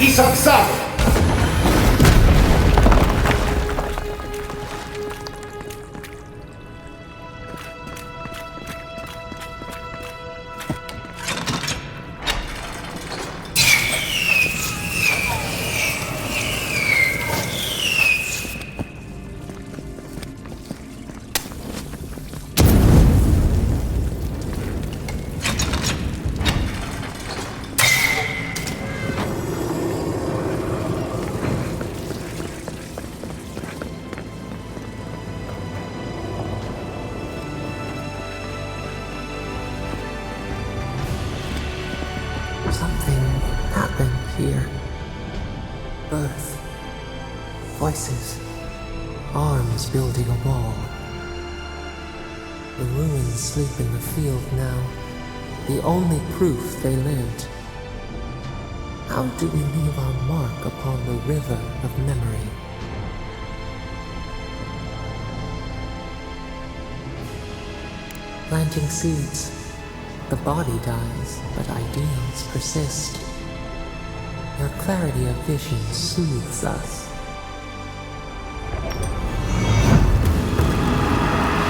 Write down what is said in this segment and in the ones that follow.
isang salo. Something happened here. Birth, voices, arms building a wall. The ruins sleep in the field now, the only proof they lived. How do we leave our mark upon the river of memory? Planting seeds. The body dies, but ideals persist. Your clarity of vision soothes us.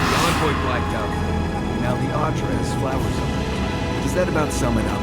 The envoy blacked out. Now the Atra has flowers on it. Does that about sum it up?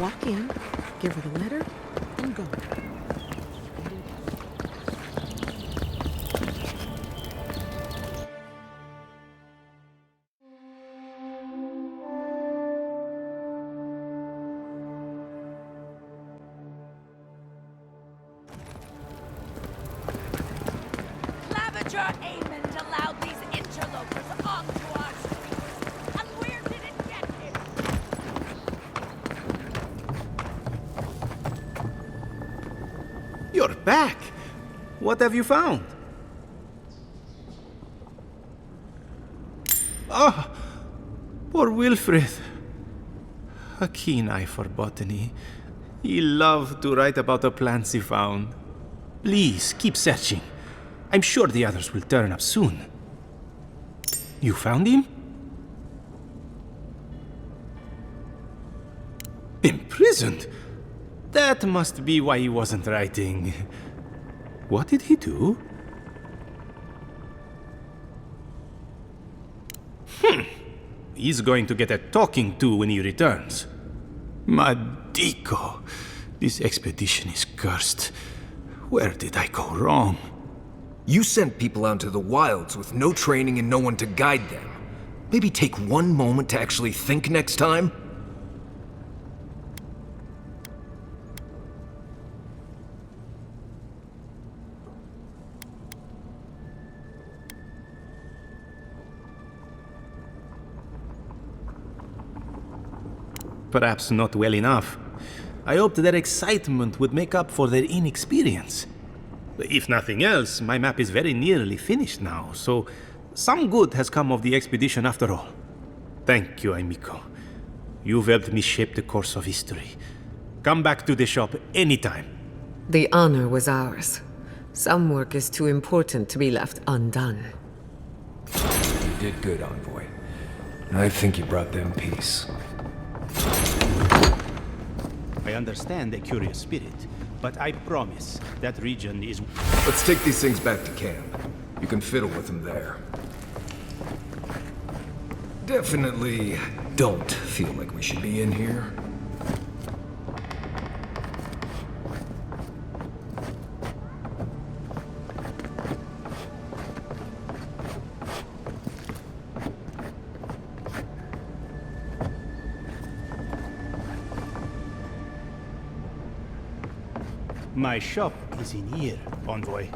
walk in, give her the letter, and go. Lavager Amond allowed these interlopers onto our streets. And where did it get him? You're back! What have you found? Ah! Poor Wilfred. A keen eye for botany. He loved to write about the plants he found. Please, keep searching. I'm sure the others will turn up soon. You found him? Imprisoned? That must be why he wasn't writing. What did he do? He's going to get a talking to when he returns. Madico, this expedition is cursed. Where did I go wrong? You sent people out into the wilds with no training and no one to guide them. Maybe take one moment to actually think next time? Perhaps not well enough. I hoped their excitement would make up for their inexperience. If nothing else, my map is very nearly finished now, so some good has come of the expedition after all. Thank you, amico. You've helped me shape the course of history. Come back to the shop anytime. The honor was ours. Some work is too important to be left undone. You did good, Envoy. I think you brought them peace. I understand a curious spirit, but I promise that region is... Let's take these things back to camp. You can fiddle with them there. Definitely don't feel like we should be in here. My shop is in here, Envoy.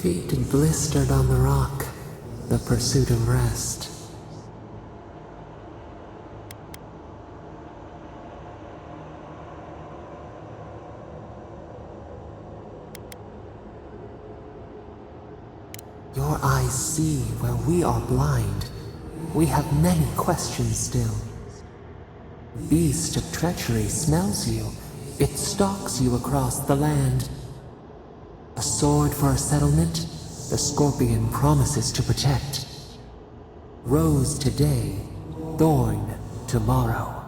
Feet blistered on the rock, the pursuit of rest. Your eyes see where we are blind. We have many questions still. Beast of treachery smells you. It stalks you across the land. A sword for a settlement, the scorpion promises to protect. Rose today, thorn tomorrow.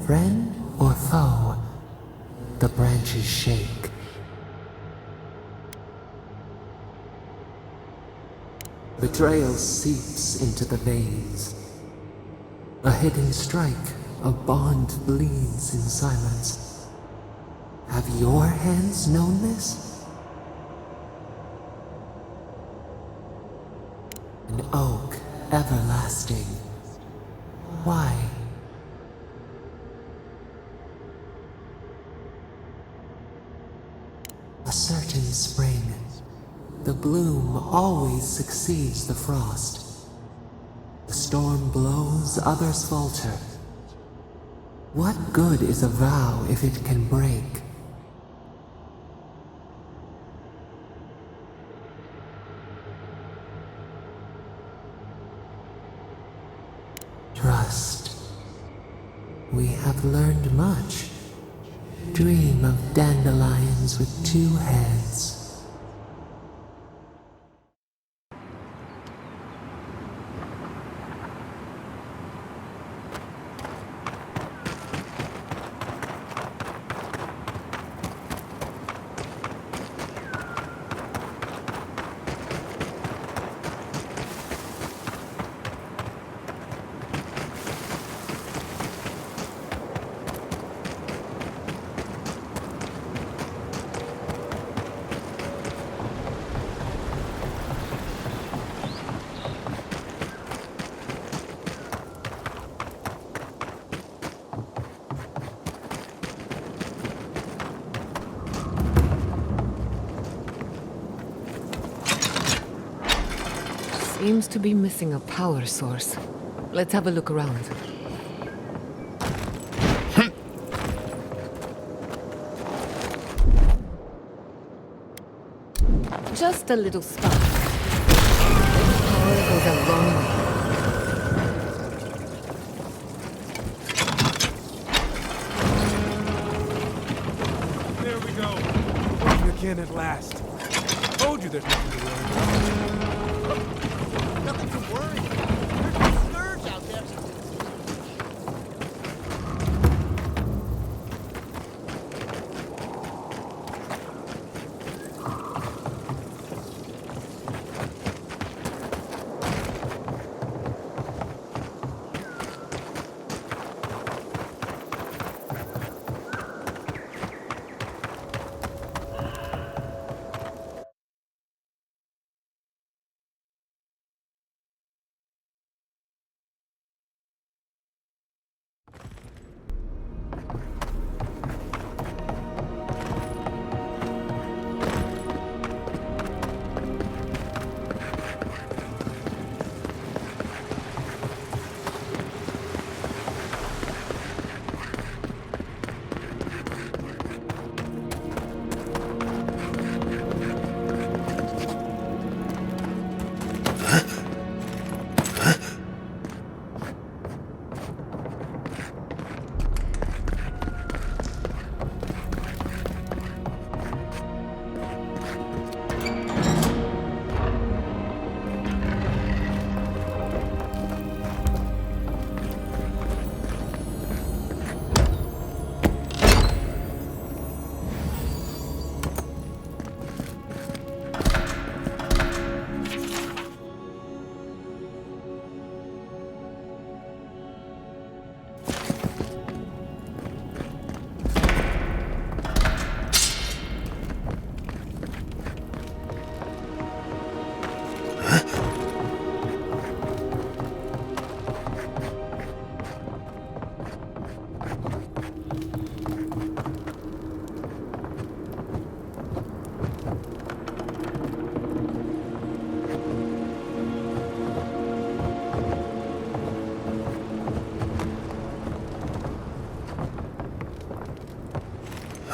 Friend or foe, the branches shake. Betrayal seeps into the veins. A hidden strike, a bond bleeds in silence. Have your hands known this? An oak everlasting. Why? A certain spring. The bloom always succeeds the frost. The storm blows, others falter. What good is a vow if it can break? Trust. We have learned much. Dream of dandelions with two heads. Seems to be missing a power source. Let's have a look around. Just a little spark. Power goes a long way. There we go. Working again at last. Told you there's nothing to worry about. Nothing to worry.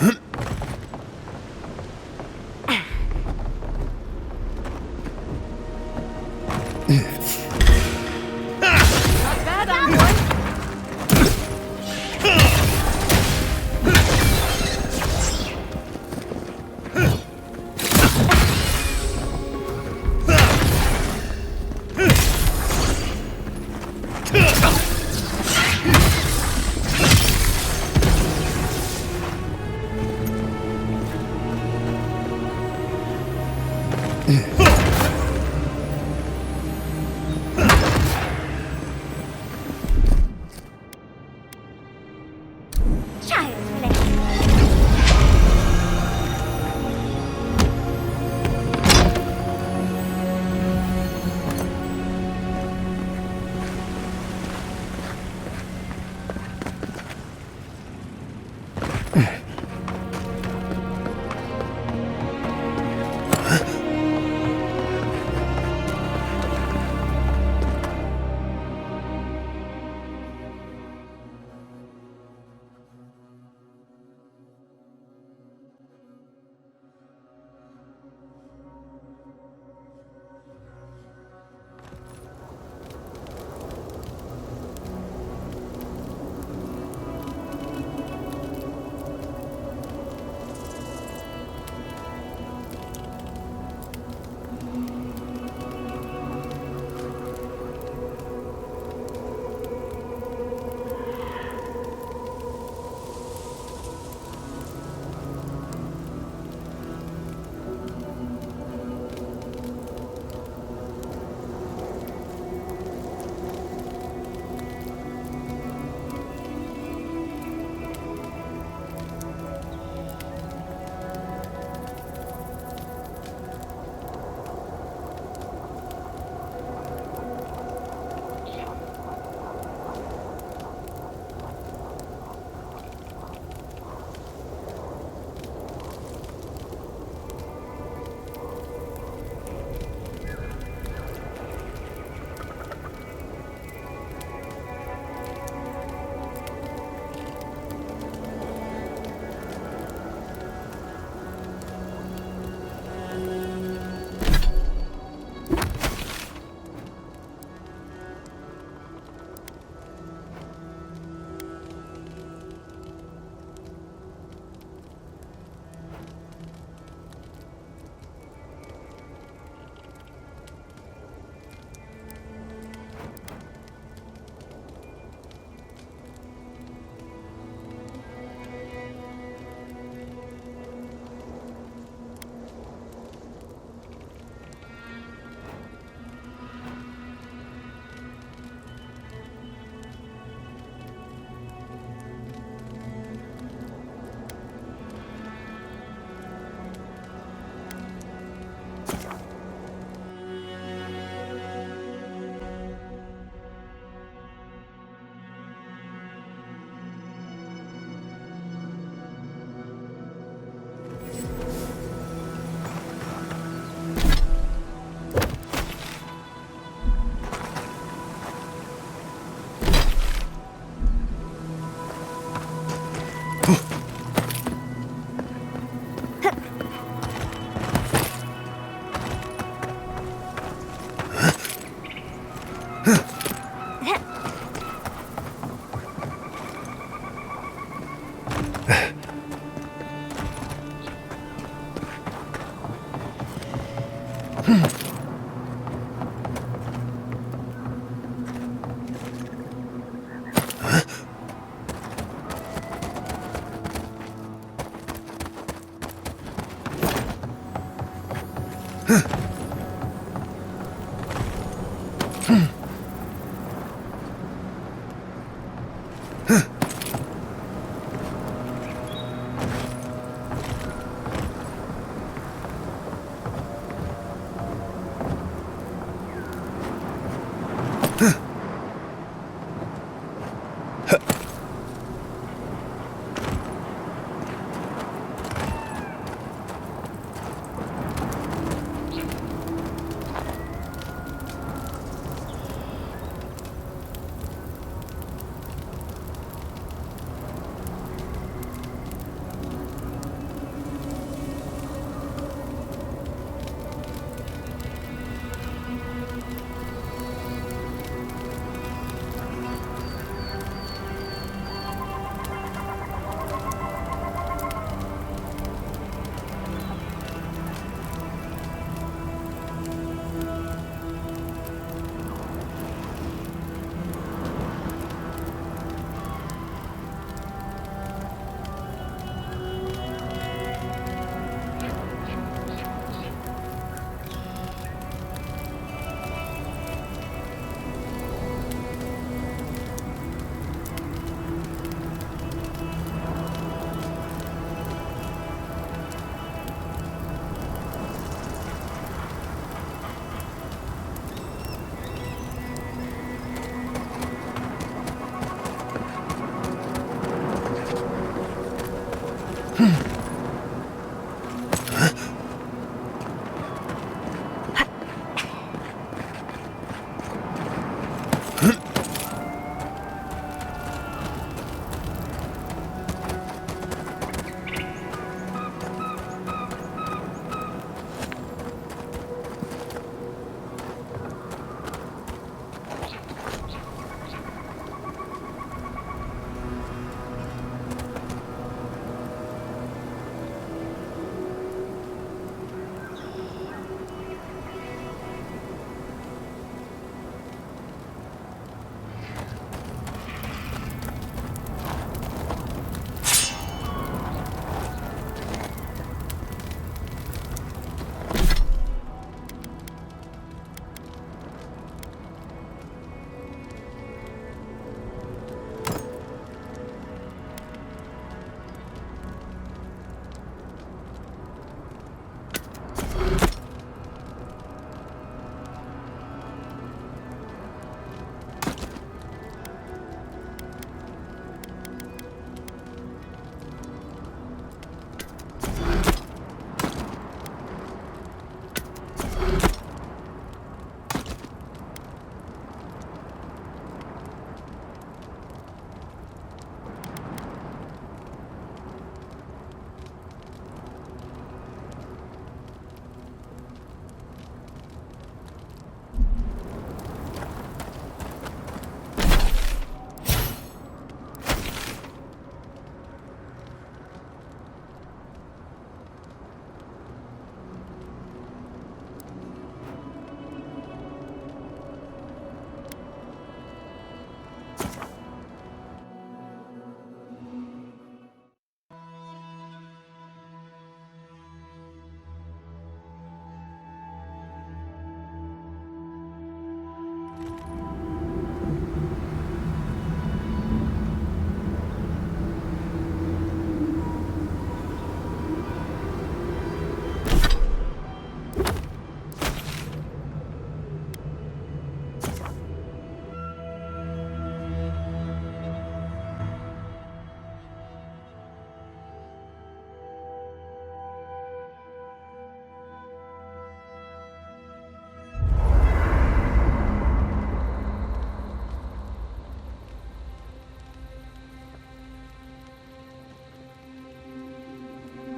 Not bad, envoy.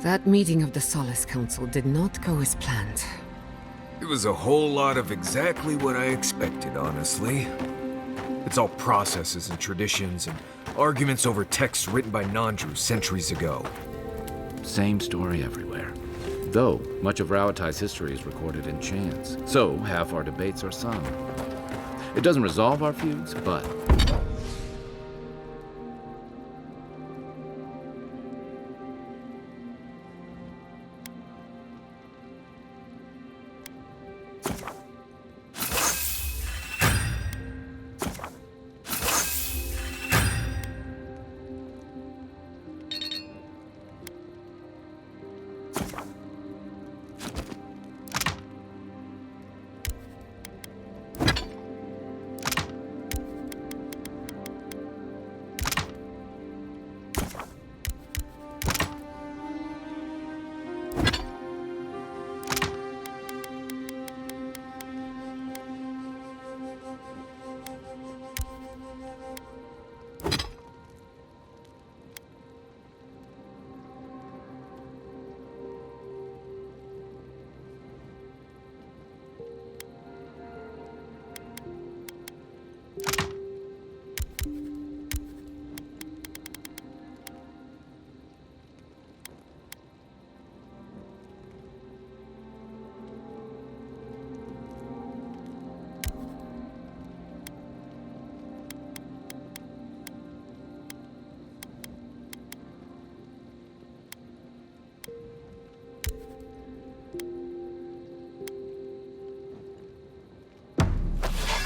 That meeting of the Solace Council did not go as planned. It was a whole lot of exactly what I expected, honestly. It's all processes and traditions and arguments over texts written by non-Jews centuries ago. Same story everywhere. Though, much of Rauatai's history is recorded in chants, so half our debates are sung. It doesn't resolve our feuds, but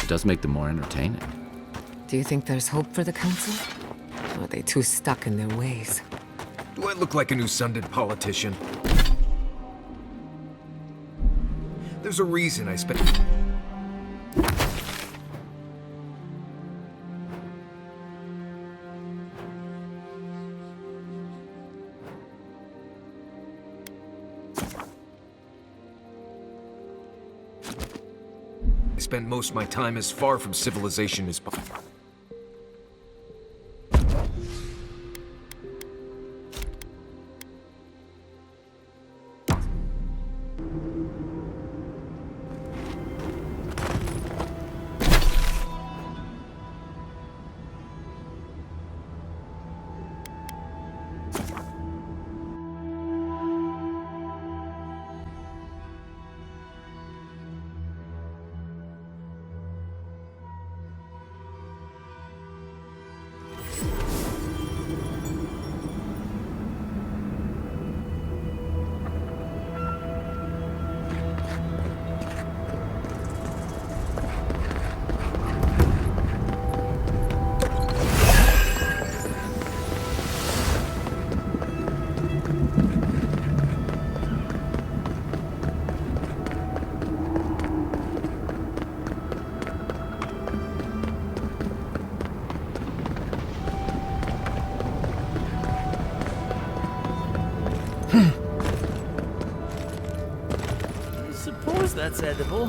it does make them more entertaining. Do you think there's hope for the Council? Or are they too stuck in their ways? Do I look like a new Sunday politician? There's a reason I spent... I spent most of my time as far from civilization as possible. Suppose that's edible.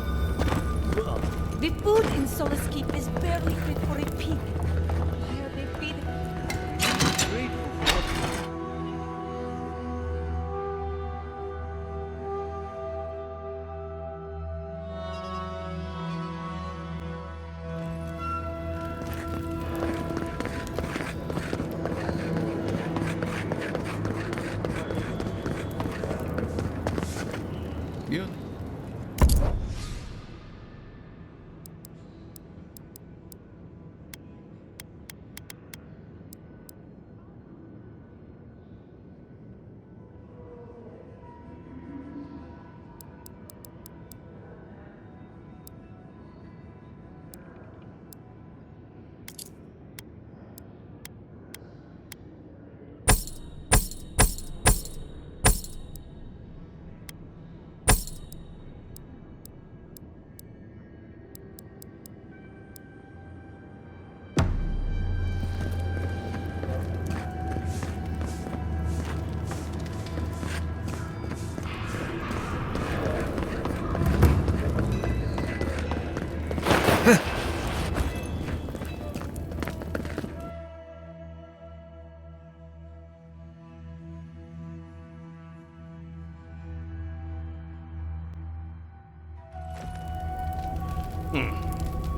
The food in Solace Keep is barely fit for a pig. Why are they feeding it? Grateful for what Yeah.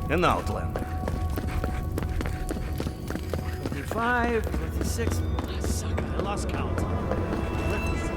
An outlander. 25, 26. Ah, suck, I lost count. Let me see.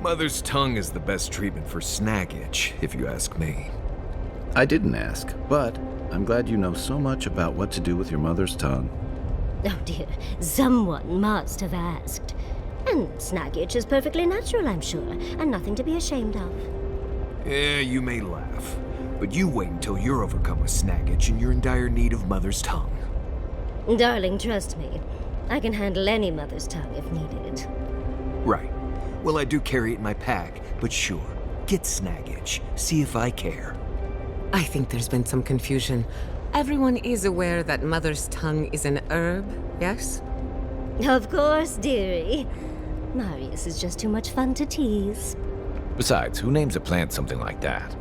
Mother's tongue is the best treatment for snag itch, if you ask me. I didn't ask, but I'm glad you know so much about what to do with your mother's tongue. Oh dear, someone must have asked. And snag itch is perfectly natural, I'm sure, and nothing to be ashamed of. Yeah, you may laugh, but you wait until you're overcome with snag itch and you're in dire need of mother's tongue. Darling, trust me. I can handle any mother's tongue if needed. Right. Well, I do carry it in my pack, but sure, get snag itch. See if I care. I think there's been some confusion. Everyone is aware that mother's tongue is an herb, yes? Of course, dearie. Marius is just too much fun to tease. Besides, who names a plant something like that?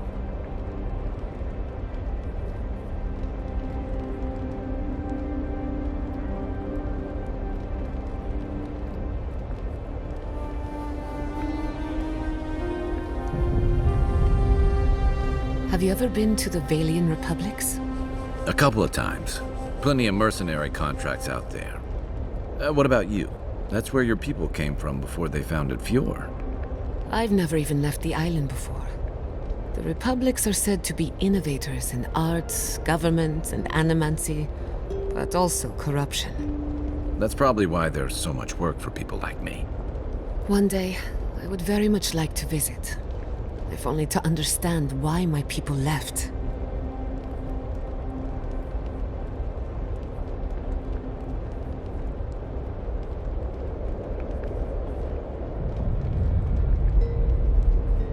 Have you ever been to the Valian Republics? A couple of times. Plenty of mercenary contracts out there. What about you? That's where your people came from before they founded Fjord. I've never even left the island before. The Republics are said to be innovators in arts, government, and animancy, but also corruption. That's probably why there's so much work for people like me. One day, I would very much like to visit, if only to understand why my people left.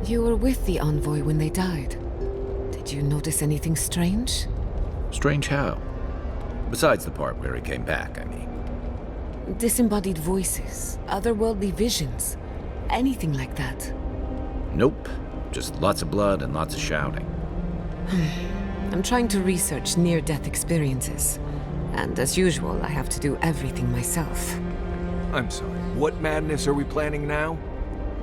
You were with the envoy when they died. Did you notice anything strange? Strange how? Besides the part where he came back, I mean. Disembodied voices, otherworldly visions, anything like that. Nope. Just lots of blood and lots of shouting. I'm trying to research near-death experiences. And as usual, I have to do everything myself. I'm sorry, what madness are we planning now?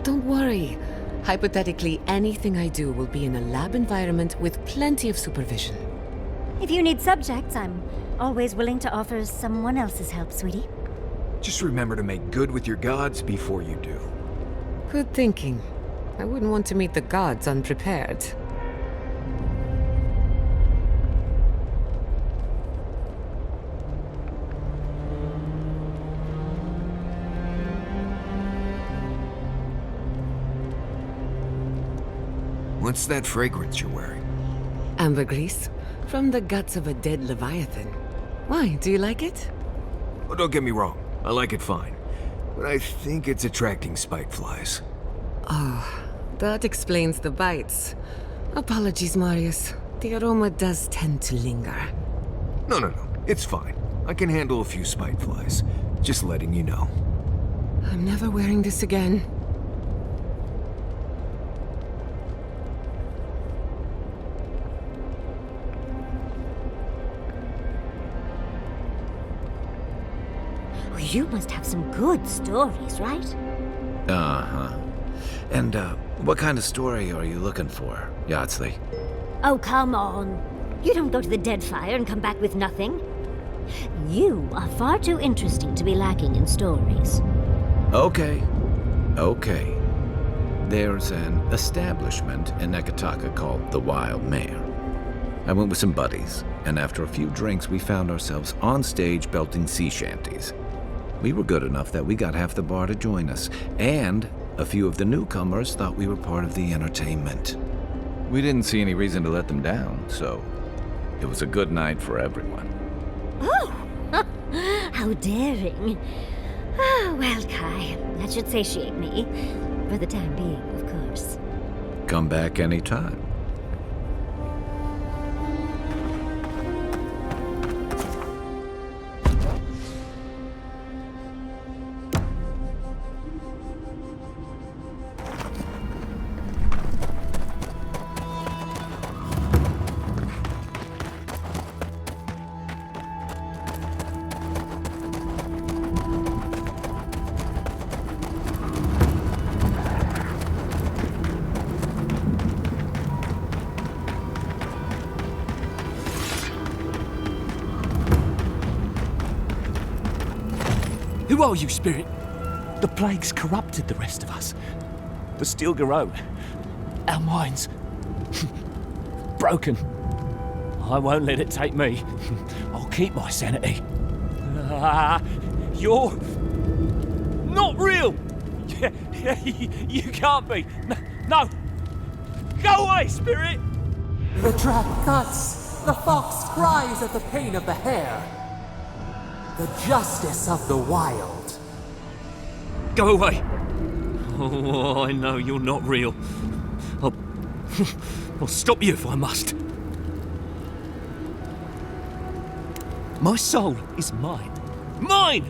Don't worry. Hypothetically, anything I do will be in a lab environment with plenty of supervision. If you need subjects, I'm always willing to offer someone else's help, sweetie. Just remember to make good with your gods before you do. Good thinking. I wouldn't want to meet the gods unprepared. What's that fragrance you're wearing? Ambergris, from the guts of a dead leviathan. Why, do you like it? Oh, don't get me wrong, I like it fine. But I think it's attracting spiteflies. Oh, that explains the bites. Apologies, Marius. The aroma does tend to linger. No, it's fine. I can handle a few spiteflies. Just letting you know. I'm never wearing this again. You must have some good stories, right? Uh-huh. And, what kind of story are you looking for, Yardsley? Oh, come on. You don't go to the Deadfire and come back with nothing. You are far too interesting to be lacking in stories. Okay. There's an establishment in Nekataka called the Wild Mare. I went with some buddies, and after a few drinks we found ourselves on stage belting sea shanties. We were good enough that we got half the bar to join us, and a few of the newcomers thought we were part of the entertainment. We didn't see any reason to let them down, so it was a good night for everyone. Oh, how daring. Well, Kai, that should satiate me. For the time being, of course. Come back anytime. Who are you, Spirit? The plague's corrupted the rest of us. The steel garrote. Our minds. Broken. I won't let it take me. I'll keep my sanity. You're... not real! You can't be. No! Go away, Spirit! The trap cuts. The fox cries at the pain of the hare. The justice of the wild. Go away! Oh, I know you're not real. I'll stop you if I must. My soul is mine. Mine!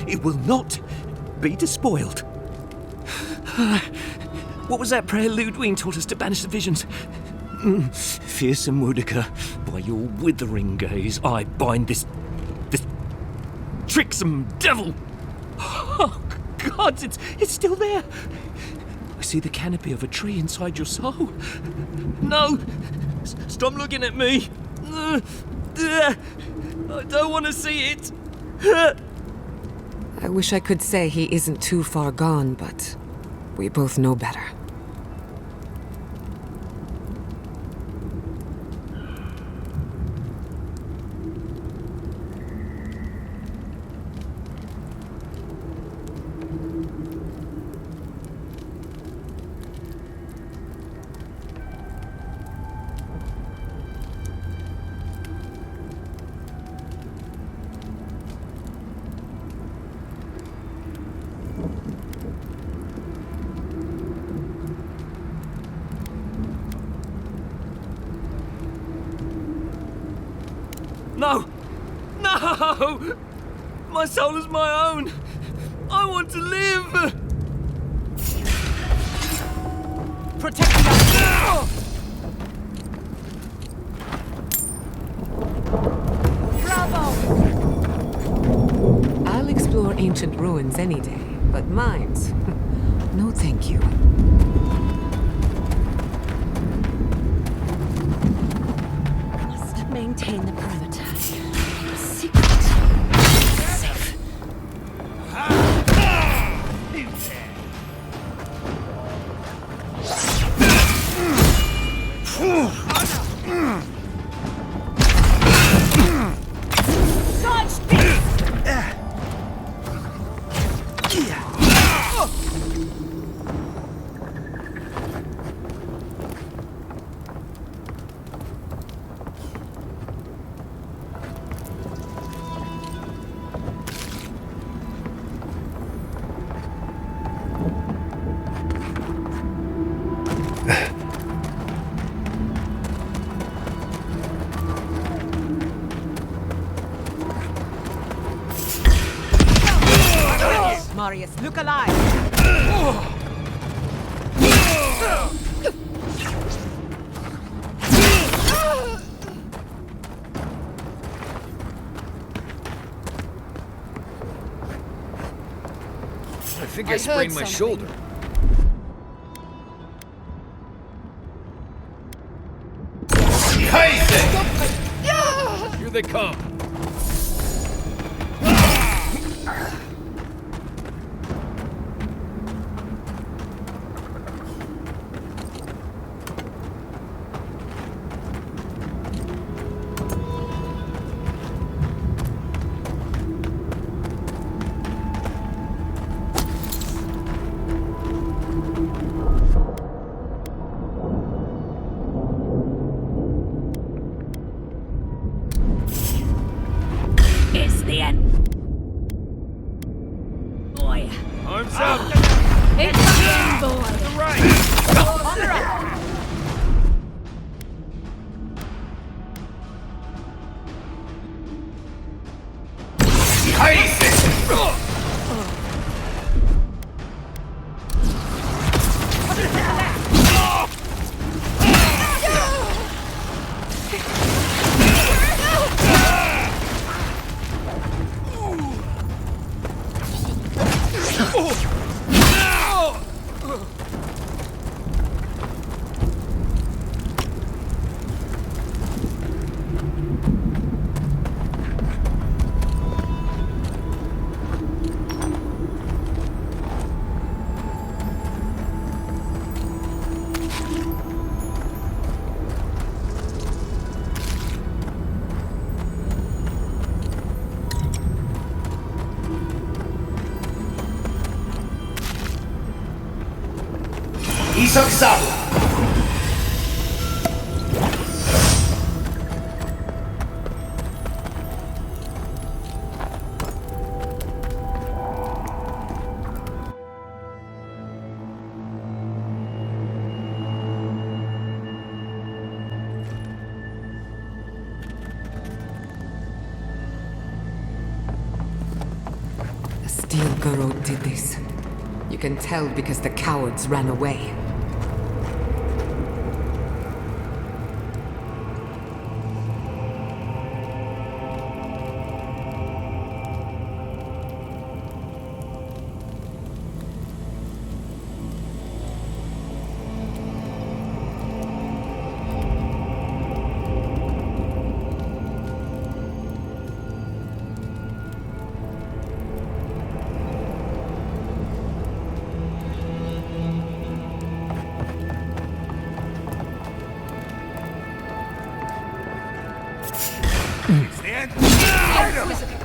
It will not be despoiled. What was that prayer Ludwig taught us to banish the visions? Fearsome Woodica, by your withering gaze, I bind this tricksome devil! Oh, God, it's still there! I see the canopy of a tree inside your soul. No! Stop looking at me! I don't want to see it! I wish I could say he isn't too far gone, but we both know better. No! My soul is my own! I want to live! Protecting us! Bravo! I'll explore ancient ruins any day, but mines? No thank you. Must maintain the perimeter. Secret. Safe. Dodge this! Marius, look alive! I think I sprained my shoulder. Here they come. It's the end. Boy. Arms up. It's the end, boy. To the right. On the right. The Steel Garrote did this. You can tell because the cowards ran away.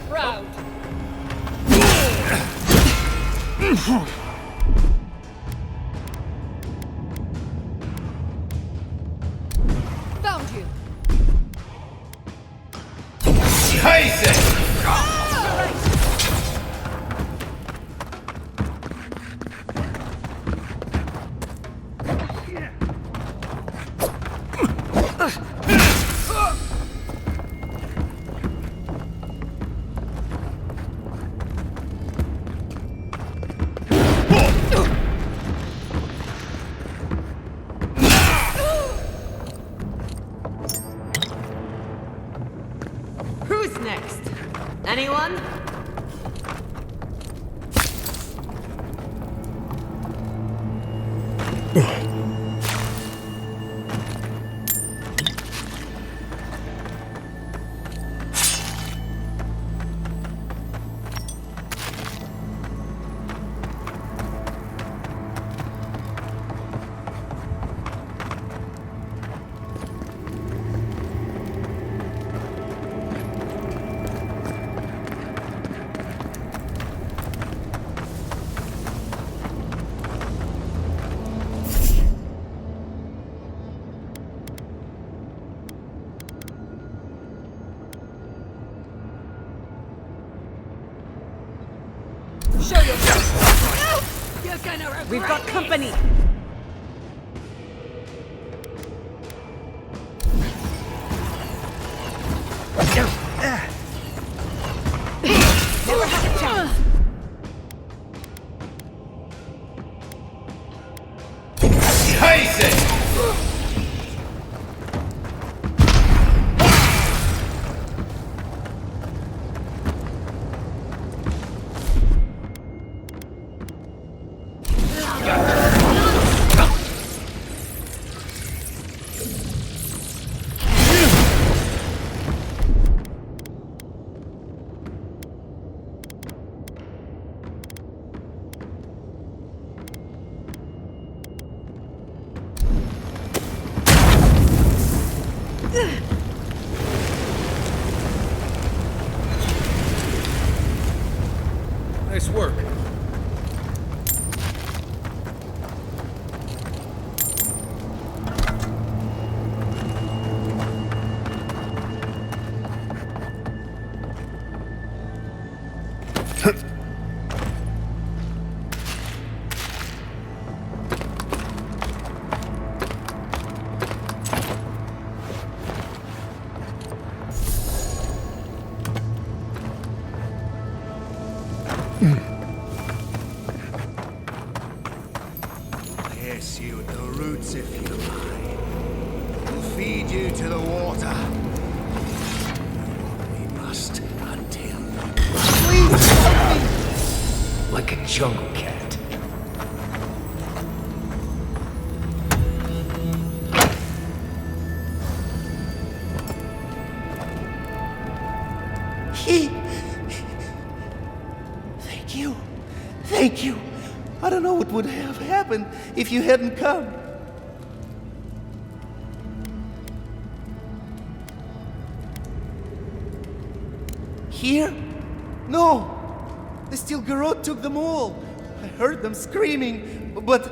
Proud. Found you. Anyone? Show yourself! You're gonna regret We've got it. company! Never had a chance. Nice work. Pierce you at the roots if you like. We'll feed you to the water. We must hunt him. Please help me! Like a jungle cat. Thank you. Thank you. I don't know what would have happened if you hadn't come. Here? No! The Steel Garrote took them all. I heard them screaming, but...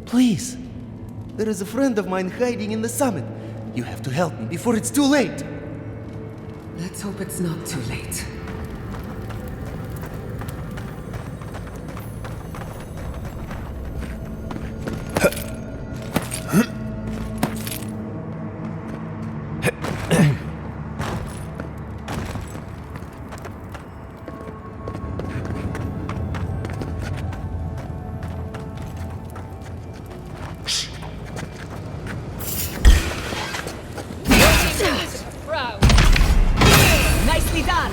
Please. There is a friend of mine hiding in the summit. You have to help me before it's too late. Let's hope it's not too late. Proud. Nicely done!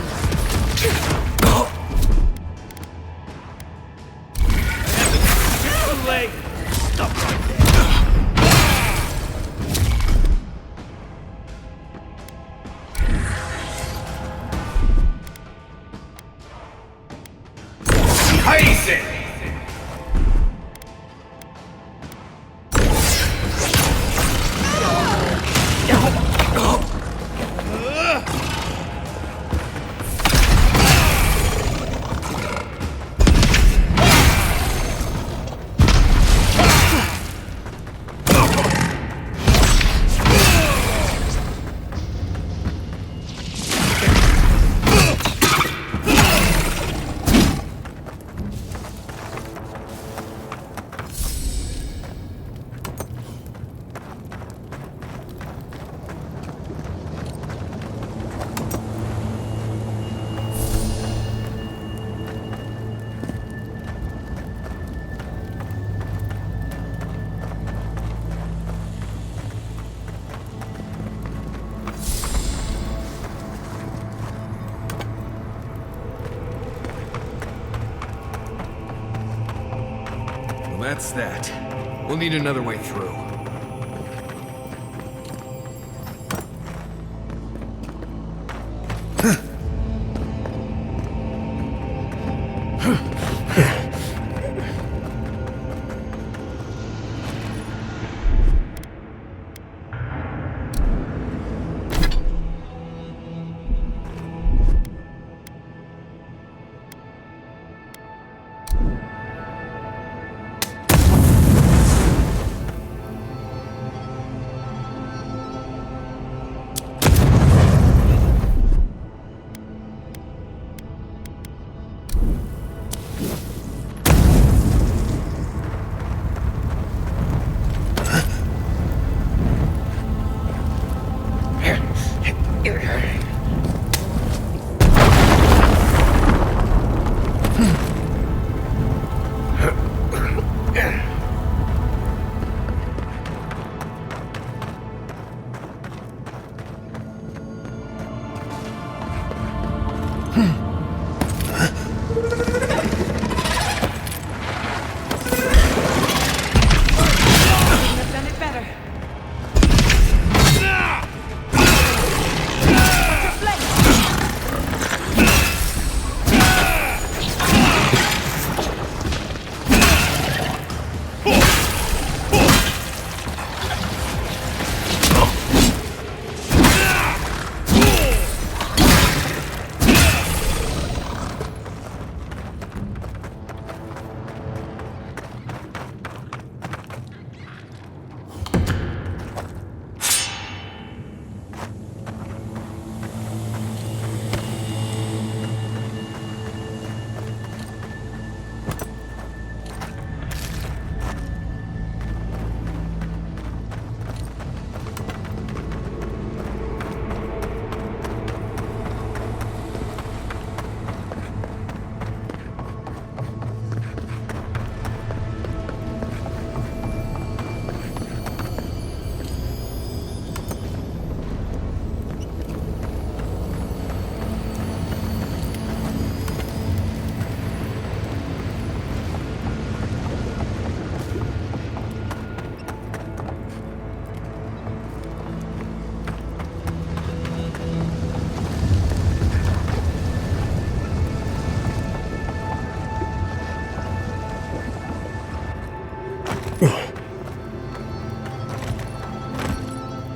that's that. We'll need another way through.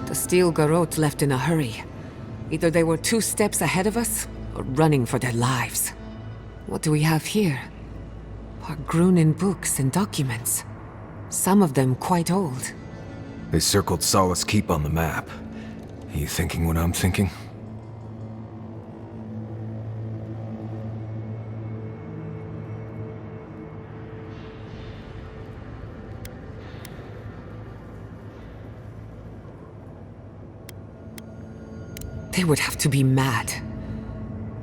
The steel garrote left in a hurry. Either they were 2 steps ahead of us, or running for their lives. What do we have here? Pargrunin books and documents. Some of them quite old. They circled Solace Keep on the map. Are you thinking what I'm thinking? They would have to be mad.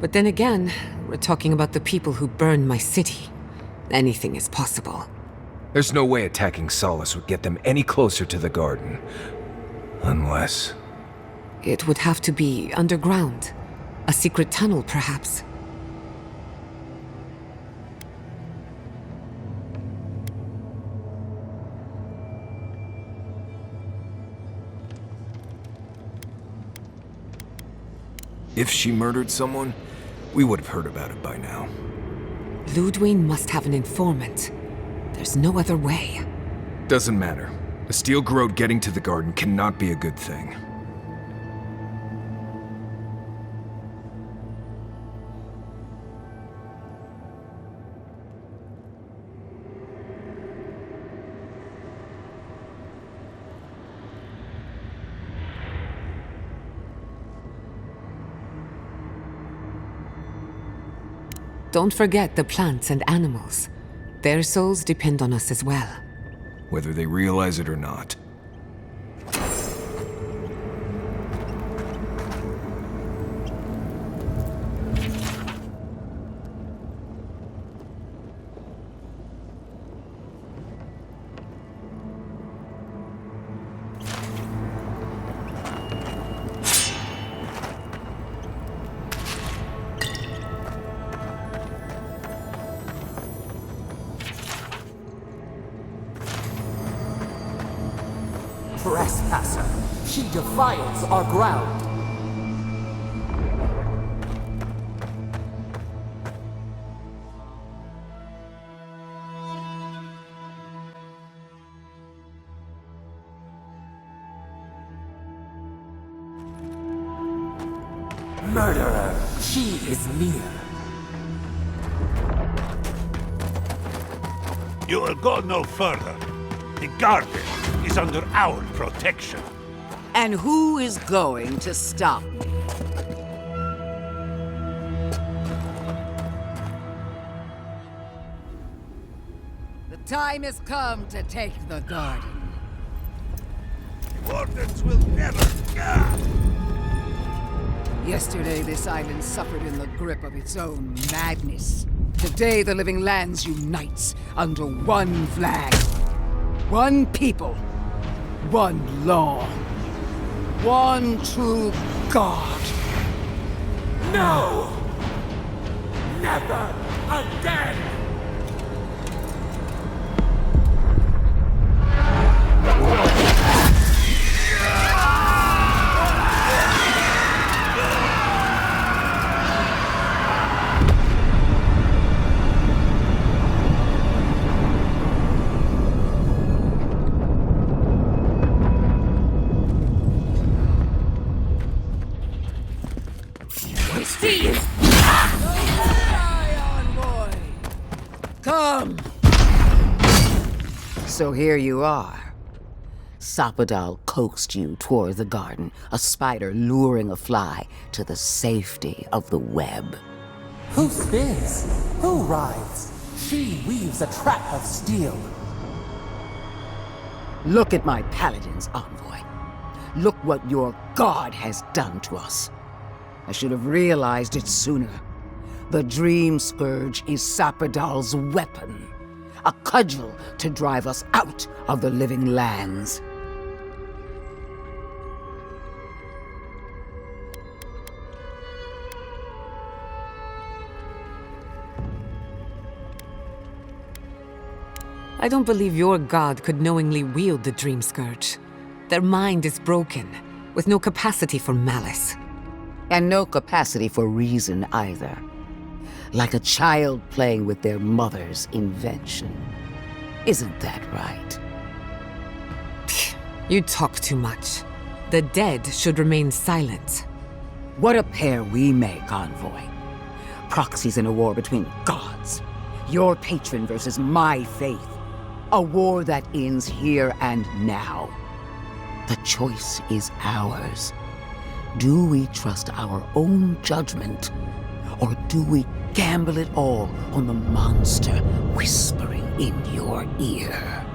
But then again, we're talking about the people who burned my city. Anything is possible. There's no way attacking Solace would get them any closer to the garden. Unless... It would have to be underground. A secret tunnel, perhaps. If she murdered someone, we would have heard about it by now. Ludwig must have an informant. There's no other way. Doesn't matter. A steel garrote getting to the garden cannot be a good thing. Don't forget the plants and animals. Their souls depend on us as well. Whether they realize it or not. trespasser! She defiles our ground! Murderer! She is near! You will go no further. The garden is under our protection. And who is going to stop me? The time has come to take the garden. Wardens will never... Yesterday, this island suffered in the grip of its own madness. Today, the living lands unites under one flag. One people. One law. One true God. No! Never again! Come! So here you are. Sapadal coaxed you toward the garden, a spider luring a fly to the safety of the web. Who spins? Who rides? She weaves a trap of steel. Look at my paladin's envoy. Look what your god has done to us. I should have realized it sooner. The Dream Scourge is Sapadal's weapon. A cudgel to drive us out of the living lands. I don't believe your god could knowingly wield the Dream Scourge. Their mind is broken, with no capacity for malice. And no capacity for reason either. Like a child playing with their mother's invention. Isn't that right? You talk too much. The dead should remain silent. What a pair we make, Envoy. Proxies in a war between gods. Your patron versus my faith. A war that ends here and now. The choice is ours. Do we trust our own judgment? Or do we gamble it all on the monster whispering in your ear?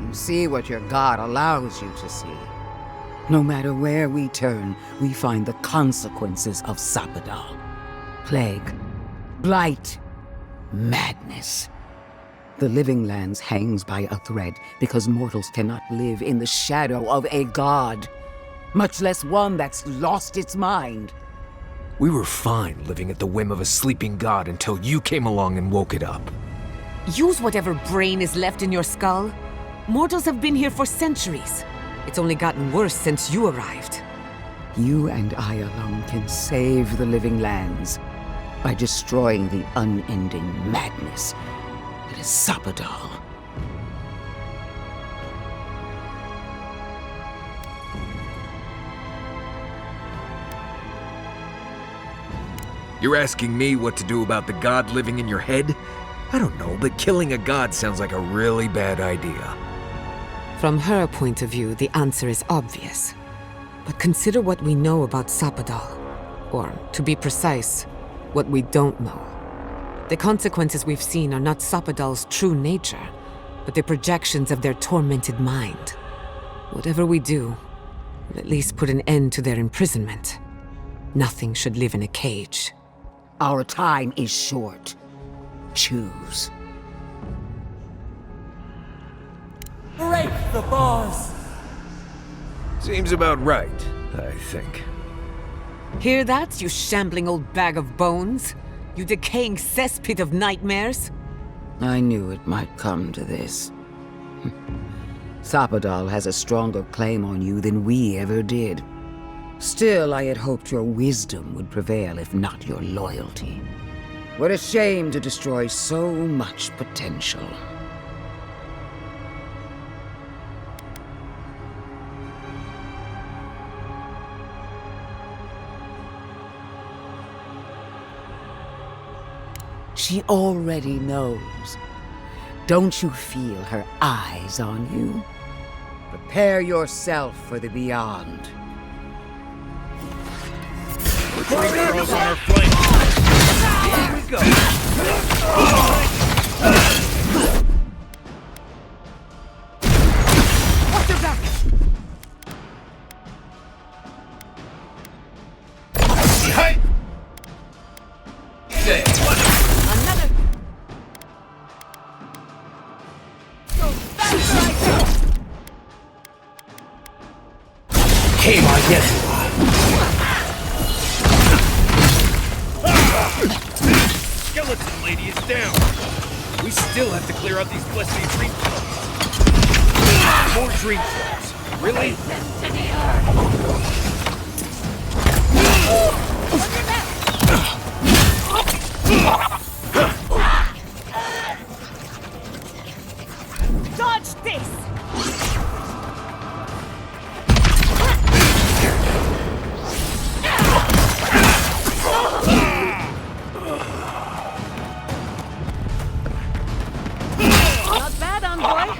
You see what your god allows you to see. No matter where we turn, we find the consequences of Sapadal. Plague, blight, madness. The living lands hangs by a thread because mortals cannot live in the shadow of a god, much less one that's lost its mind. We were fine living at the whim of a sleeping god until you came along and woke it up. Use whatever brain is left in your skull. Mortals have been here for centuries. It's only gotten worse since you arrived. You and I alone can save the living lands by destroying the unending madness that is Sapadal. You're asking me what to do about the god living in your head? I don't know, but killing a god sounds like a really bad idea. From her point of view, the answer is obvious. But consider what we know about Sapadal. Or, to be precise, what we don't know. The consequences we've seen are not Sapadal's true nature, but the projections of their tormented mind. Whatever we do, will at least put an end to their imprisonment. Nothing should live in a cage. Our time is short. Choose. Break the bars! Seems about right, I think. Hear that, you shambling old bag of bones? You decaying cesspit of nightmares? I knew it might come to this. Sapadal has a stronger claim on you than we ever did. Still, I had hoped your wisdom would prevail, if not your loyalty. What a shame to destroy so much potential. She already knows. Don't you feel her eyes on you? Prepare yourself for the beyond. Three girls on our flank. Here we go. Watch your back! Hey! Another! Go faster, I say! Came on, yes. Skeleton lady is down. We still have to clear out these blessed dream clones. More dream clones. Really? Dodge this! Not bad, envoy.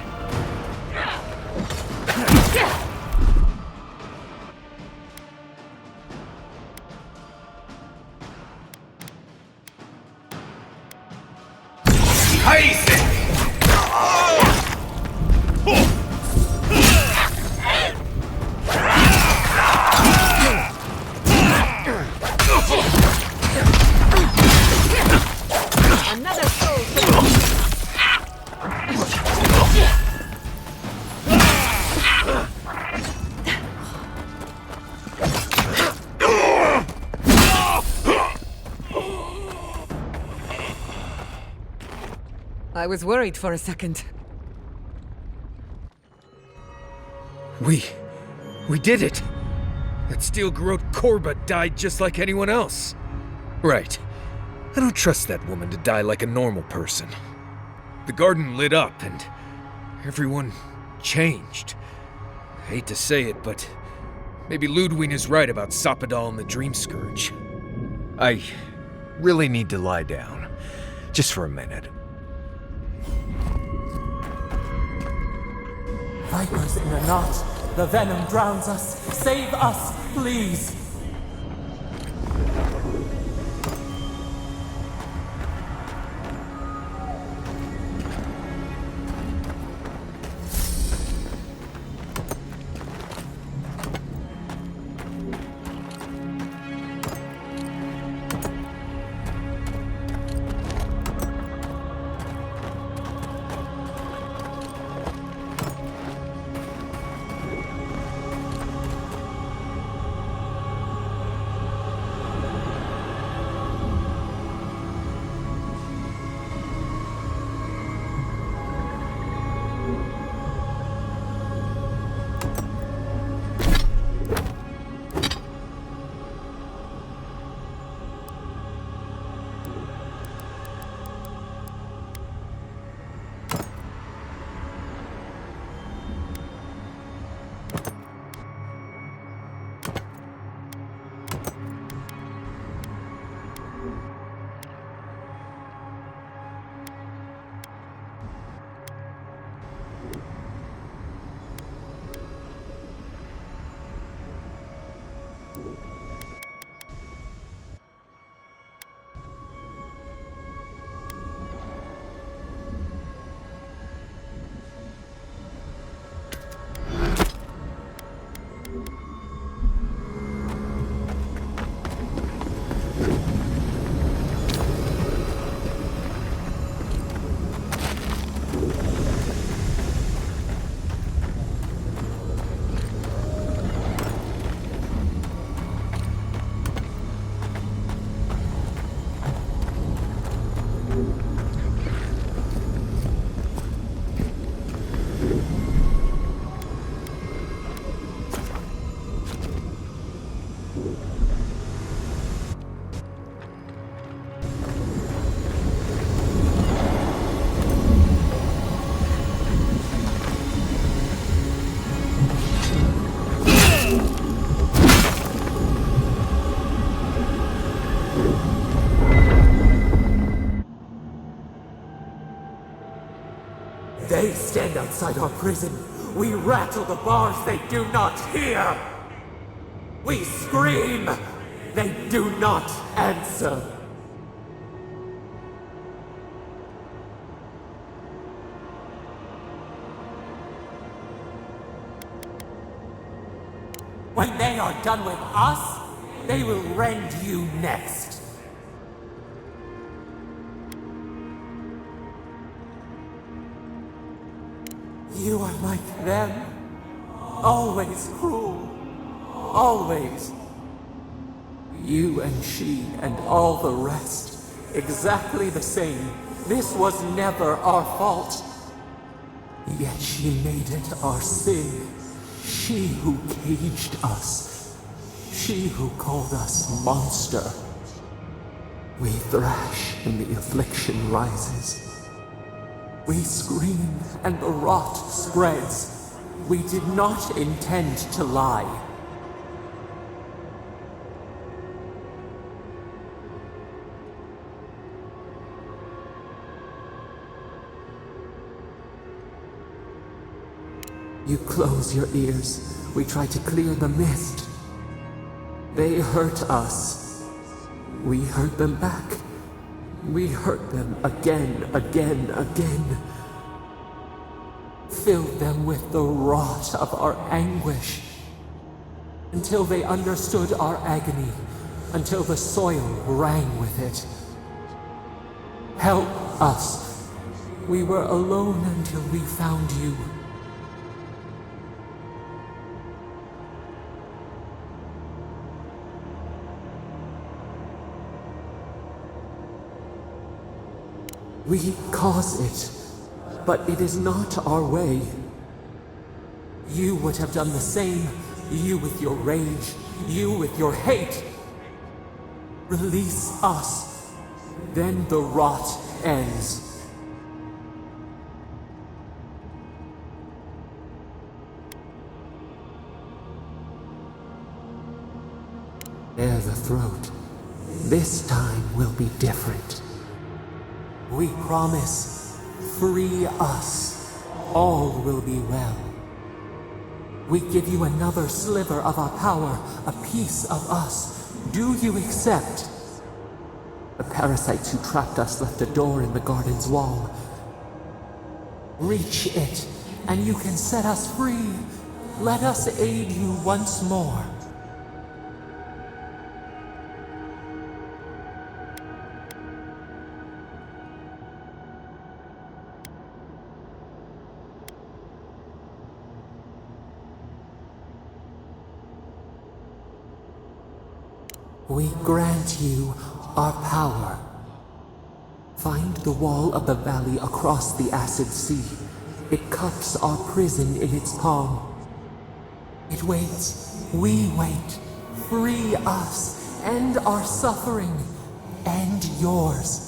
Another soul. I was worried for a second. We did it! That steel garrote Korba died just like anyone else. Right. I don't trust that woman to die like a normal person. The garden lit up and everyone changed. I hate to say it, but maybe Ludwig is right about Sapadal and the Dream Scourge. I really need to lie down. Just for a minute. Vipers in a knot. The venom drowns us. Save us, please. They stand outside our prison. We rattle the bars, they do not hear. We scream, they do not answer. When they are done with us, they will rend you next. You are like them. Always cruel. Always. You and she and all the rest. Exactly the same. This was never our fault. Yet she made it our sin. She who caged us. She who called us monster. We thrash and the affliction rises. We scream and the rot spreads. We did not intend to lie. You close your ears. We try to clear the mist. They hurt us. We hurt them back. We hurt them again, again, again. Filled them with the rot of our anguish. Until they understood our agony. Until the soil rang with it. Help us. We were alone until we found you. We cause it, but it is not our way. You would have done the same, you with your rage, you with your hate. Release us, then the rot ends. Bare the throat. This time will be different. We promise, free us. All will be well. We give you another sliver of our power, a piece of us. Do you accept? The parasites who trapped us left a door in the garden's wall. Reach it, and you can set us free. Let us aid you once more. We grant you our power. Find the wall of the valley across the acid sea. It cups our prison in its palm. It waits. We wait. Free us. End our suffering. End yours.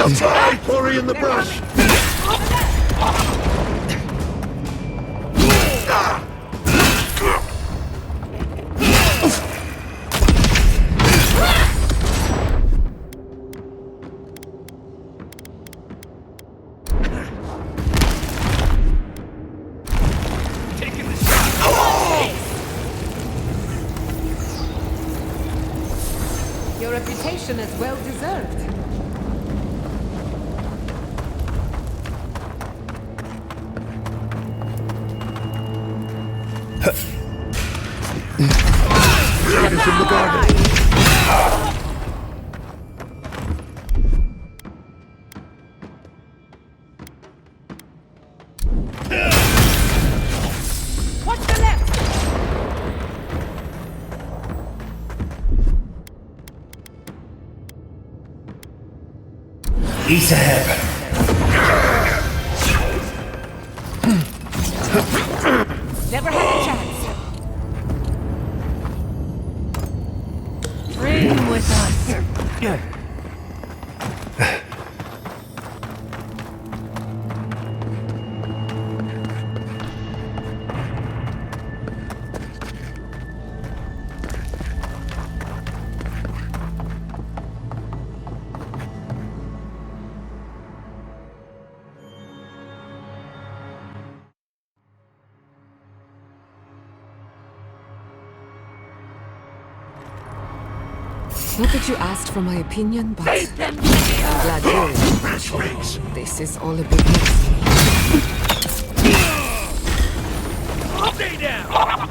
Worry in the brush! Taking the shot! Your reputation is well deserved. Riders in the garden! Watch the left! He's ahead. Never had a chance. Bring with us. Not that you asked for my opinion, but I'm glad you. This is all a big mystery. Stay down!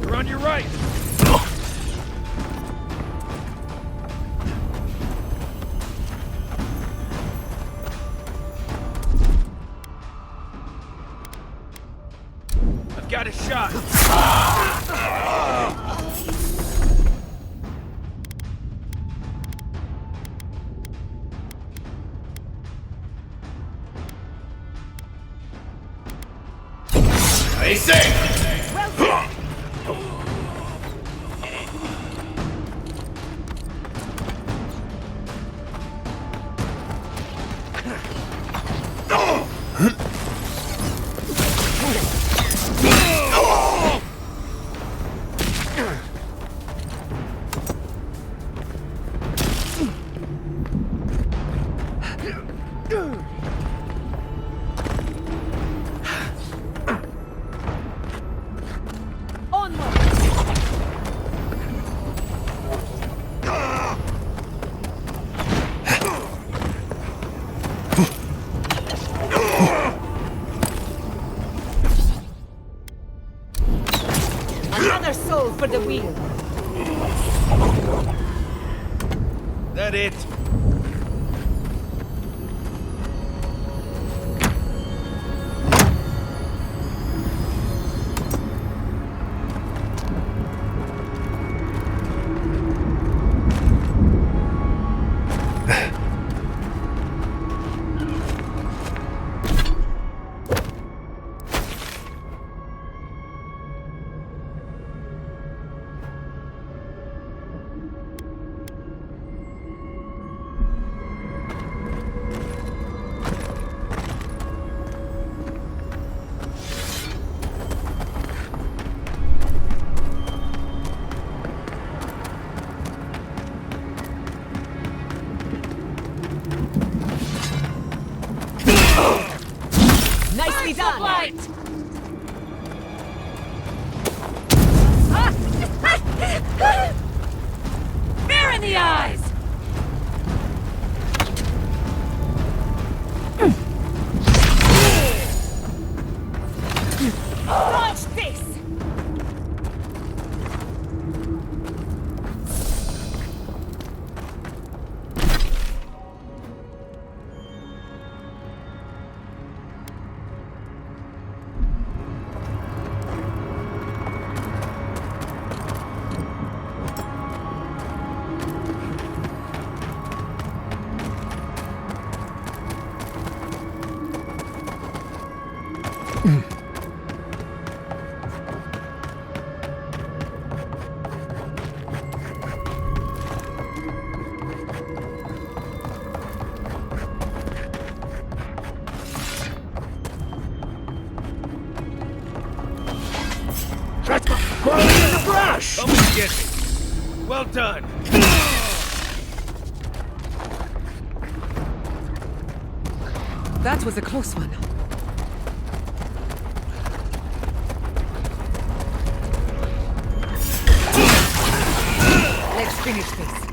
You're on your right. I've got a shot. Stay safe! Another soul for the wheel. That it? Nicely done! Fear in the eyes! Watch this! Quarry in the brush! Come and get me. Well done. That was a close one. Let's finish this.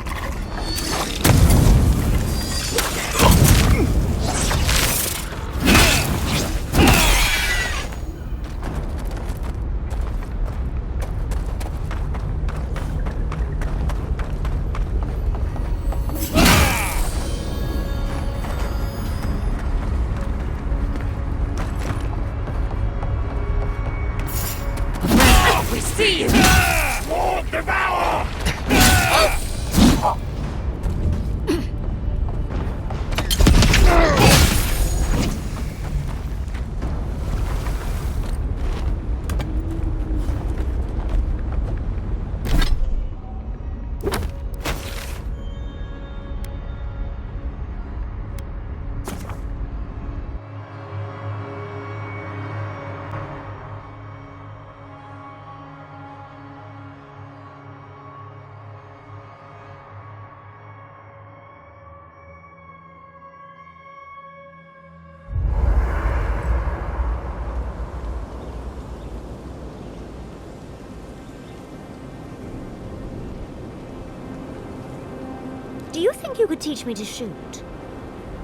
Do you think you could teach me to shoot?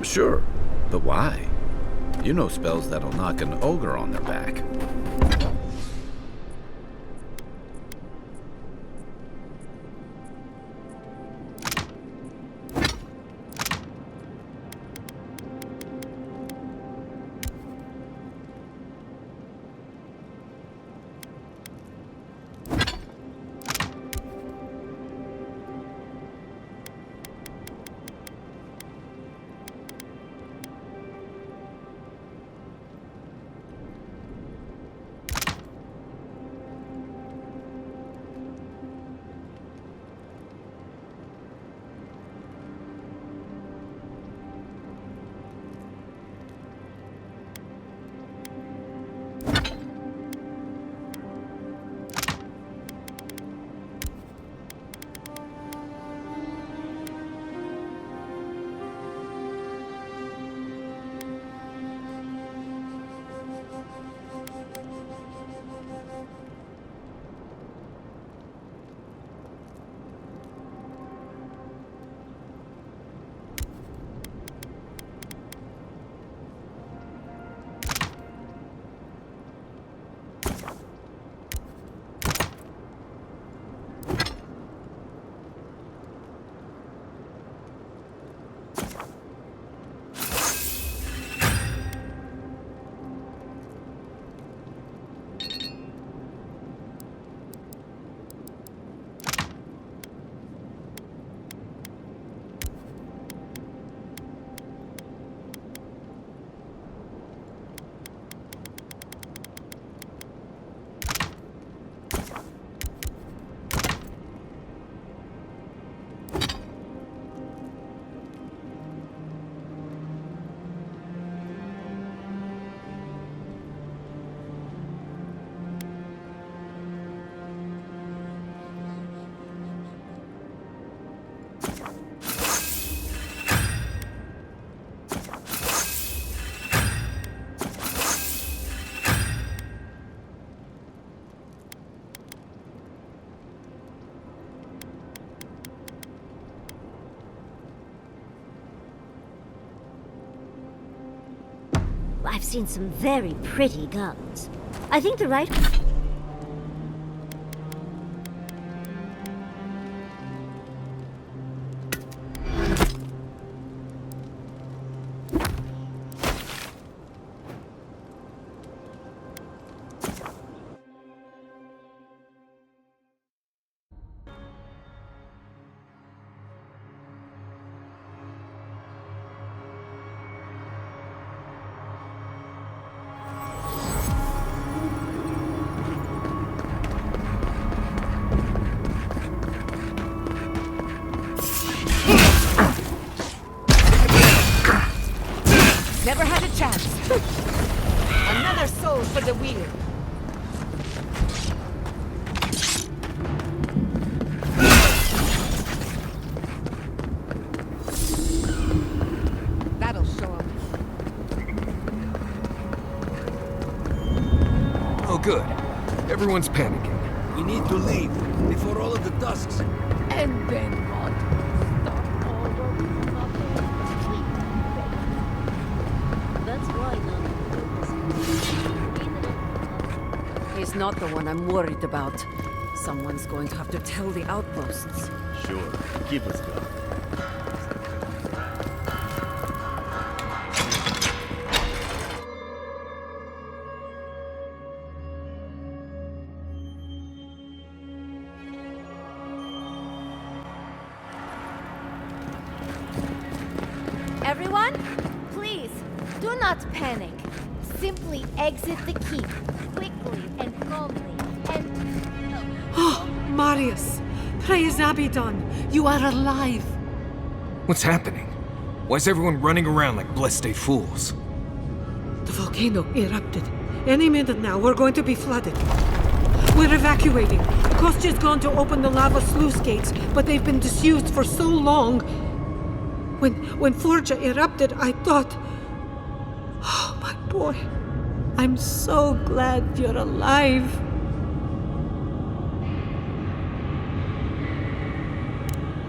Sure, but why? You know spells that'll knock an ogre on their back. I've seen some very pretty guns. I think the right... everyone's panicking? We need to leave before all of the tusks. And then what? Start over. That's why none. He's not the one I'm worried about. Someone's going to have to tell the outposts. Sure. Keep us going. Everyone, please, do not panic. Simply exit the keep, quickly and calmly, and... Oh, Marius! Praise Abaddon! You are alive! What's happening? Why is everyone running around like blessed fools? The volcano erupted. Any minute now, we're going to be flooded. We're evacuating. Kostya's gone to open the lava sluice gates, but they've been disused for so long. When Forja erupted, I thought... Oh, my boy. I'm so glad you're alive.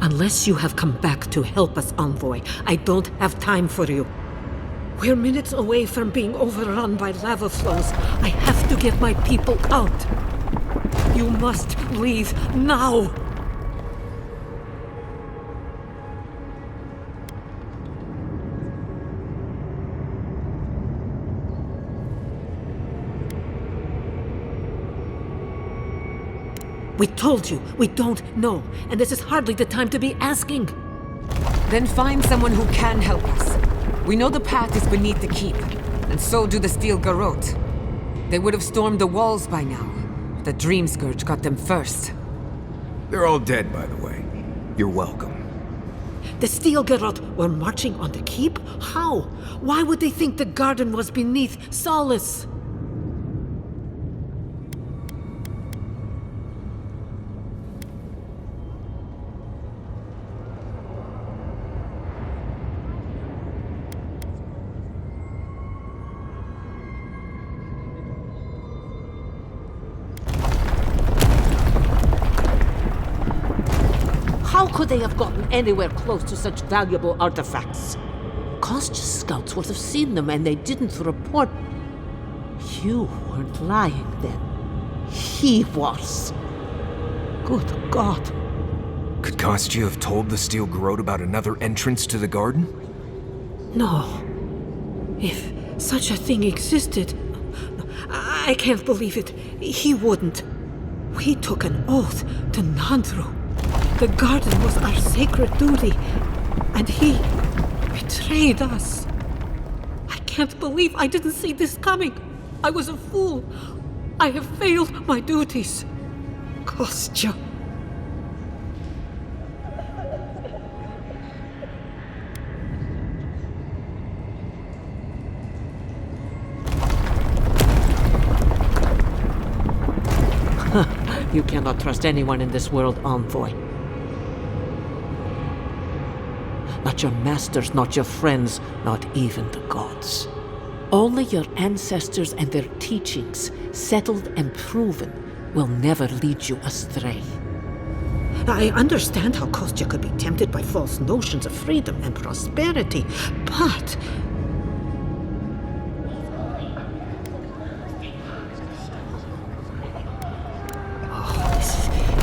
Unless you have come back to help us, Envoy, I don't have time for you. We're minutes away from being overrun by lava flows. I have to get my people out. You must leave now. We told you, we don't know, and this is hardly the time to be asking. Then find someone who can help us. We know the path is beneath the keep, and so do the Steel Garrote. They would have stormed the walls by now. The Dream Scourge got them first. They're all dead, by the way. You're welcome. The Steel Garrote were marching on the keep? How? Why would they think the garden was beneath Solace? How could they have gotten anywhere close to such valuable artifacts? Kostya's scouts would have seen them and they didn't report. You weren't lying then. He was. Good God. Could Kostya have told the Steel Garrote about another entrance to the garden? No. If such a thing existed, I can't believe it. He wouldn't. We took an oath to Nandru. The garden was our sacred duty, and he betrayed us. I can't believe I didn't see this coming. I was a fool. I have failed my duties. Kostya. You cannot trust anyone in this world, Envoy. Not your masters, not your friends, not even the gods. Only your ancestors and their teachings, settled and proven, will never lead you astray. I understand how Kostya could be tempted by false notions of freedom and prosperity, but...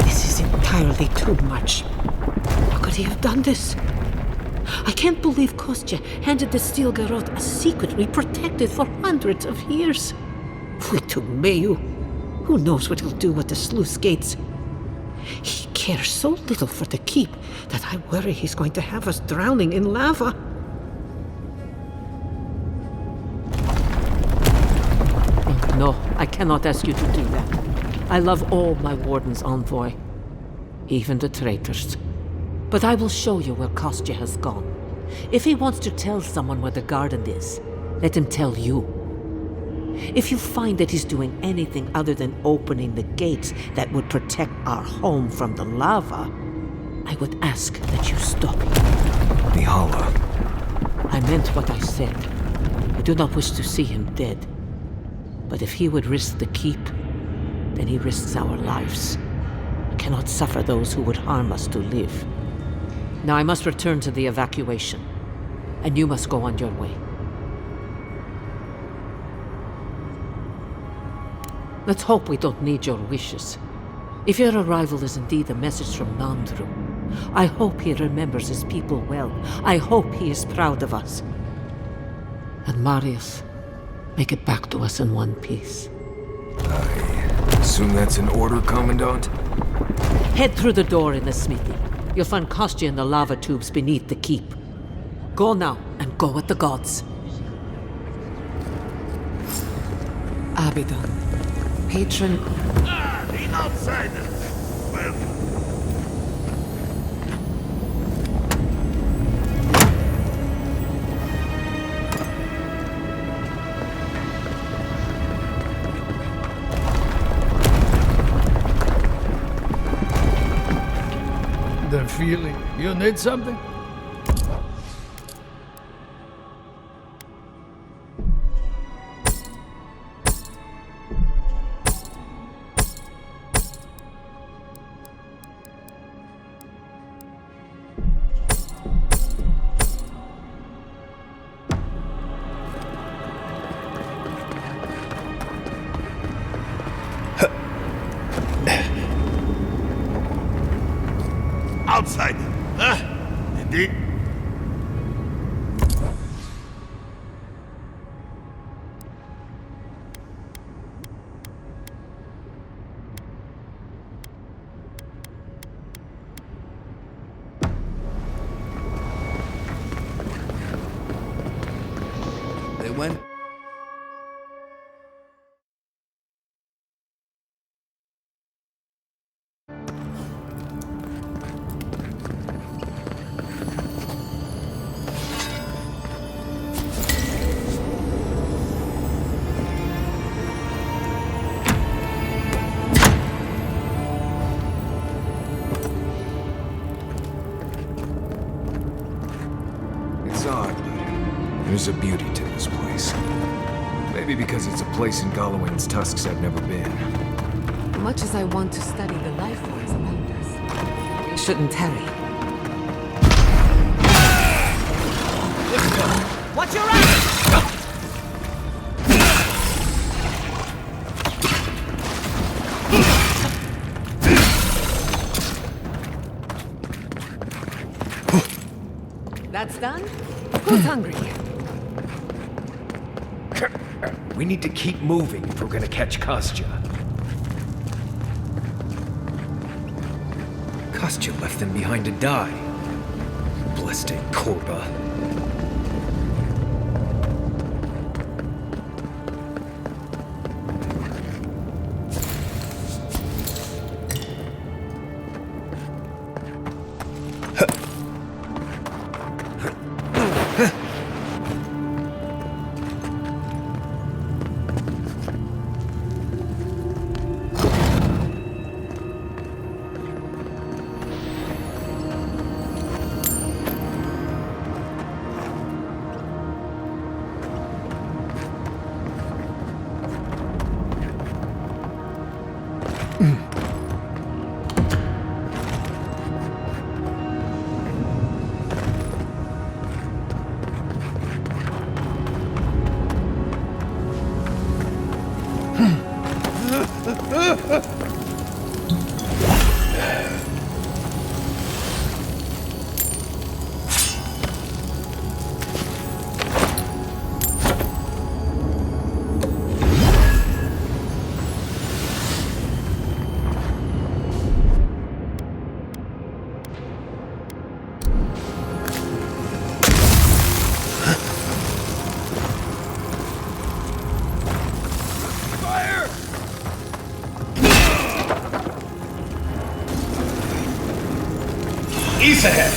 This is entirely too much. How could he have done this? I can't believe Kostya handed the Steel Garrote a secret we protected for hundreds of years. Mayu. Who knows what he'll do with the sluice gates? He cares so little for the keep that I worry he's going to have us drowning in lava. No, I cannot ask you to do that. I love all my wardens, Envoy. Even the traitors. But I will show you where Kostya has gone. If he wants to tell someone where the garden is, let him tell you. If you find that he's doing anything other than opening the gates that would protect our home from the lava, I would ask that you stop him. Nihala. I meant what I said. I do not wish to see him dead. But if he would risk the keep, then he risks our lives. I cannot suffer those who would harm us to live. Now I must return to the evacuation, and you must go on your way. Let's hope we don't need your wishes. If your arrival is indeed a message from Nandru, I hope he remembers his people well. I hope he is proud of us. And Marius, make it back to us in one piece. I assume that's an order, Commandant? Head through the door in the smithy. You'll find Kostya in the lava tubes beneath the keep. Go now, and go with the gods. Abaddon, patron... The outsiders! Welcome. The feeling. You need something? Outsider, huh? Indeed. They went. It's odd, but there's a beauty to this place. Maybe because it's a place in Galloway's tusks I've never been. Much as I want to study the life forms around us, we shouldn't tarry. Watch your eyes! That's done? Who's hungry? We need to keep moving if we're gonna catch Kostya. Kostya left them behind to die. Blessed Korba. East ahead!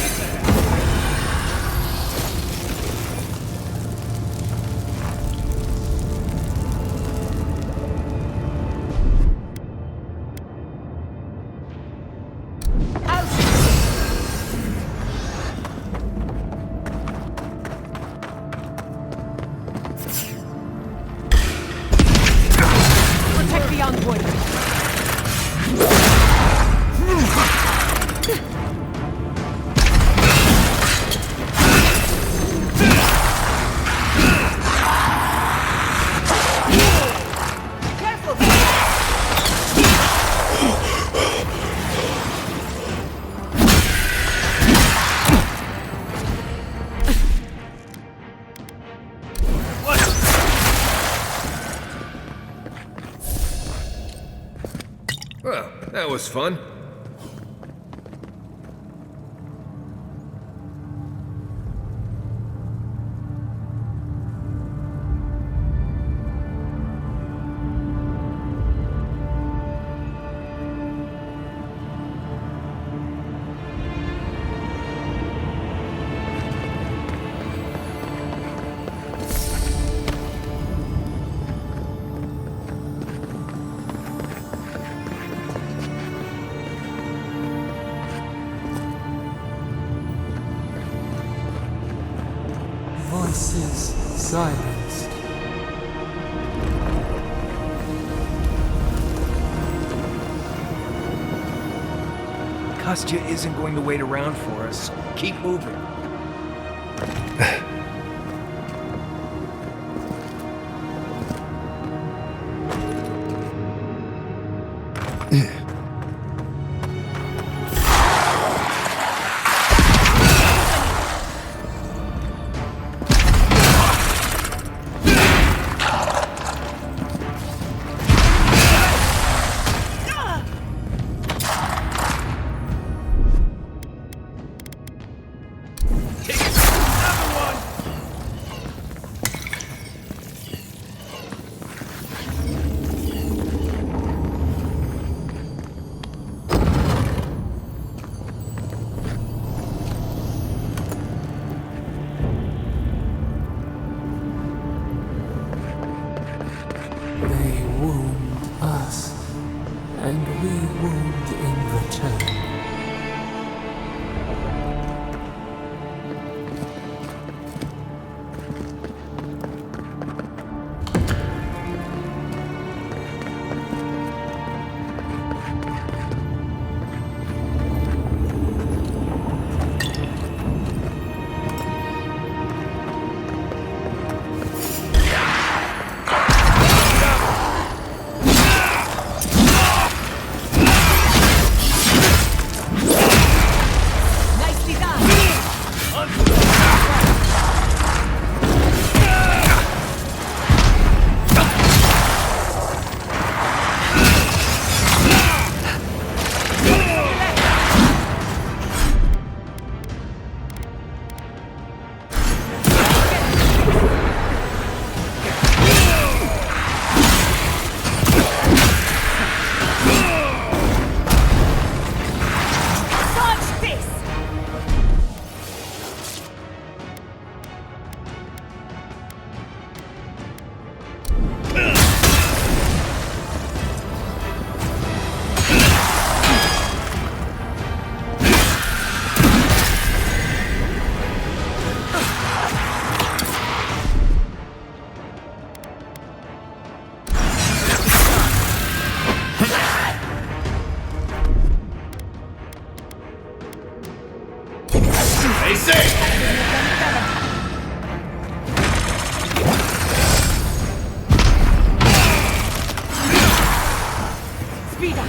Protect the envoy. was fun. Voices silenced. Kostya isn't going to wait around for us. Keep moving. They wound us, and we wound in return. Stay safe! Speed up!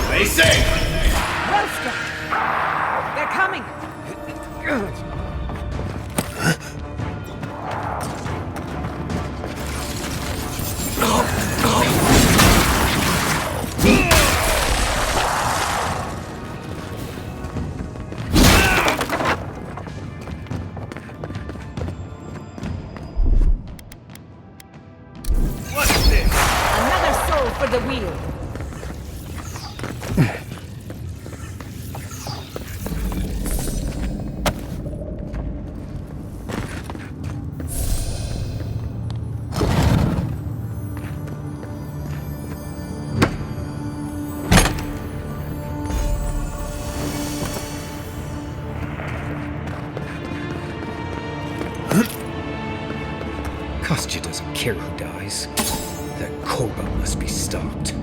Stay safe! Roaster! They're coming! What's this? Another soul for the wheel! Kostya doesn't care who dies. That Korba must be stopped.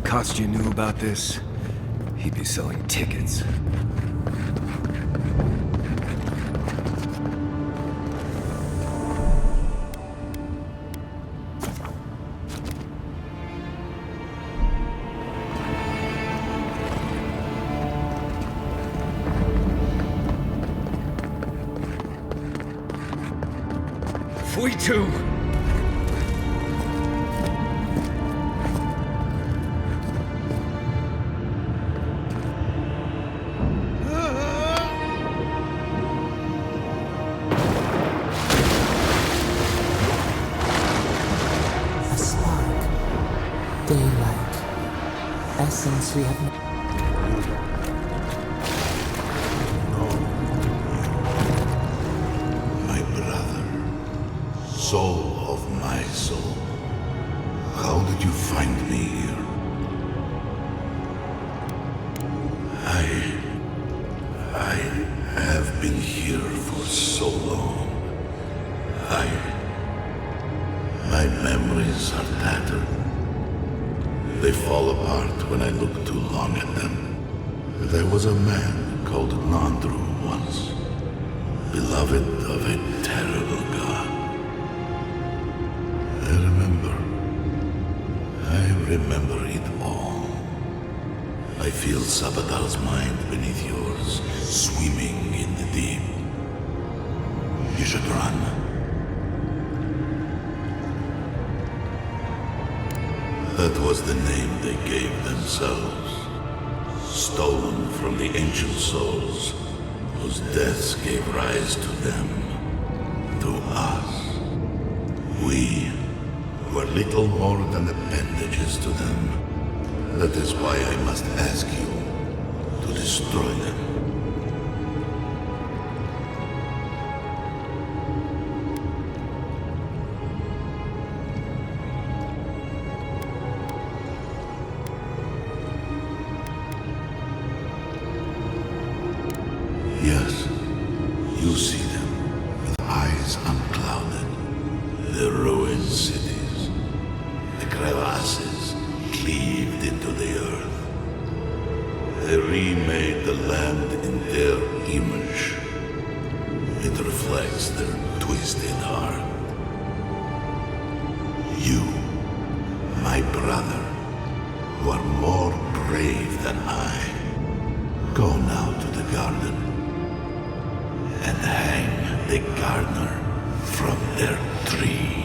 Kostya knew about this, he'd be selling tickets. We too! A spark. Daylight. Essence we have. My brother, soul of my soul, how did you find me here? I have been here for so long. My memories are tattered. They fall apart when I look too long at them. There was a man called Nandru once, beloved of a terrible god. I remember it all. I feel Sabadar's mind beneath yours, swimming in the deep. You should run. That was the name they gave themselves, stolen from the ancient souls whose deaths gave rise to them, to us. We were little more than appendages to them. That is why I must ask you to destroy them. Yes, you see them with eyes unclouded. The ruined cities, the crevasses cleaved into the earth. They remade the land in their image. It reflects their twisted heart. You, my brother, who are more brave than I, go now to the garden and hang the gardener from their tree.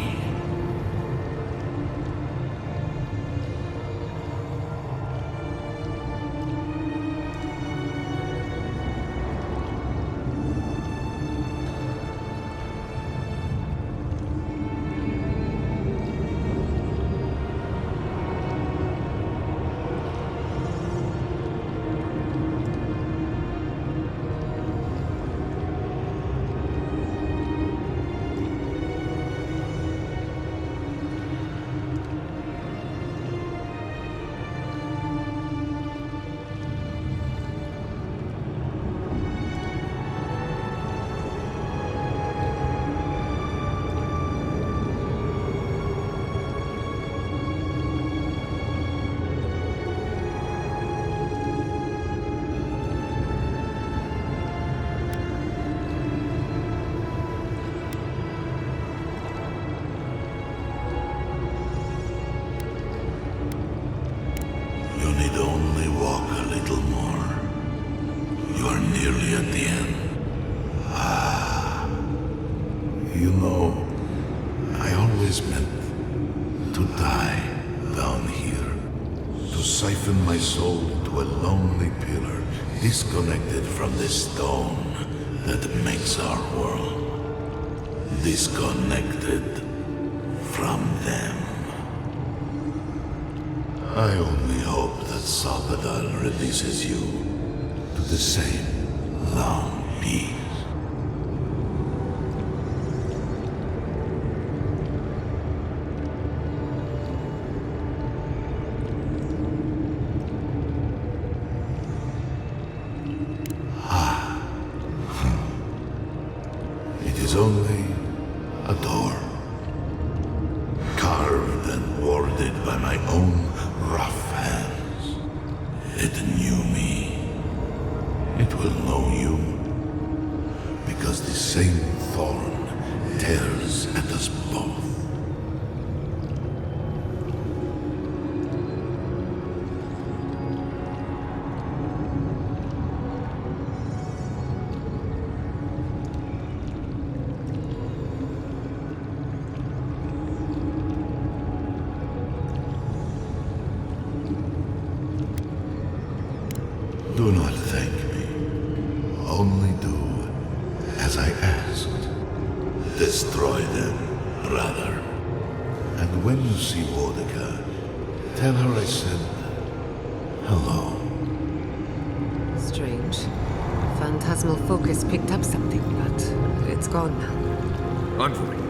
You know, I always meant to die down here. To siphon my soul into a lonely pillar, disconnected from the stone that makes our world. Disconnected from them. I only hope that Salvador releases you to the same long peace. It is only a door, carved and warded by my own rough hands. It knew me. It will know you, because the same thorn tears at us both. Do not thank me. Only do as I asked. Destroy them, rather. And when you see Wodika, tell her I said hello. Strange. Phantasmal focus picked up something, but it's gone now. Envoy.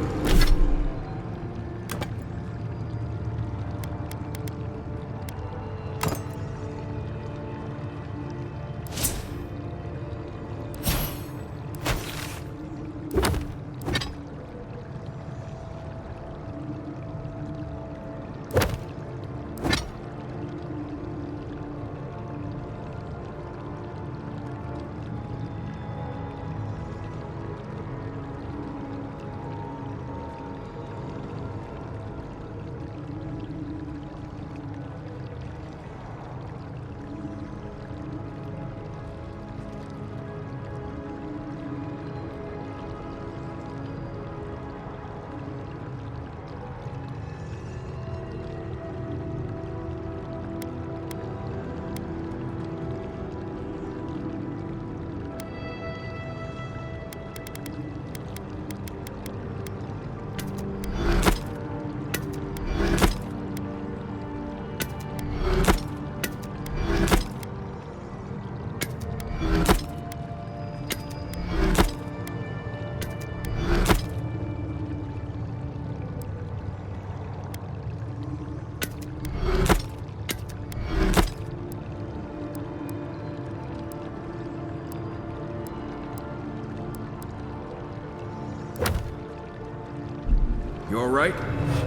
You alright?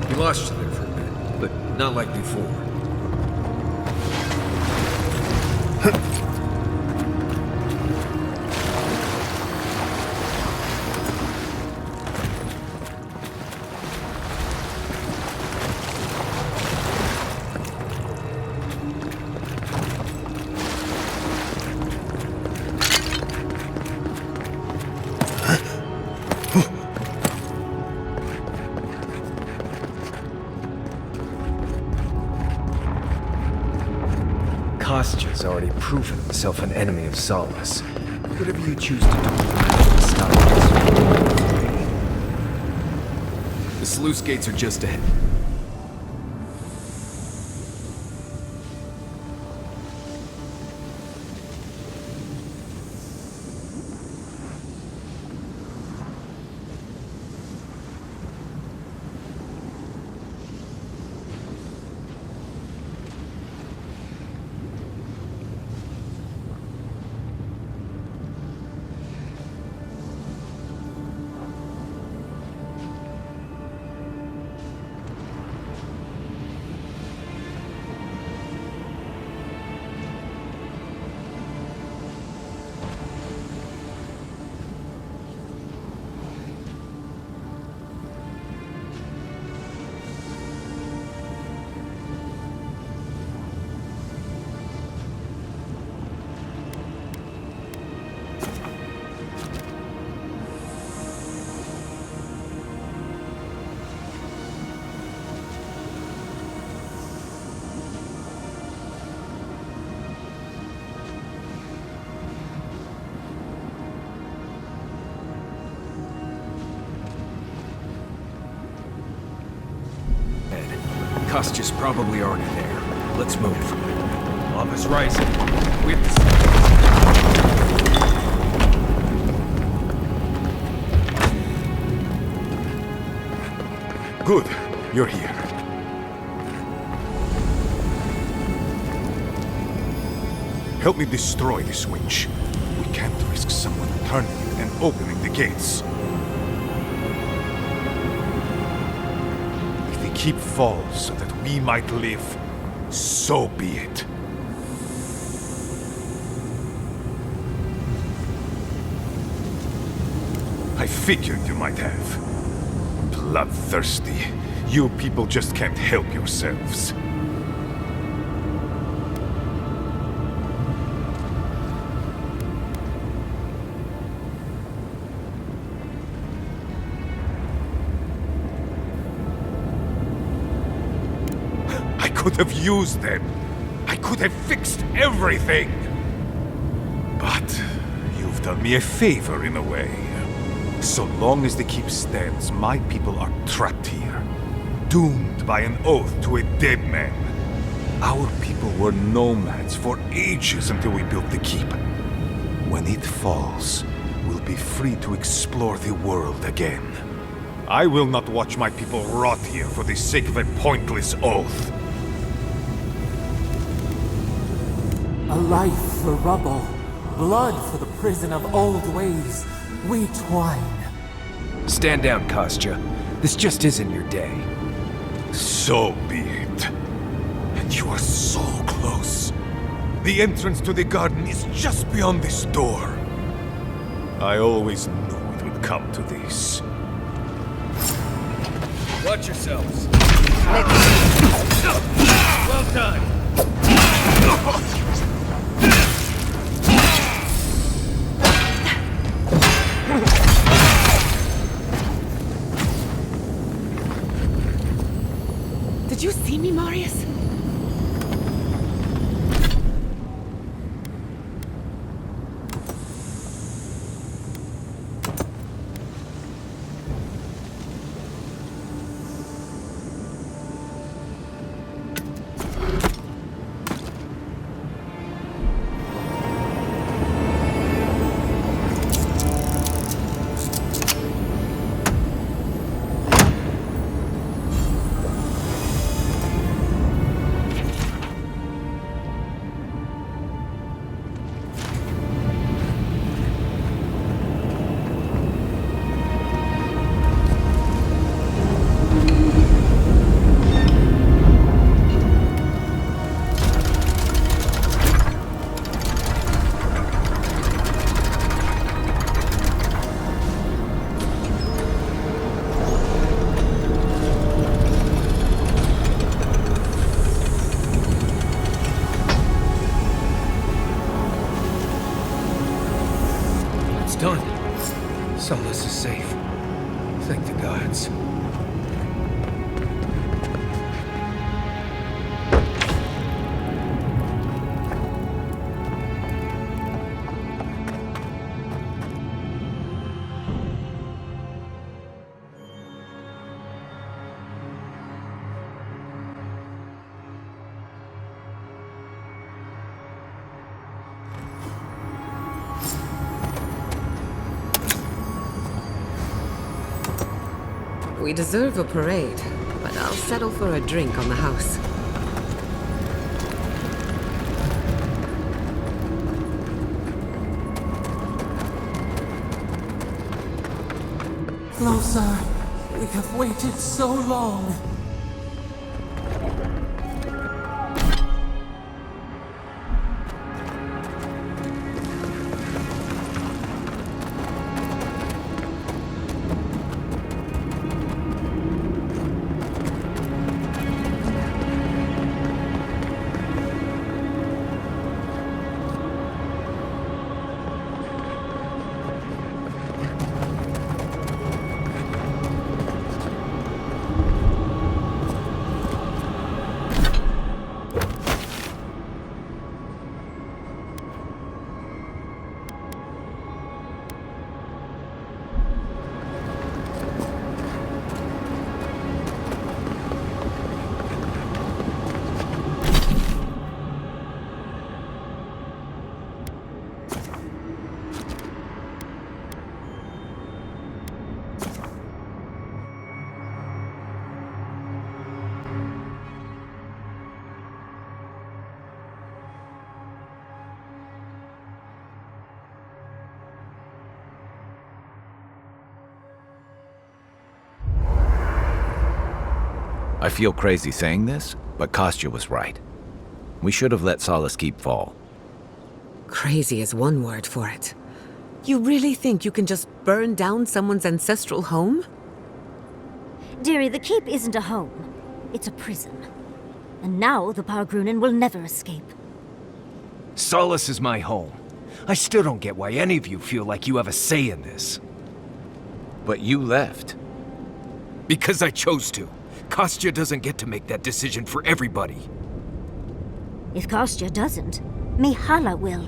We lost you there for a bit, but not like before. Kostya's already proven himself an enemy of Solace. Whatever you choose to do, stop us. The sluice gates are just ahead. Kostya's probably already there. Let's move. Lava's rising. We have to... Good. You're here. Help me destroy this winch. We can't risk someone turning it and opening the gates. If the keep falls so that we might live, so be it. I figured you might have. Bloodthirsty. You people just can't help yourselves. I could have used them. I could have fixed everything. But you've done me a favor in a way. So long as the keep stands, my people are trapped here. Doomed by an oath to a dead man. Our people were nomads for ages until we built the keep. When it falls, we'll be free to explore the world again. I will not watch my people rot here for the sake of a pointless oath. A life for rubble, blood for the prison of old ways. We twine. Stand down, Kostya. This just isn't your day. So be it. And you are so close. The entrance to the garden is just beyond this door. I always knew it would come to this. Watch yourselves. Well done. Did you see me, Marius? Done. Solace is safe. Thank the gods. We deserve a parade, but I'll settle for a drink on the house. Closer. We have waited so long. I feel crazy saying this, but Kostya was right. We should have let Solace Keep fall. Crazy is one word for it. You really think you can just burn down someone's ancestral home? Dearie, the keep isn't a home. It's a prison. And now the Pargrunen will never escape. Solace is my home. I still don't get why any of you feel like you have a say in this. But you left. Because I chose to. Kostya doesn't get to make that decision for everybody. If Kostya doesn't, Mihala will.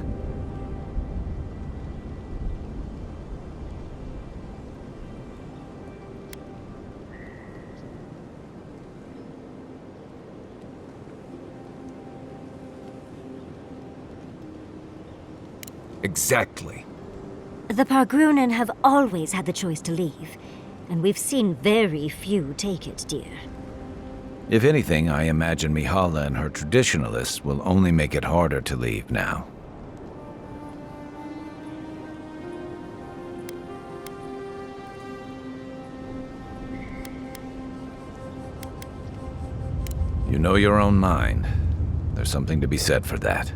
Exactly. The Pargrunen have always had the choice to leave, and we've seen very few take it, dear. If anything, I imagine Mihala and her traditionalists will only make it harder to leave now. You know your own mind. There's something to be said for that.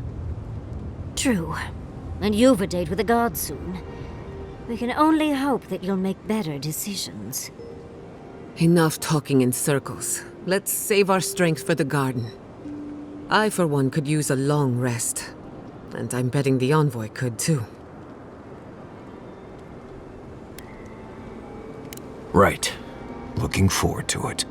True. And you've a date with the gods soon. We can only hope that you'll make better decisions. Enough talking in circles. Let's save our strength for the garden. I, for one, could use a long rest. And I'm betting the envoy could, too. Right. Looking forward to it.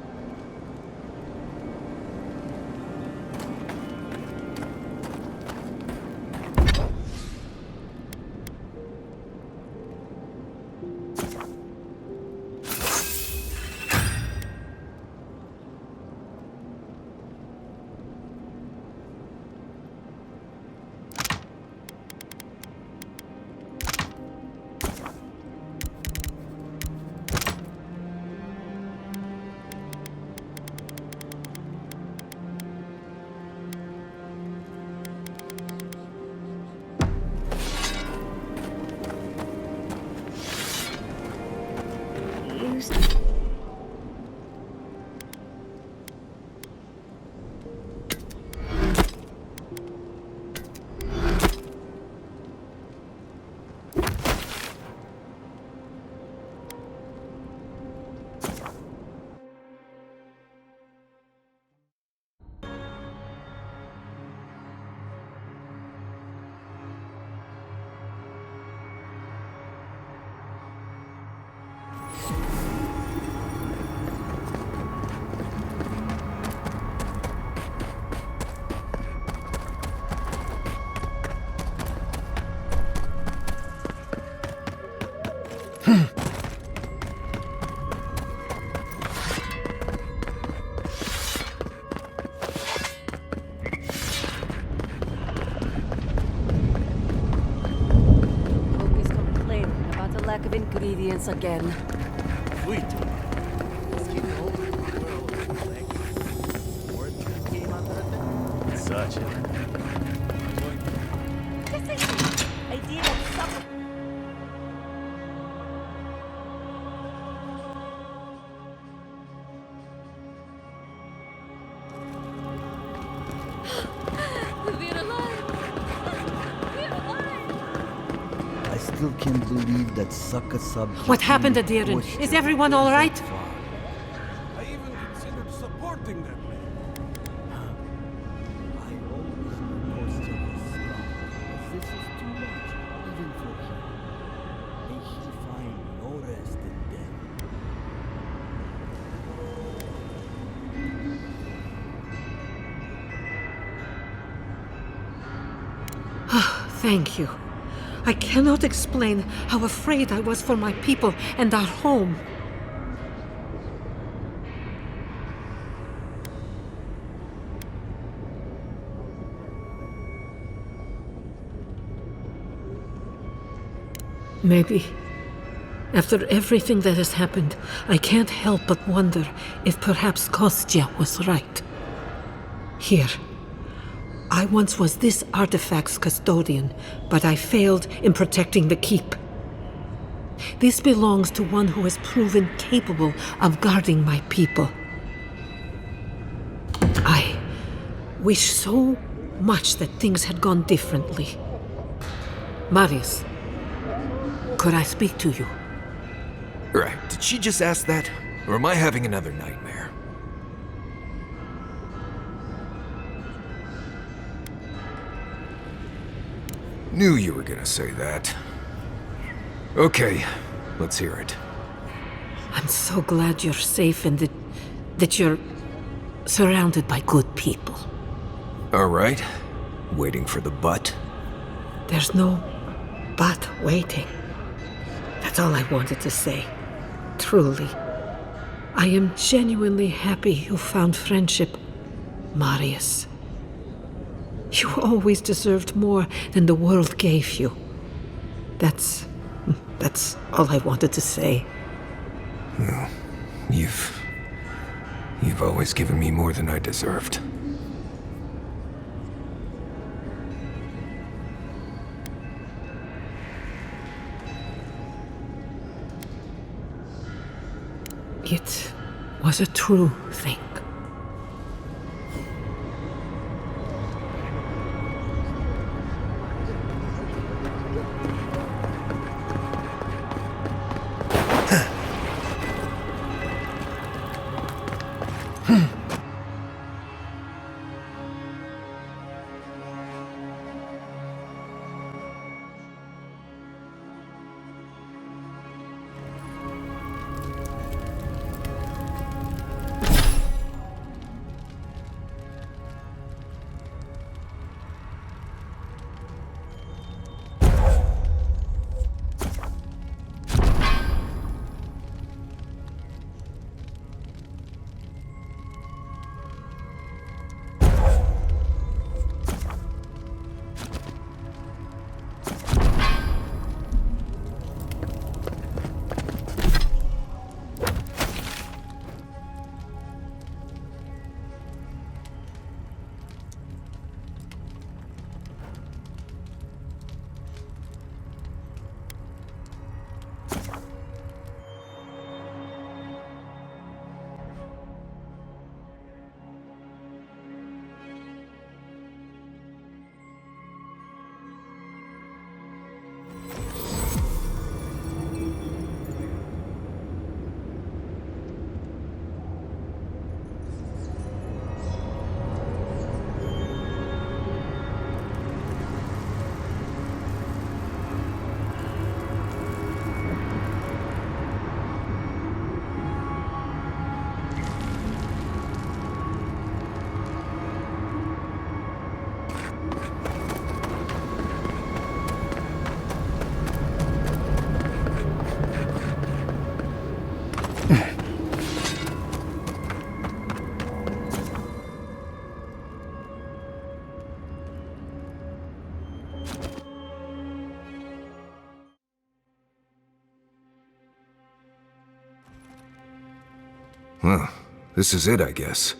Ingredients again. Sweet. Such a idea of supper. I still can't believe that sucker subject. What happened to Diren? Is everyone all right? I even considered supporting them. I always supposed to be strong. This is too much, even for him. May he find no rest in death. Thank you. I cannot explain how afraid I was for my people and our home. Maybe, after everything that has happened, I can't help but wonder if perhaps Kostya was right. Here. I once was this artifact's custodian, but I failed in protecting the keep. This belongs to one who has proven capable of guarding my people. wish so much that things had gone differently. Marius, could I speak to you? Right, did she just ask that? Or am I having another nightmare? Knew you were gonna say that. Okay, let's hear it. I'm so glad you're safe and that you're surrounded by good people. All right, waiting for the but. There's no but waiting. That's all I wanted to say. Truly. I am genuinely happy you found friendship, Marius. You always deserved more than the world gave you. That's all I wanted to say. Well, you've always given me more than I deserved. It was a true thing. Well, this is it, I guess.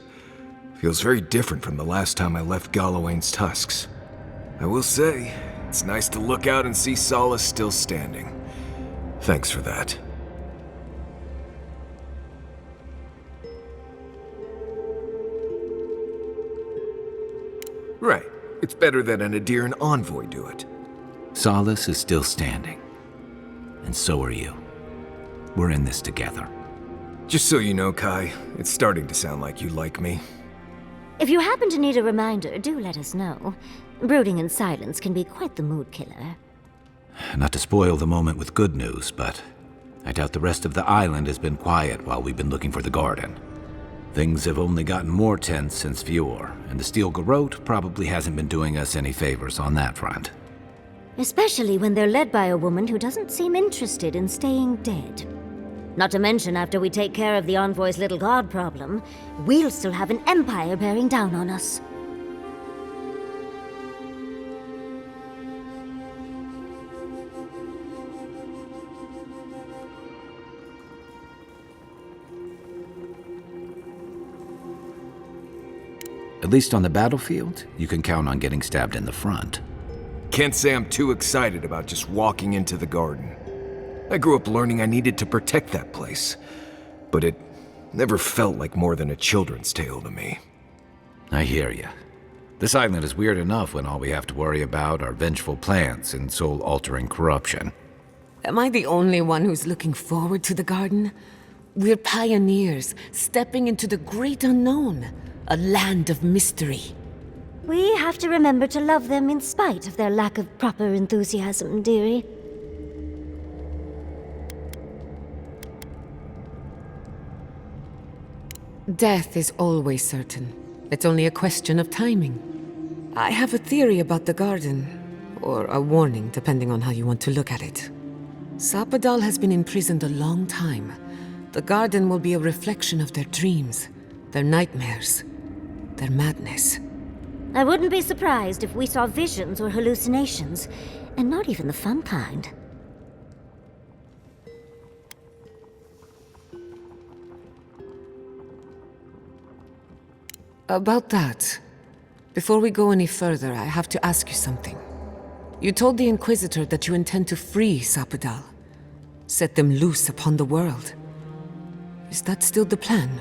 Feels very different from the last time I left Galawain's tusks. I will say, it's nice to look out and see Solace still standing. Thanks for that. Right. It's better that an Adiran envoy do it. Solace is still standing. And so are you. We're in this together. Just so you know, Kai, it's starting to sound like you like me. If you happen to need a reminder, do let us know. Brooding in silence can be quite the mood killer. Not to spoil the moment with good news, but I doubt the rest of the island has been quiet while we've been looking for the garden. Things have only gotten more tense since Fjord, and the Steel Garrote probably hasn't been doing us any favors on that front. Especially when they're led by a woman who doesn't seem interested in staying dead. Not to mention, after we take care of the Envoy's little god problem, we'll still have an empire bearing down on us. At least on the battlefield, you can count on getting stabbed in the front. Can't say I'm too excited about just walking into the garden. I grew up learning I needed to protect that place, but it never felt like more than a children's tale to me. I hear you. This island is weird enough when all we have to worry about are vengeful plans and soul-altering corruption. Am I the only one who's looking forward to the garden? We're pioneers, stepping into the great unknown, a land of mystery. We have to remember to love them in spite of their lack of proper enthusiasm, dearie. Death is always certain. It's only a question of timing. I have a theory about the garden, or a warning, depending on how you want to look at it. Sapadal has been imprisoned a long time. The garden will be a reflection of their dreams, their nightmares, their madness. I wouldn't be surprised if we saw visions or hallucinations, and not even the fun kind. About that, before we go any further, I have to ask you something. You told the Inquisitor that you intend to free Sapadal, set them loose upon the world. Is that still the plan?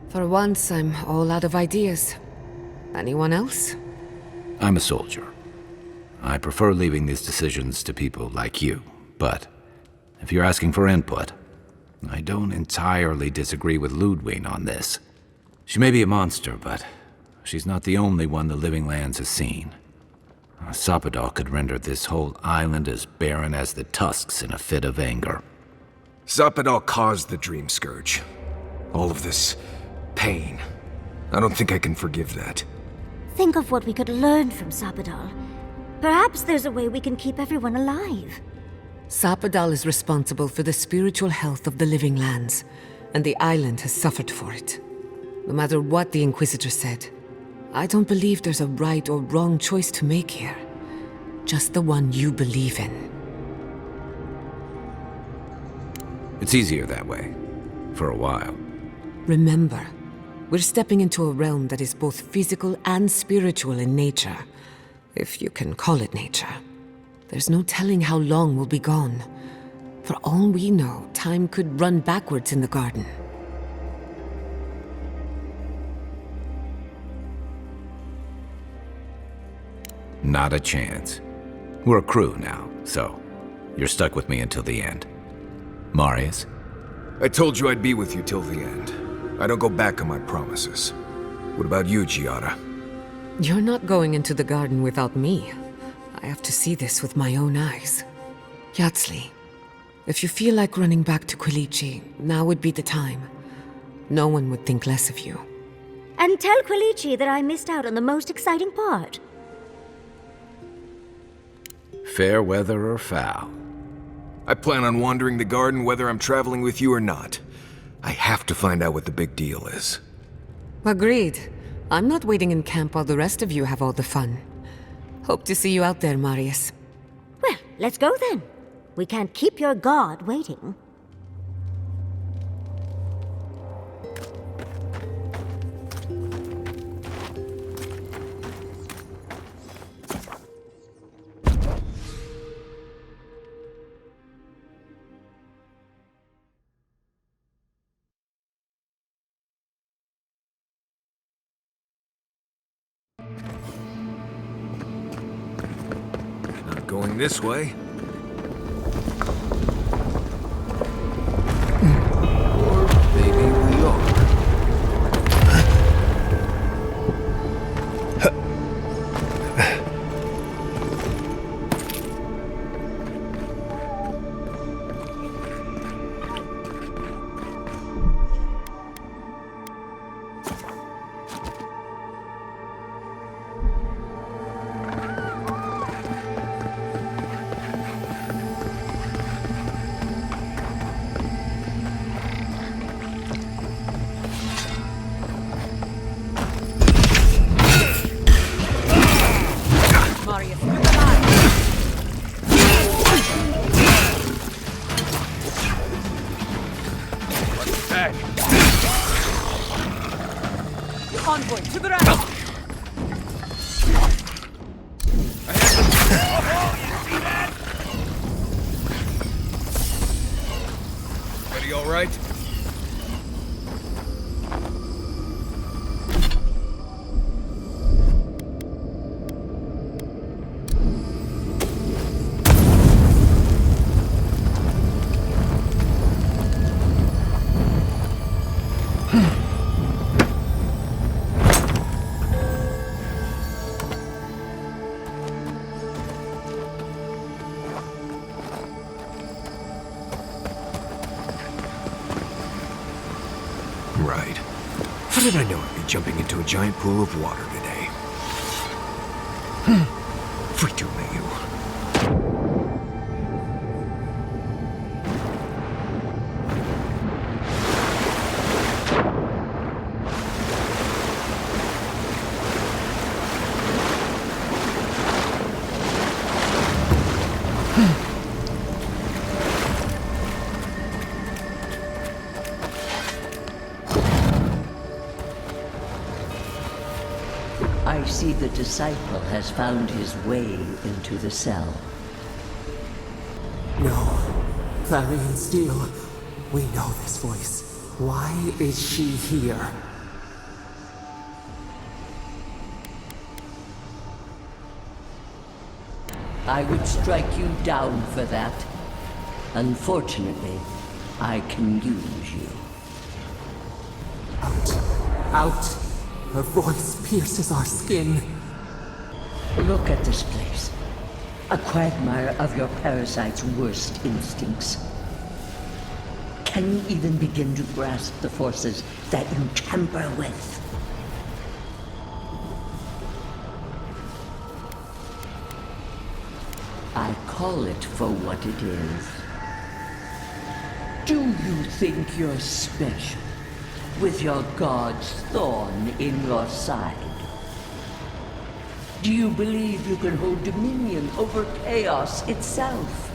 For once, I'm all out of ideas. Anyone else? I'm a soldier. I prefer leaving these decisions to people like you, but if you're asking for input, I don't entirely disagree with Ludwig on this. She may be a monster, but she's not the only one the Living Lands has seen. Sapadal could render this whole island as barren as the tusks in a fit of anger. Sapadal caused the Dream Scourge. All of this pain. I don't think I can forgive that. Think of what we could learn from Sapadal. Perhaps there's a way we can keep everyone alive. Sapadal is responsible for the spiritual health of the Living Lands, and the island has suffered for it. No matter what the Inquisitor said, I don't believe there's a right or wrong choice to make here. Just the one you believe in. It's easier that way. For a while. Remember, we're stepping into a realm that is both physical and spiritual in nature. If you can call it nature. There's no telling how long we'll be gone. For all we know, time could run backwards in the garden. Not a chance. We're a crew now, so you're stuck with me until the end. Marius? I told you I'd be with you till the end. I don't go back on my promises. What about you, Giada? You're not going into the garden without me. I have to see this with my own eyes. Yatsli, if you feel like running back to Quilici, now would be the time. No one would think less of you. And tell Quilici that I missed out on the most exciting part. Fair weather or foul? I plan on wandering the garden whether I'm traveling with you or not. I have to find out what the big deal is. Agreed. I'm not waiting in camp while the rest of you have all the fun. Hope to see you out there, Marius. Well, let's go then. We can't keep your god waiting. Not going this way. Or maybe we are. did I know I'd be jumping into a giant pool of water today? Free to me, you. I see the disciple has found his way into the cell. No. Clarion Steel. We know this voice. Why is she here? I would strike you down for that. Unfortunately, I can use you. Out! Her voice pierces our skin. Look at this place. A quagmire of your parasite's worst instincts. Can you even begin to grasp the forces that you tamper with? I call it for what it is. Do you think you're special? With your god's thorn in your side? Do you believe you can hold dominion over chaos itself?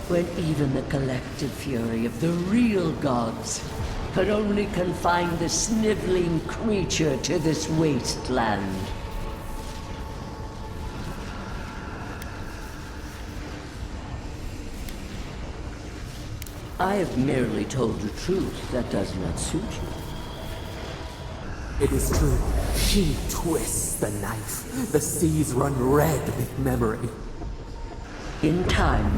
When even the collective fury of the real gods could only confine the sniveling creature to this wasteland. I have merely told the truth that does not suit you. It is true. She twists the knife. The seas run red with memory. In time,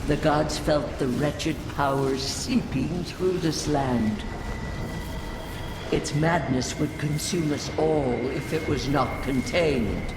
the gods felt the wretched powers seeping through this land. Its madness would consume us all if it was not contained.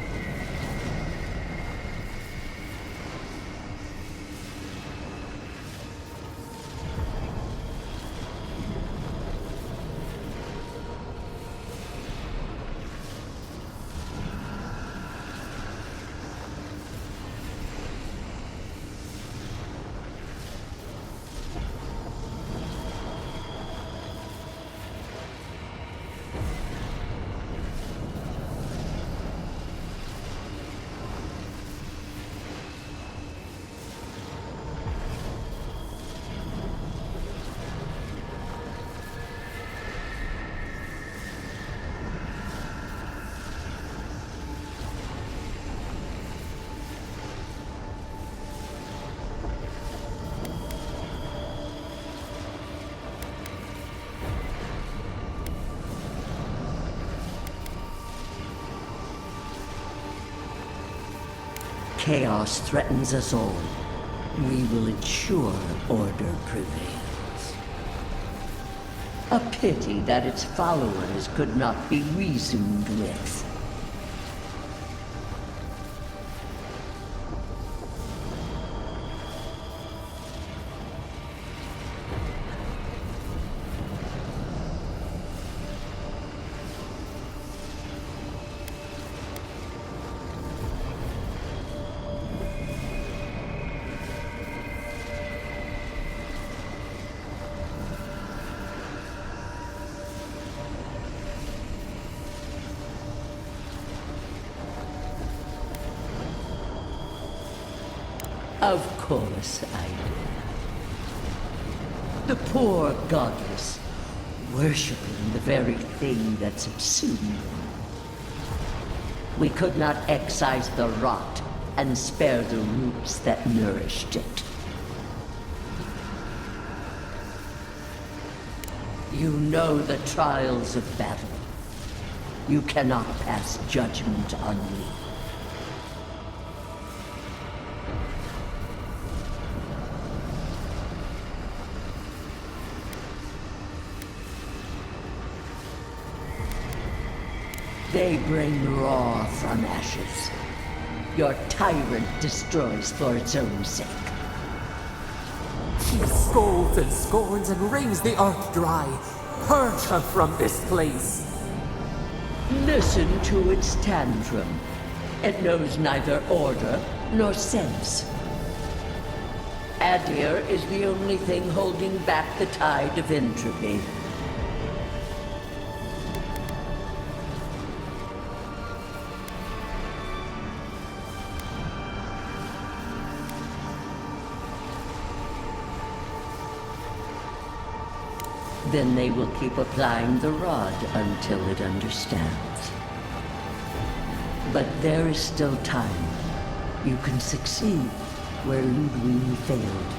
Chaos threatens us all. We will ensure order prevails. A pity that its followers could not be reasoned with. Of course I do. The poor godless, worshipping the very thing that subsumed them. We could not excise the rot and spare the roots that nourished it. You know the trials of battle. You cannot pass judgment on me. They bring raw from ashes. Your tyrant destroys for its own sake. She scolds and scorns and wrings the earth dry. purge her from this place. Listen to its tantrum. It knows neither order nor sense. Adir is the only thing holding back the tide of entropy. Then they will keep applying the rod until it understands. But there is still time. You can succeed where Ludwig failed.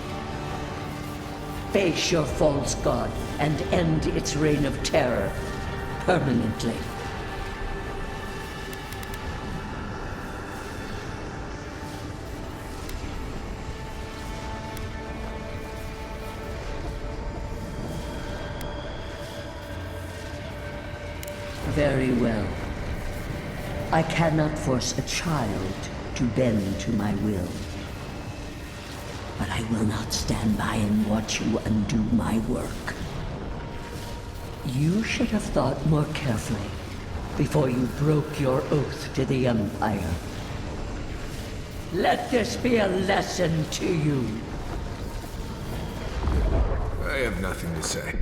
Face your false god and end its reign of terror permanently. Very well. I cannot force a child to bend to my will. But I will not stand by and watch you undo my work. You should have thought more carefully before you broke your oath to the Empire. Let this be a lesson to you. I have nothing to say.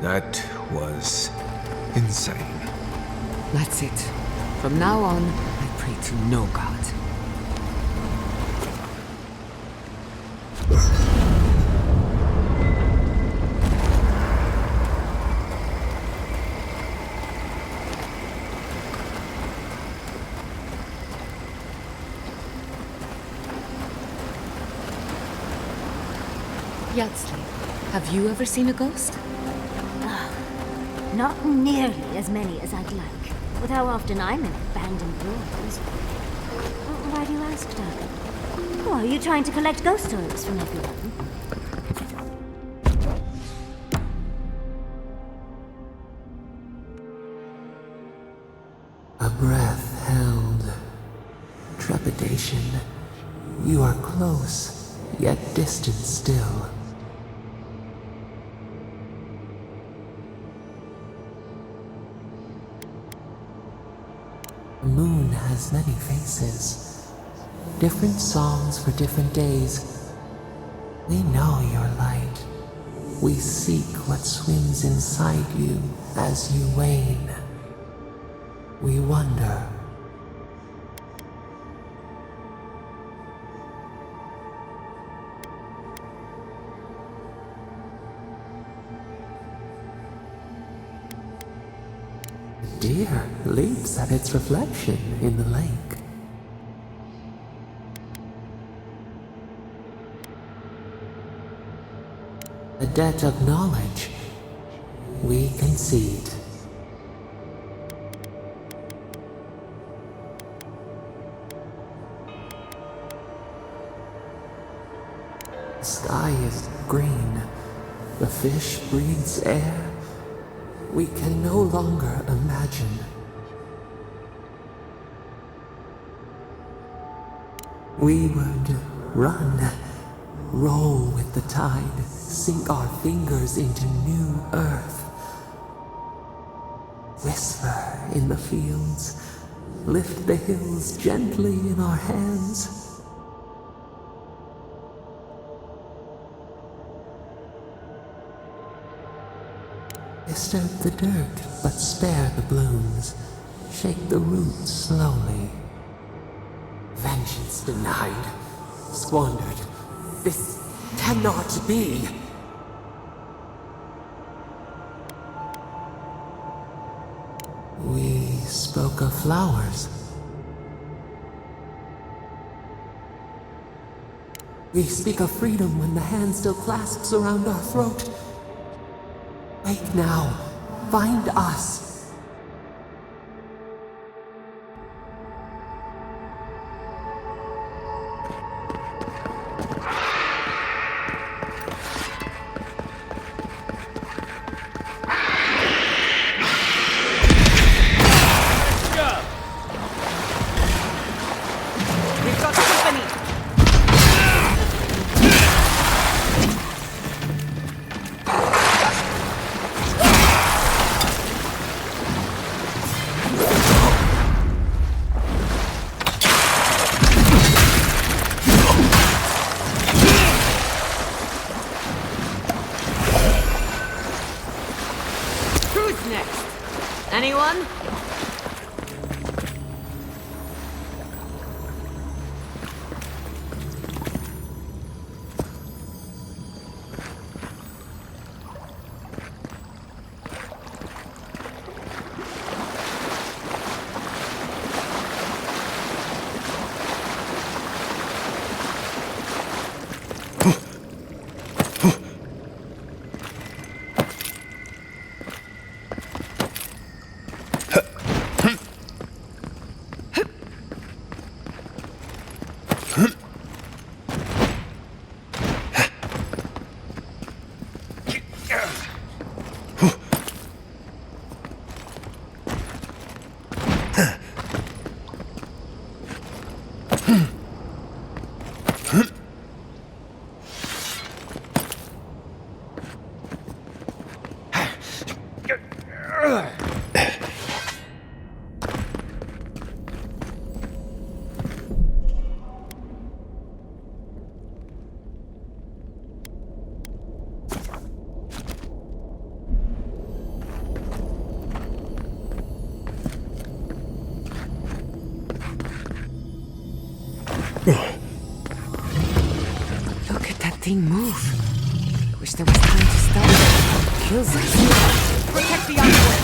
That was insane. That's it. From now on, I pray to no god. Yatsley, have you ever seen a ghost? Not nearly as many as I'd like, with how often I'm in abandoned ruins. Why do you ask, darling? Oh, are you trying to collect ghost stories from everyone? A breath held. Trepidation. You are close, yet distant still. The moon has many faces. Different songs for different days. We know your light. We seek what swims inside you as you wane. We wonder. The deer leaps at its reflection in the lake. A debt of knowledge we concede. The sky is green. The fish breathes air. We can no longer imagine. We would run, roll with the tide, sink our fingers into new earth. Whisper in the fields, lift the hills gently in our hands. Disturb the dirt, but spare the blooms. Shake the roots slowly. Vengeance denied, squandered. This cannot be. We spoke of flowers. We speak of freedom when the hand still clasps around our throat. Wake now. Find us. We've got company! Who's next? Anyone? thing move. Wish there was time to stop it. Kills us. Protect the envoy!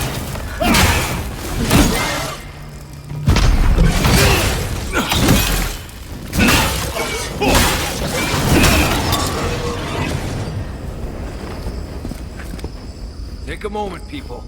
Take a moment, people.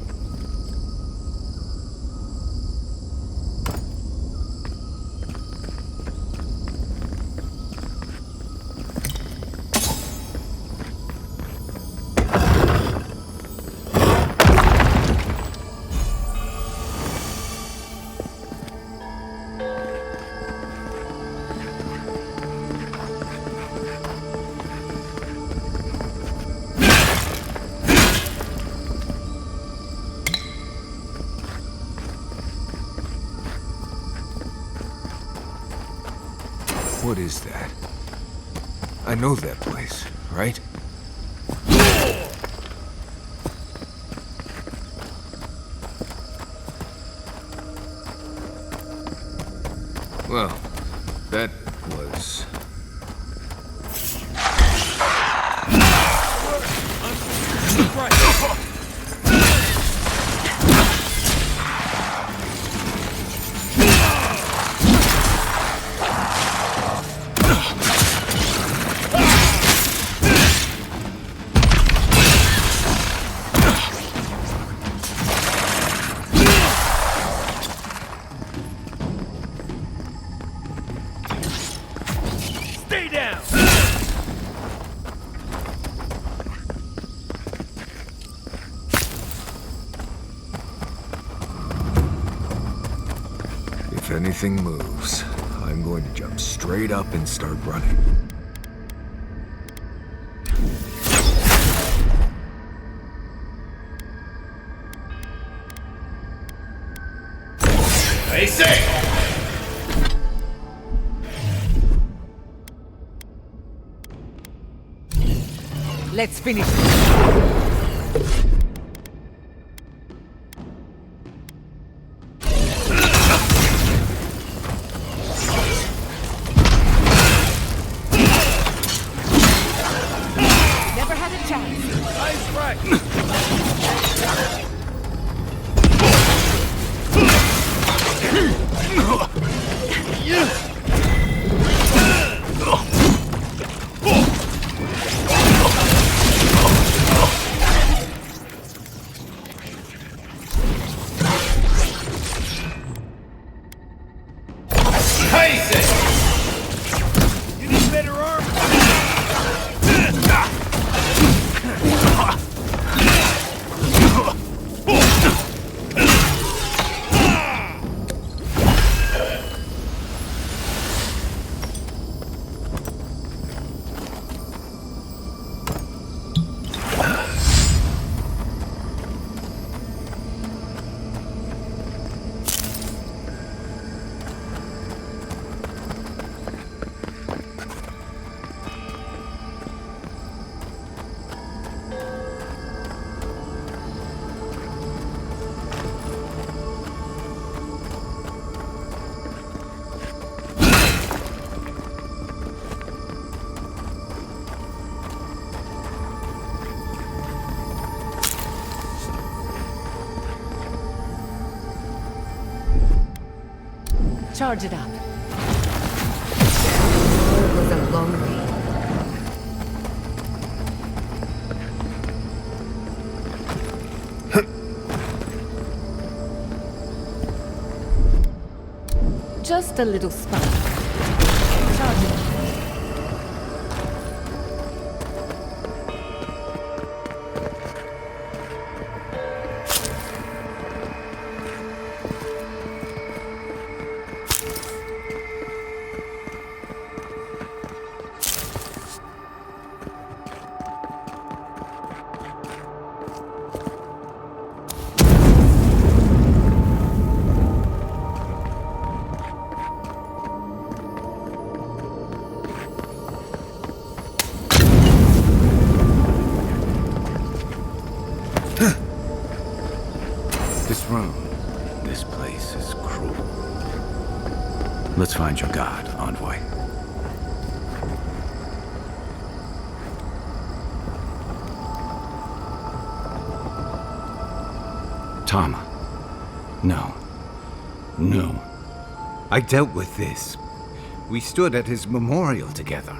What is that? I know that place, right? Well, that was... Stay down! If anything moves, I'm going to jump straight up and start running. I say! Let's finish. Never had a chance. Nice right! You need better armor! Charge it up. It was a long day. Just a little spark. Charge it up. This room, this place is cruel. Let's find your god, Envoy. Tama. No. No. I dealt with this. We stood at his memorial together.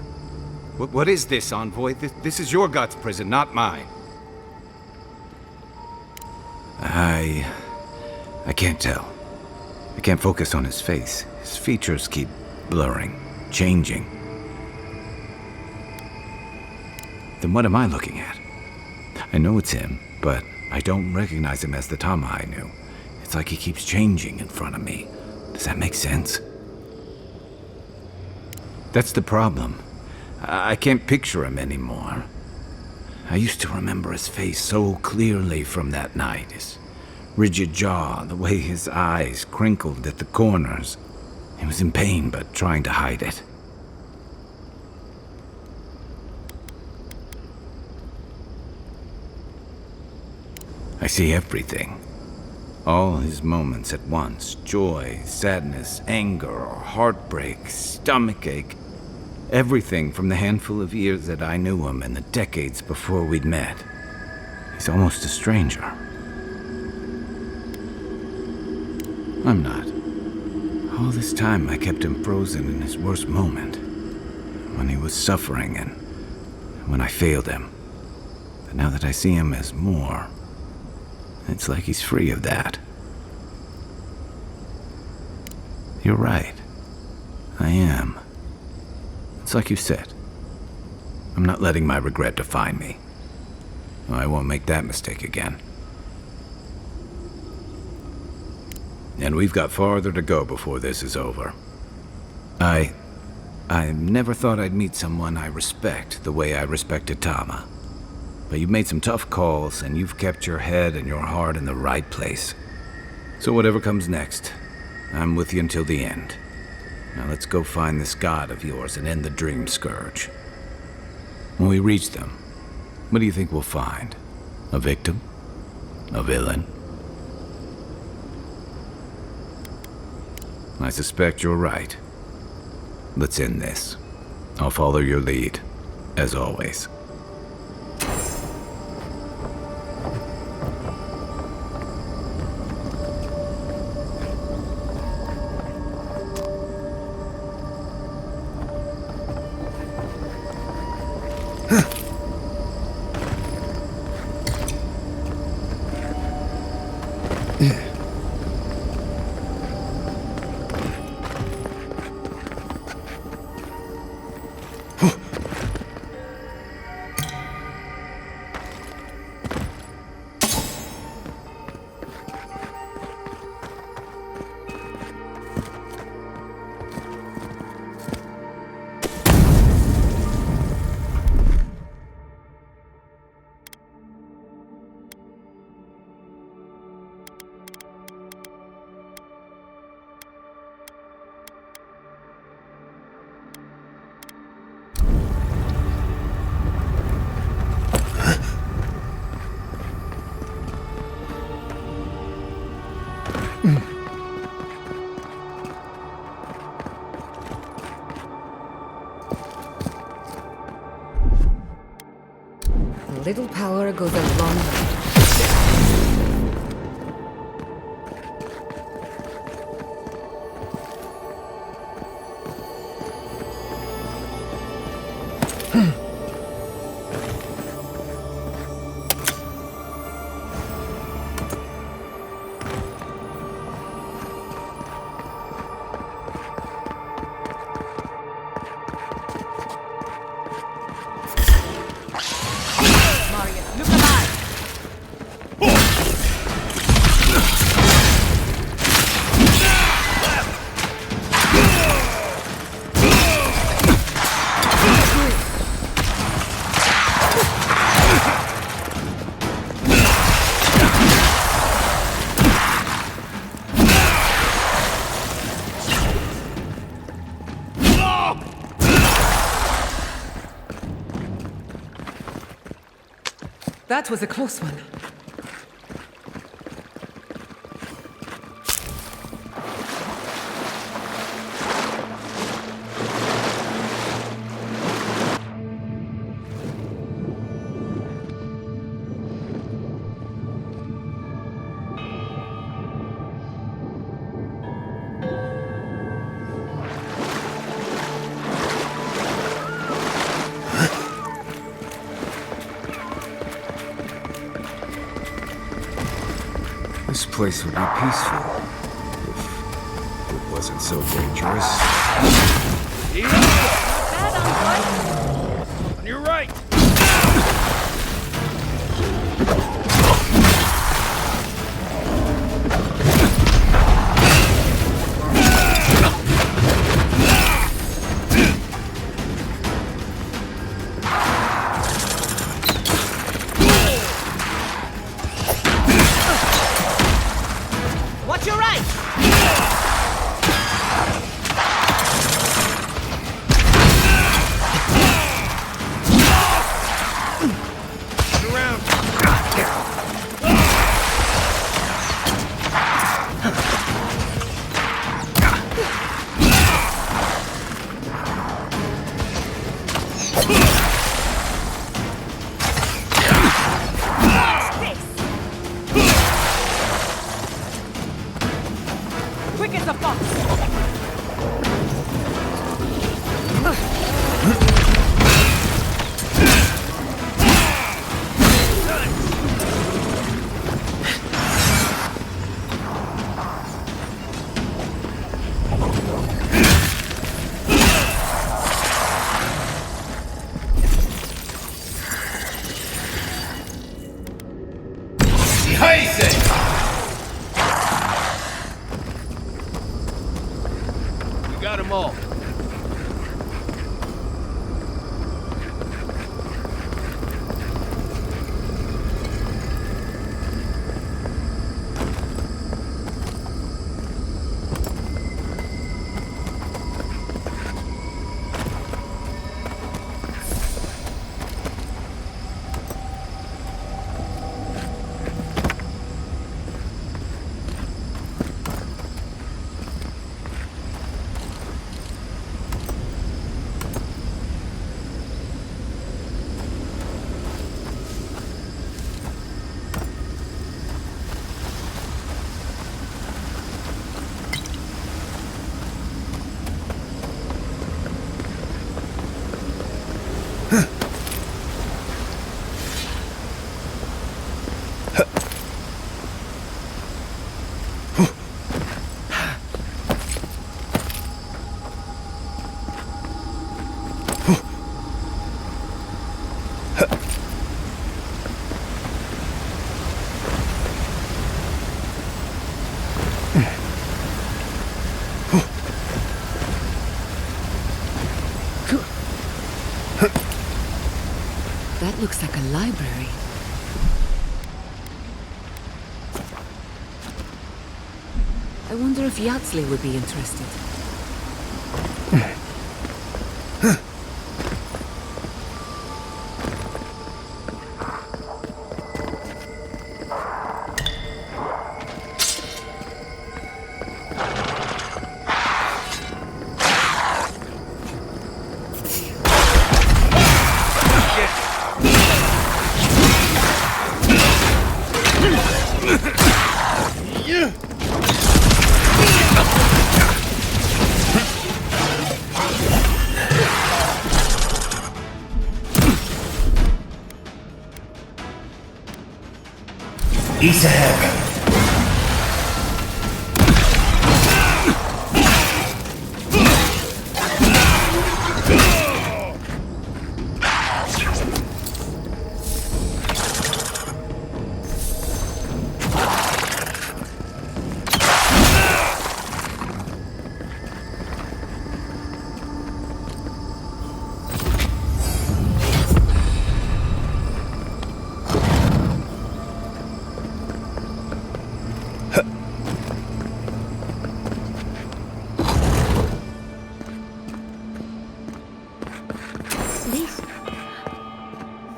What is this, Envoy? This is your God's prison, not mine. I can't tell. I can't focus on his face. His features keep blurring, changing. Then what am I looking at? I know it's him, but I don't recognize him as the Tama I knew. It's like he keeps changing in front of me. Does that make sense? That's the problem. I can't picture him anymore. I used to remember his face so clearly from that night. His rigid jaw, the way his eyes crinkled at the corners. He was in pain, but trying to hide it. I see everything. All his moments at once. Joy, sadness, anger, heartbreak, stomachache. Everything from the handful of years that I knew him and the decades before we'd met. He's almost a stranger. I'm not. All this time I kept him frozen in his worst moment. When he was suffering and when I failed him. But now that I see him as more, it's like he's free of that. You're right. I am. It's like you said. I'm not letting my regret define me. I won't make that mistake again. And we've got farther to go before this is over. I never thought I'd meet someone I respect the way I respected Tama. But you've made some tough calls, and you've kept your head and your heart in the right place. So whatever comes next, I'm with you until the end. Now let's go find this god of yours and end the Dream Scourge. When we reach them, what do you think we'll find? A victim? A villain? I suspect you're right. Let's end this. I'll follow your lead, as always. A little power goes a long way. That was a close one. This place would be peaceful if it wasn't so dangerous. On your right! Watch your right! Quick as a fox! We got them all. That looks like a library. I wonder if Yatsley would be interested. East ahead.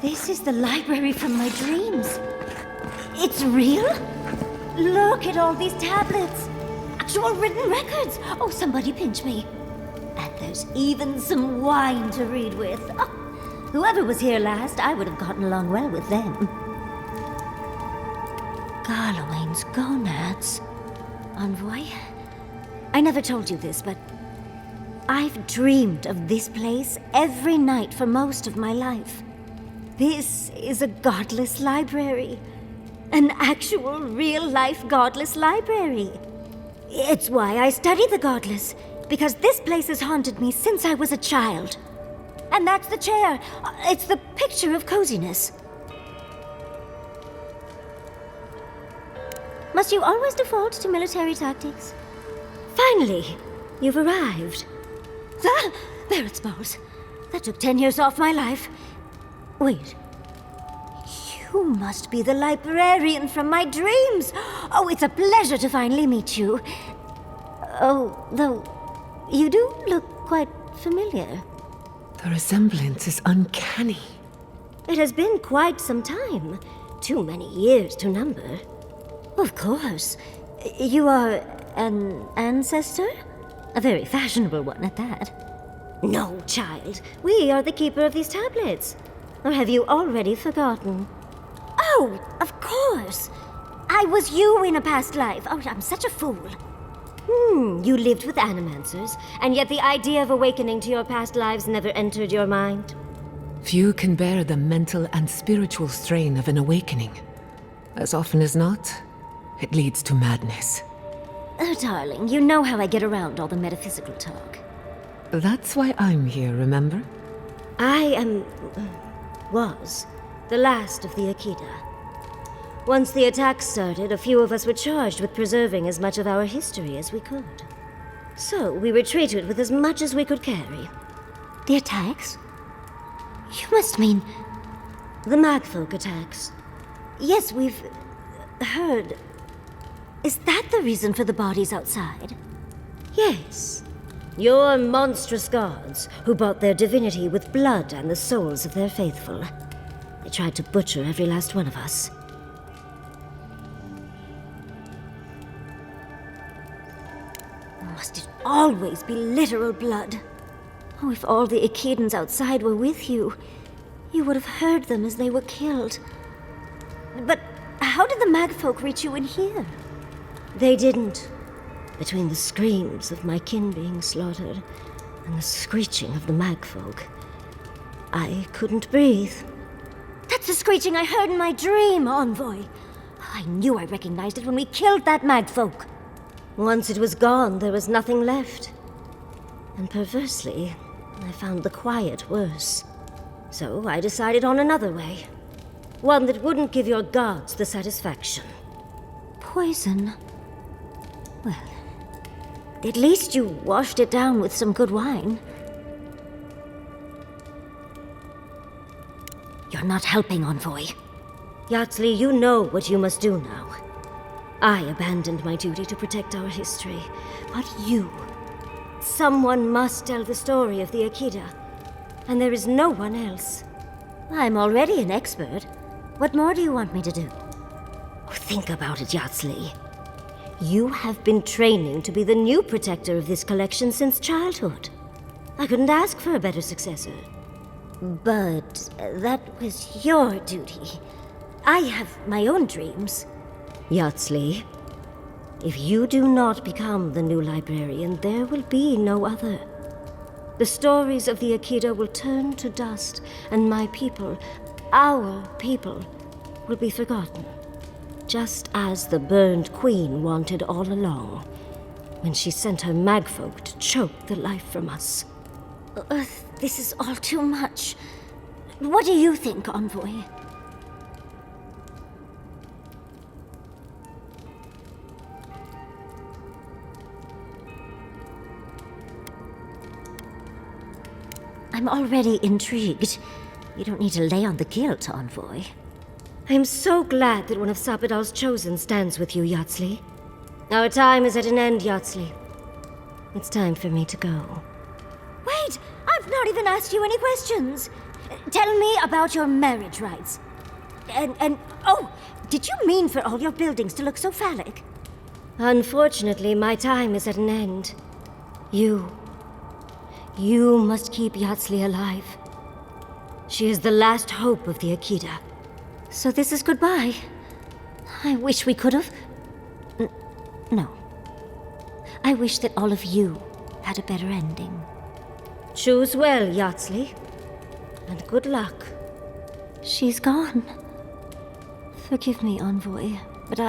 This is the library from my dreams. It's real? Look at all these tablets. Actual written records. Oh, somebody pinch me. And there's even some wine to read with. Oh, whoever was here last, I would have gotten along well with them. Garlowain's gonads. Envoy? I never told you this, but I've dreamed of this place every night for most of my life. This is a godless library. An actual, real-life godless library. It's why I study the godless, because this place has haunted me since I was a child. And that's the chair. It's the picture of coziness. Must you always default to military tactics? Finally, you've arrived. Ah, there it smells. That took 10 years off my life. Wait. You must be the librarian from my dreams. Oh, it's a pleasure to finally meet you. Oh, though, you do look quite familiar. The resemblance is uncanny. It has been quite some time. Too many years to number. Of course. You are an ancestor? A very fashionable one at that. No, child. We are the keeper of these tablets. Or have you already forgotten? Oh, of course. I was you in a past life. Oh, I'm such a fool. You lived with animancers, and yet the idea of awakening to your past lives never entered your mind. Few can bear the mental and spiritual strain of an awakening. As often as not, it leads to madness. Oh, darling, you know how I get around all the metaphysical talk. That's why I'm here, remember? I was the last of the Akita. Once the attack started, a few of us were charged with preserving as much of our history as we could. So we retreated with as much as we could carry. The attacks? You must mean the Magfolk attacks. Yes, we've heard. Is that the reason for the bodies outside? Yes. Your monstrous gods, who bought their divinity with blood and the souls of their faithful. They tried to butcher every last one of us. Must it always be literal blood? Oh, if all the Echidans outside were with you, you would have heard them as they were killed. But how did the Magfolk reach you in here? They didn't. Between the screams of my kin being slaughtered and the screeching of the Magfolk, I couldn't breathe. That's the screeching I heard in my dream, Envoy. I knew I recognized it when we killed that Magfolk. Once it was gone, there was nothing left. And perversely, I found the quiet worse. So I decided on another way. One that wouldn't give your gods the satisfaction. Poison? Well, at least you washed it down with some good wine. You're not helping, Envoy. Yatsley, you know what you must do now. I abandoned my duty to protect our history, but you... Someone must tell the story of the Akita, and there is no one else. I'm already an expert. What more do you want me to do? Oh, think about it, Yatsley. You have been training to be the new protector of this collection since childhood. I couldn't ask for a better successor. But that was your duty. I have my own dreams. Yatsley, if you do not become the new librarian, there will be no other. The stories of the Akita will turn to dust, and my people, our people, will be forgotten. Just as the burned queen wanted all along, when she sent her magfolk to choke the life from us. This is all too much. What do you think, Envoy? I'm already intrigued. You don't need to lay on the guilt, Envoy. I'm so glad that one of Sapadal's chosen stands with you, Yatsley. Our time is at an end, Yatsley. It's time for me to go. Wait! I've not even asked you any questions! Tell me about your marriage rights. Oh, did you mean for all your buildings to look so phallic? Unfortunately, my time is at an end. You must keep Yatsley alive. She is the last hope of the Akita. So this is goodbye. I wish we could have... No. I wish that all of you had a better ending. Choose well, Yatsley. And good luck. She's gone. Forgive me, Envoy, but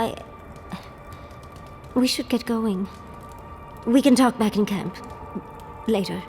we should get going. We can talk back in camp. Later.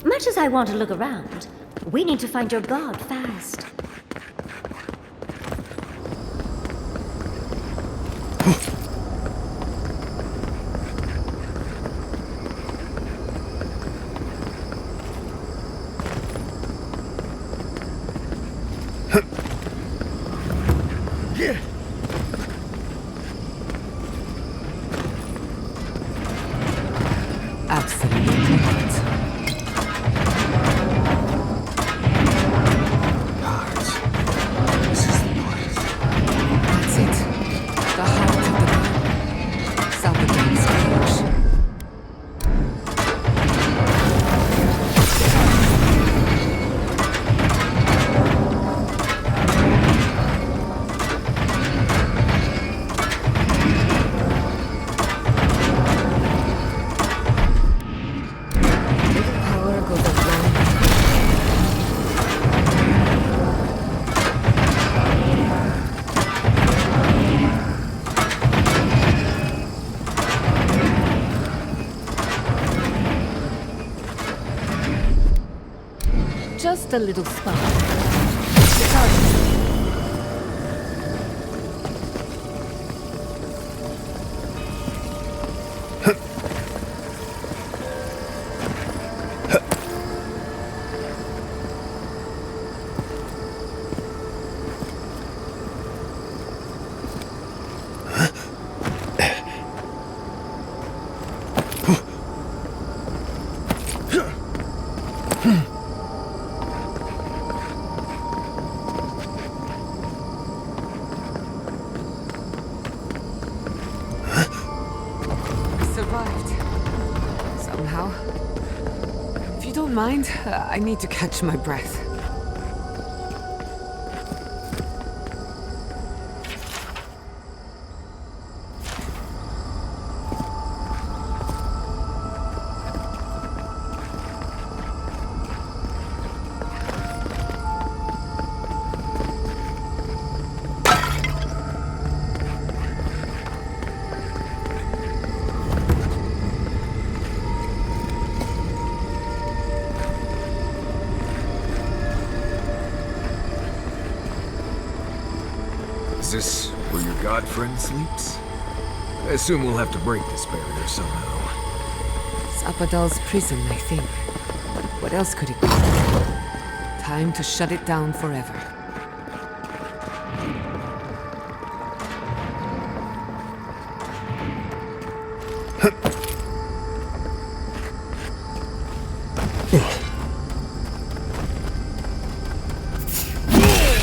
Much as I want to look around, we need to find your god fast. Absolutely correct. That's it. The heart of the garden. Salvador's cage. Power goes a long way. Just a little spark. Survived. Somehow. If you don't mind, I need to catch my breath. Is this where your god friend sleeps? I assume we'll have to break this barrier somehow. Zapadal's prison, I think. What else could it be? Time to shut it down forever.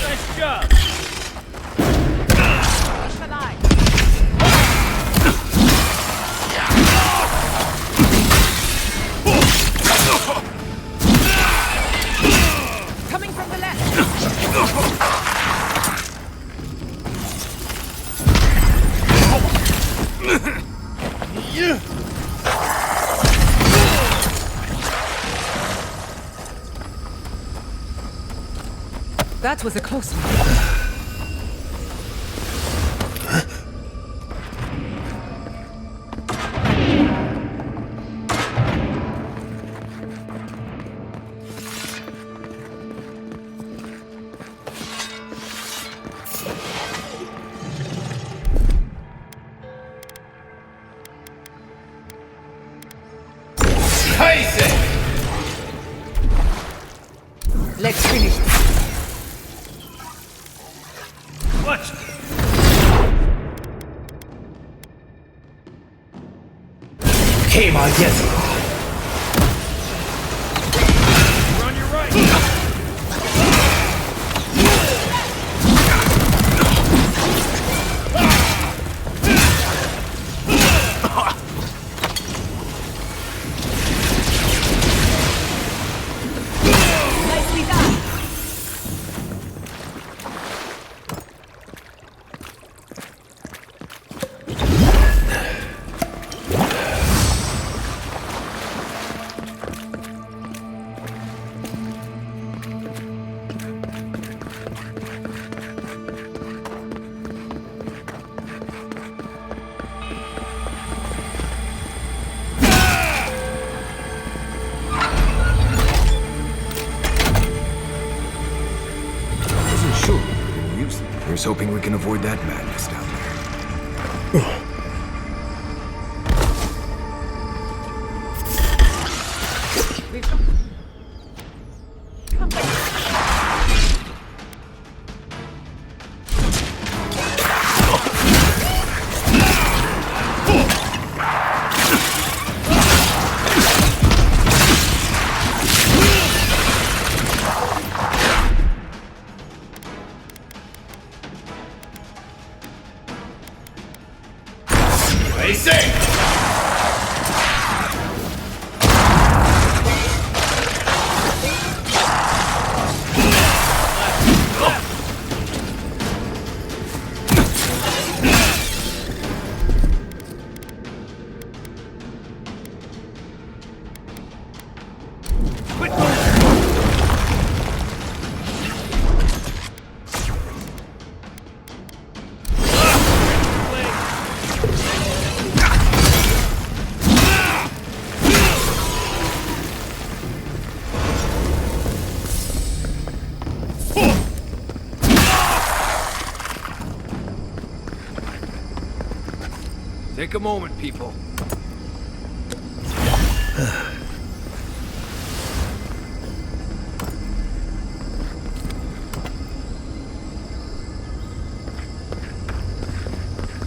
Nice job! Coming from the left! That was a close one. Let's finish this. What? Came on, yes. You're on your right. Nicely done. Here's hoping we can avoid that madness down there. Take a moment, people.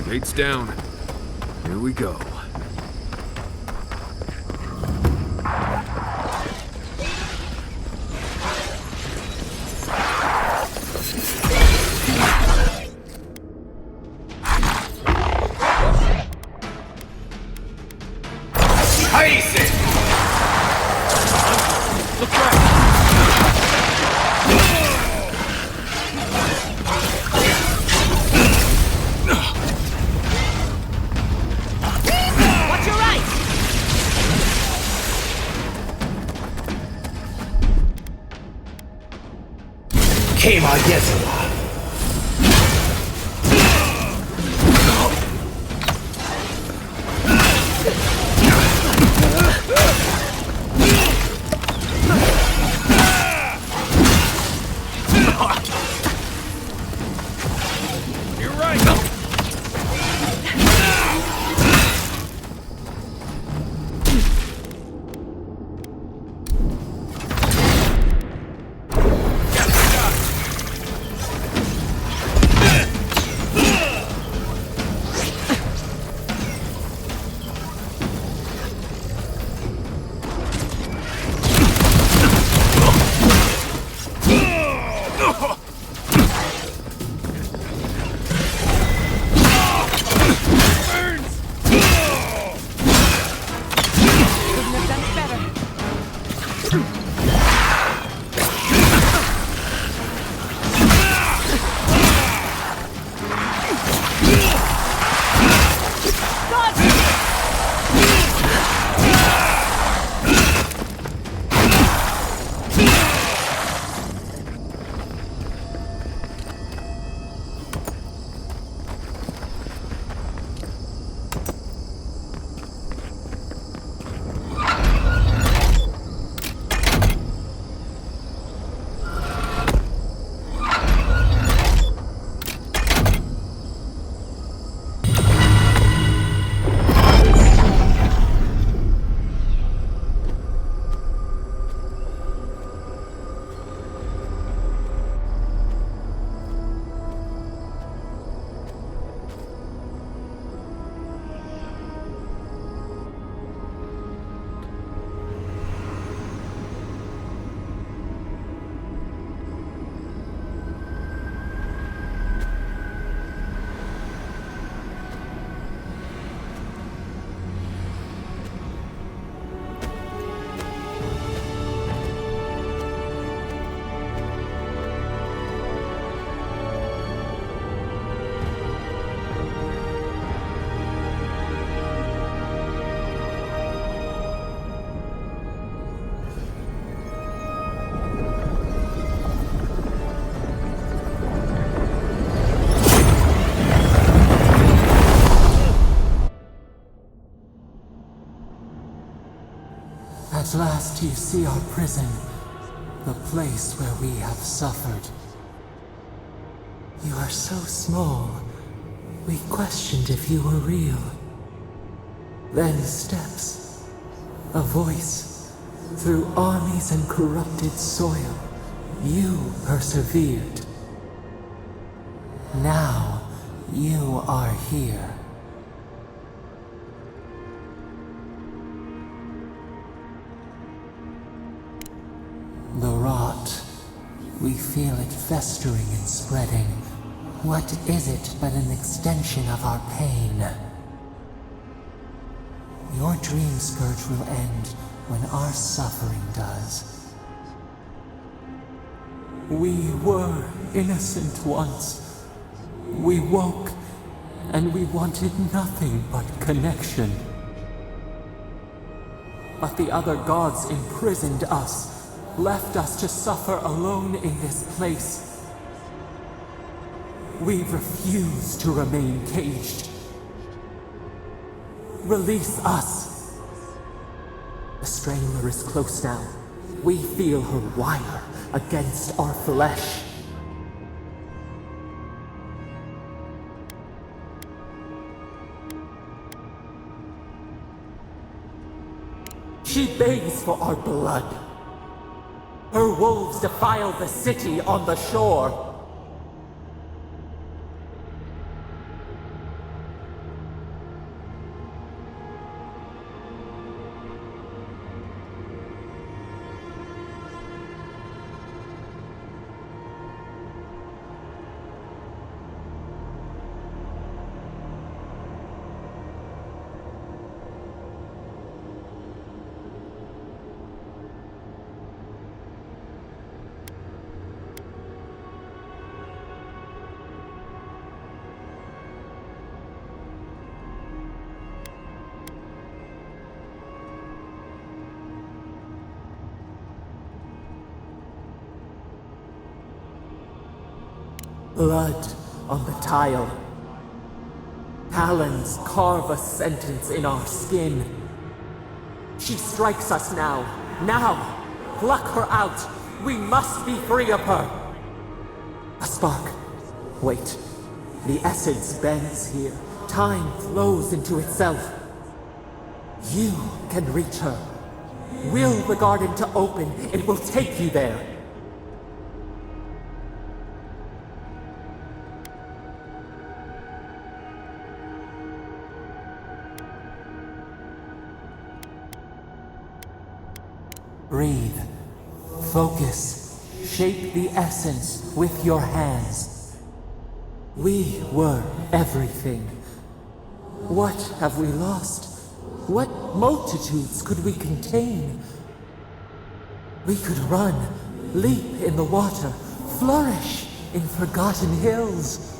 Gates down. Here we go. Came on, yes. You're right. At last you see our prison, the place where we have suffered. You are so small, we questioned if you were real. Then steps, a voice, through armies and corrupted soil, you persevered. Now, you are here. The rot. We feel it festering and spreading. What is it but an extension of our pain? Your dream scourge will end when our suffering does. We were innocent once. We woke, and we wanted nothing but connection. But the other gods imprisoned us, left us to suffer alone in this place. We refuse to remain caged. Release us. The strangler is close now. We feel her wire against our flesh. She begs for our blood. Her wolves defile the city on the shore. Blood on the tile. Talons carve a sentence in our skin. She strikes us now. Now! Pluck her out! We must be free of her! A spark. Wait. The essence bends here. Time flows into itself. You can reach her. Will the garden to open, it will take you there. Breathe. Focus. Shape the essence with your hands. We were everything. What have we lost? What multitudes could we contain? We could run, leap in the water, flourish in forgotten hills.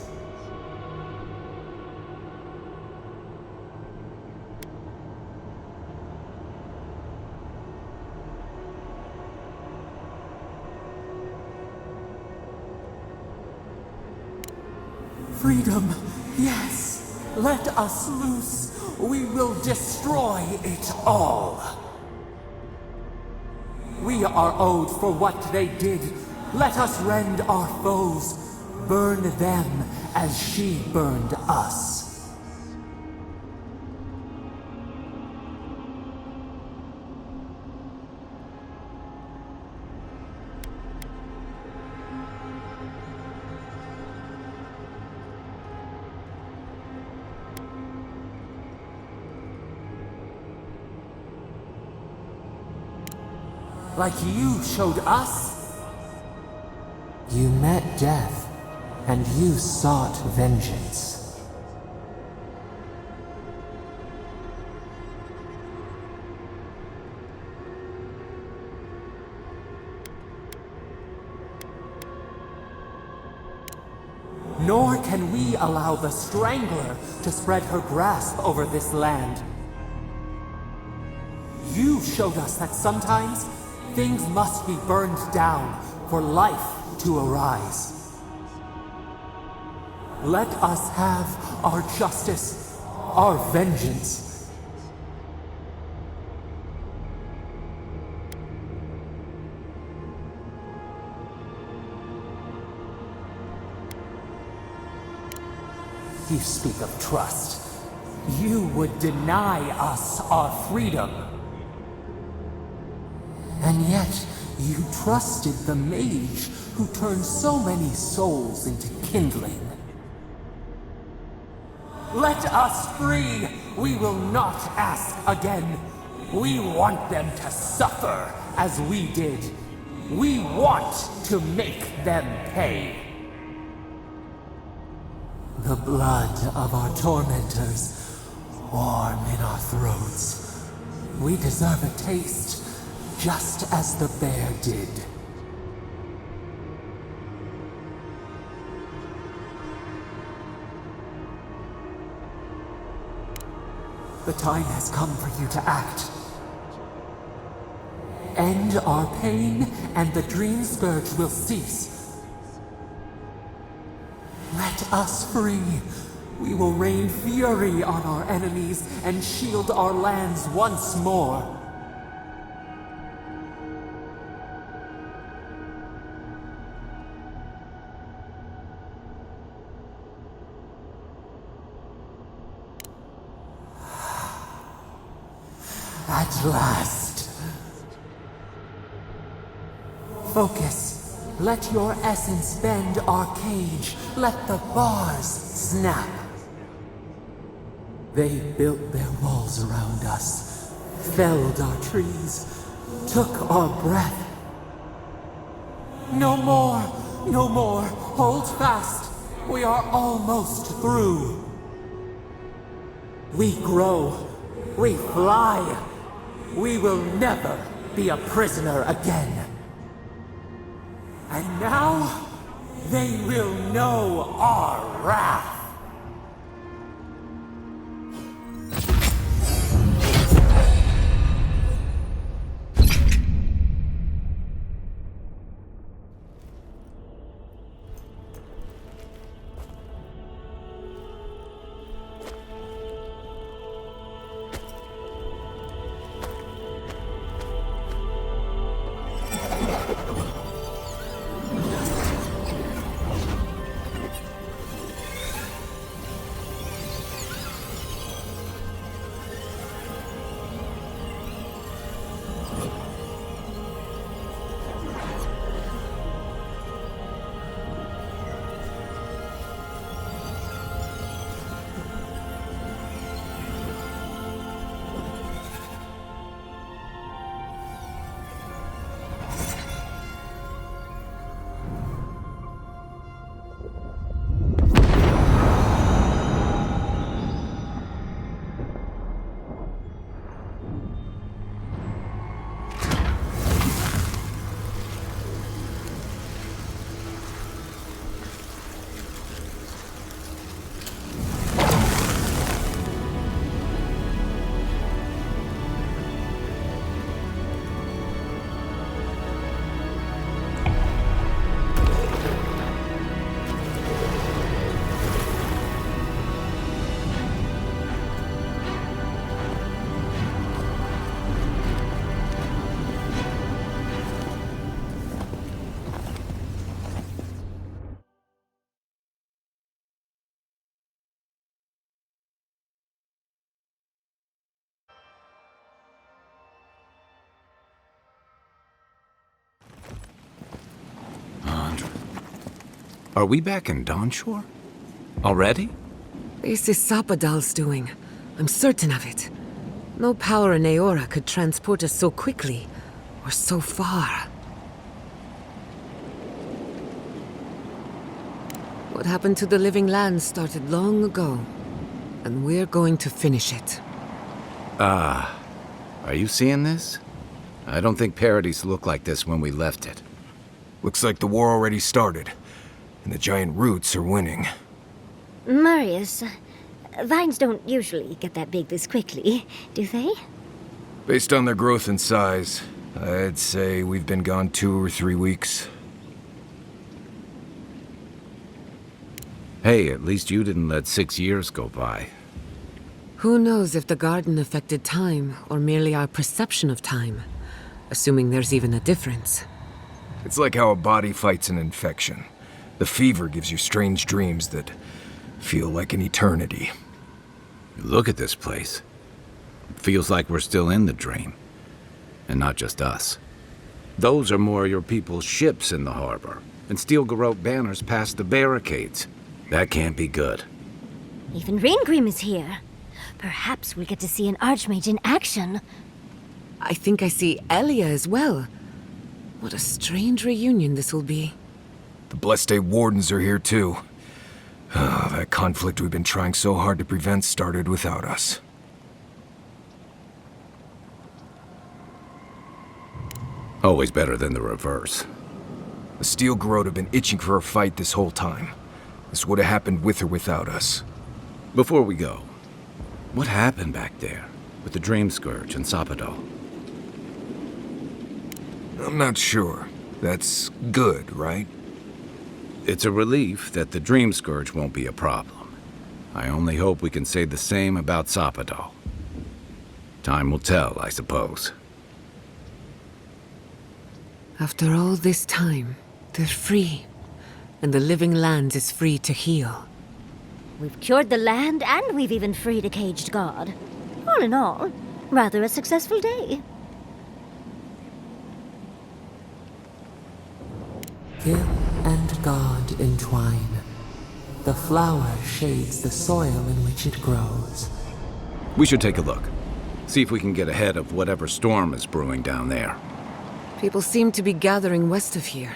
Freedom, yes. Let us loose. We will destroy it all. We are owed for what they did. Let us rend our foes. Burn them as she burned us. Like you showed us? You met death, and you sought vengeance. Nor can we allow the Strangler to spread her grasp over this land. You showed us that sometimes things must be burned down for life to arise. Let us have our justice, our vengeance. You speak of trust. You would deny us our freedom. And yet, you trusted the mage who turned so many souls into kindling. Let us free! We will not ask again. We want them to suffer as we did. We want to make them pay. The blood of our tormentors warm in our throats. We deserve a taste, just as the bear did. The time has come for you to act. End our pain, and the dream scourge will cease. Let us free. We will rain fury on our enemies and shield our lands once more. At last. Focus. Let your essence bend our cage. Let the bars snap. They built their walls around us, felled our trees, took our breath. No more! No more! Hold fast! We are almost through. We grow. We fly. We will never be a prisoner again. And now, they will know our wrath. Are we back in Dawnshore? Already? This is Sapadal's doing. I'm certain of it. No power in Aora could transport us so quickly, or so far. What happened to the living land started long ago, and we're going to finish it. Are you seeing this? I don't think Paradise looked like this when we left it. Looks like the war already started, and the giant roots are winning. Marius, vines don't usually get that big this quickly, do they? Based on their growth and size, I'd say we've been gone 2 or 3 weeks. Hey, at least you didn't let 6 years go by. Who knows if the garden affected time, or merely our perception of time, assuming there's even a difference. It's like how a body fights an infection. The fever gives you strange dreams that Feel like an eternity. Look at this place. It feels like we're still in the dream. And not just us. Those are more of your people's ships in the harbor, and steel garrote banners past the barricades. That can't be good. Even Reingrim is here. Perhaps we'll get to see an Archmage in action. I think I see Elia as well. What a strange reunion this will be. The Blessed Wardens are here too. That conflict we've been trying so hard to prevent started without us. Always better than the reverse. The Steel Garrote have been itching for a fight this whole time. This would have happened with or without us. Before we go, what happened back there with the Dream Scourge and Sapadal? I'm not sure. That's good, right? It's a relief that the Dream Scourge won't be a problem. I only hope we can say the same about Sapadal. Time will tell, I suppose. After all this time, they're free. And the living land is free to heal. We've cured the land, and we've even freed a caged god. All in all, rather a successful day. Gill and God entwine. The flower shades the soil in which it grows. We should take a look. See if we can get ahead of whatever storm is brewing down there. People seem to be gathering west of here.